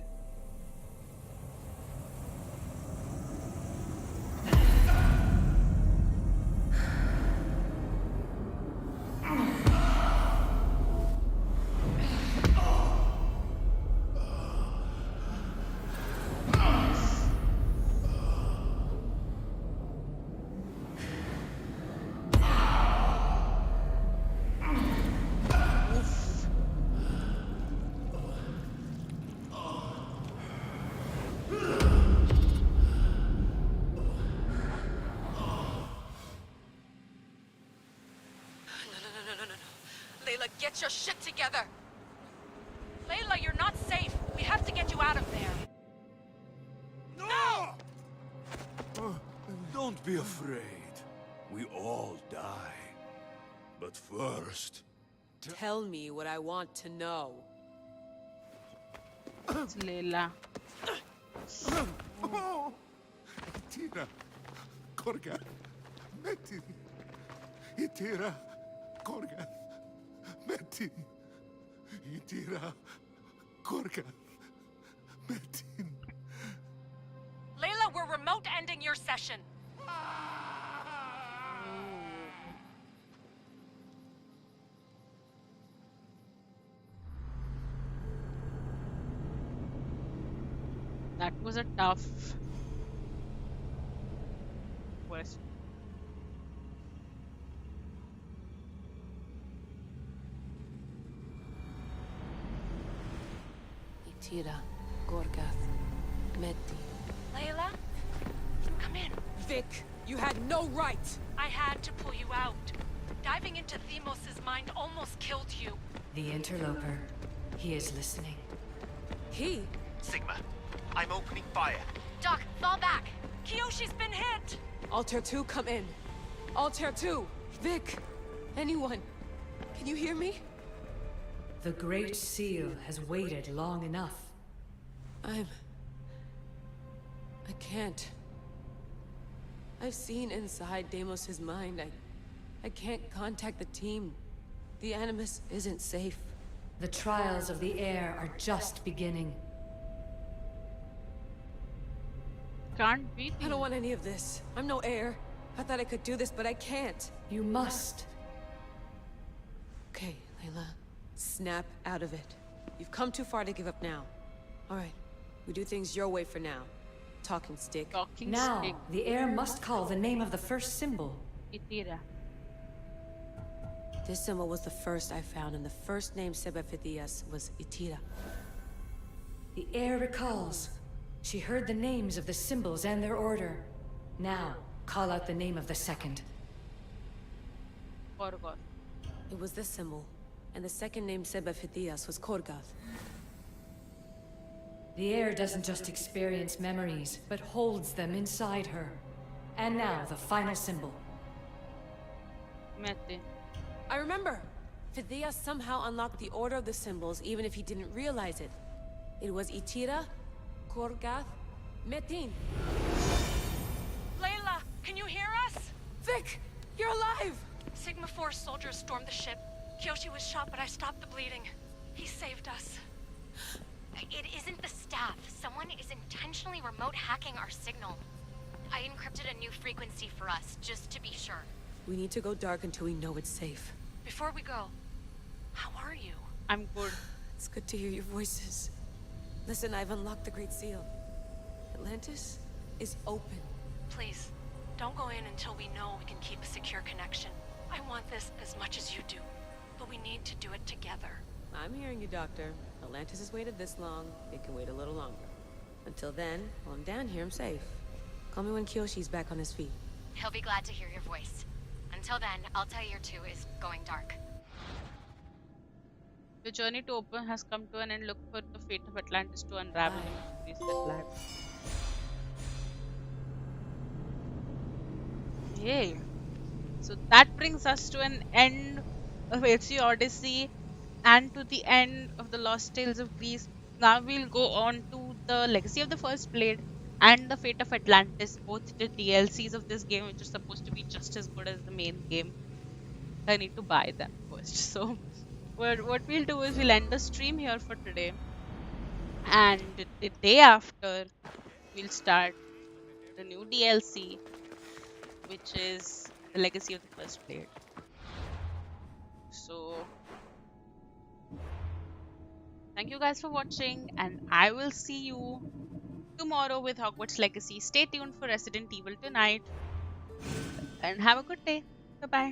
[SPEAKER 11] Layla, get your shit together! Layla, you're not safe! We have to get you out of there!
[SPEAKER 3] No! Don't be afraid. We all die. But first...
[SPEAKER 7] Tell me what I want to know.
[SPEAKER 1] It's Layla.
[SPEAKER 8] Itira, Korgath, Metin. Itira, Korgath, Metin. Itira, Korgath,
[SPEAKER 11] Layla, we're remote ending your session.
[SPEAKER 1] That was a tough quest.
[SPEAKER 7] Eteokles, Gorgath, Meti.
[SPEAKER 11] Layla, come in.
[SPEAKER 2] Vic, you had no right!
[SPEAKER 11] I had to pull you out. Diving into Themos' mind almost killed you.
[SPEAKER 4] The interloper. He is listening.
[SPEAKER 2] He?
[SPEAKER 6] Sigma, I'm opening fire.
[SPEAKER 11] Doc, fall back. Kiyoshi's been hit.
[SPEAKER 2] Altair 2, come in. Altair 2! Vic! Anyone? Can you hear me?
[SPEAKER 4] The Great Seal has waited long enough.
[SPEAKER 2] I can't. I've seen inside Deimos' mind. I can't contact the team. The Animus isn't safe.
[SPEAKER 4] The trials of the Heir are just beginning.
[SPEAKER 1] Can't beat
[SPEAKER 2] I don't want any of this. I'm no heir. I thought I could do this, but I can't.
[SPEAKER 4] You must.
[SPEAKER 2] Okay, Layla. Snap out of it. You've come too far to give up now. Alright. We do things your way for now. Talking stick.
[SPEAKER 1] Talking
[SPEAKER 4] Now,
[SPEAKER 1] stick.
[SPEAKER 4] the Heir must call the name of the first symbol.
[SPEAKER 1] Itira.
[SPEAKER 2] This symbol was the first I found, and the first name said by Phidias was Itira.
[SPEAKER 4] The Heir recalls. She heard the names of the symbols and their order. Now, call out the name of the second.
[SPEAKER 1] Korgoth.
[SPEAKER 2] It was this symbol, and the second name said by Phidias was Korgath.
[SPEAKER 4] The Heir doesn't just experience memories, but holds them inside her. And now, the final symbol.
[SPEAKER 1] Mete.
[SPEAKER 2] I remember! Phidias somehow unlocked the order of the symbols, even if he didn't realize it. It was Itira, Korgath, Metin.
[SPEAKER 11] Layla, can you hear us?
[SPEAKER 2] Vic! You're alive!
[SPEAKER 11] Sigma 4 soldiers stormed the ship. Kiyoshi was shot, but I stopped the bleeding. He saved us.
[SPEAKER 5] It isn't the staff. Someone is intentionally remote hacking our signal. I encrypted a new frequency for us, just to be sure.
[SPEAKER 2] We need to go dark until we know it's safe.
[SPEAKER 11] Before we go, how are you?
[SPEAKER 1] I'm good.
[SPEAKER 2] It's good to hear your voices. Listen, I've unlocked the Great Seal. Atlantis is open.
[SPEAKER 11] Please, don't go in until we know we can keep a secure connection. I want this as much as you do, but we need to do it together.
[SPEAKER 2] I'm hearing you, Doctor. Atlantis has waited this long. It can wait a little longer. Until then, while I'm down here, I'm safe. Call me when Kiyoshi's back on his feet.
[SPEAKER 5] He'll be glad to hear your voice. Until then, Altair 2 is going dark.
[SPEAKER 1] The journey to open has come to an end. Look for the fate of Atlantis to unravel in this lab. Yay! So that brings us to an end of HC Odyssey and to the end of the Lost Tales of Greece. Now we'll go on to the Legacy of the First Blade and the Fate of Atlantis, both the DLCs of this game, which are supposed to be just as good as the main game. I need to buy them first. So what we'll do is we'll end the stream here for today, and the day after we'll start the new DLC, which is the Legacy of the First Blade. So thank you guys for watching, and I will see you tomorrow with Hogwarts Legacy. Stay tuned for Resident Evil tonight, and have a good day. Bye bye.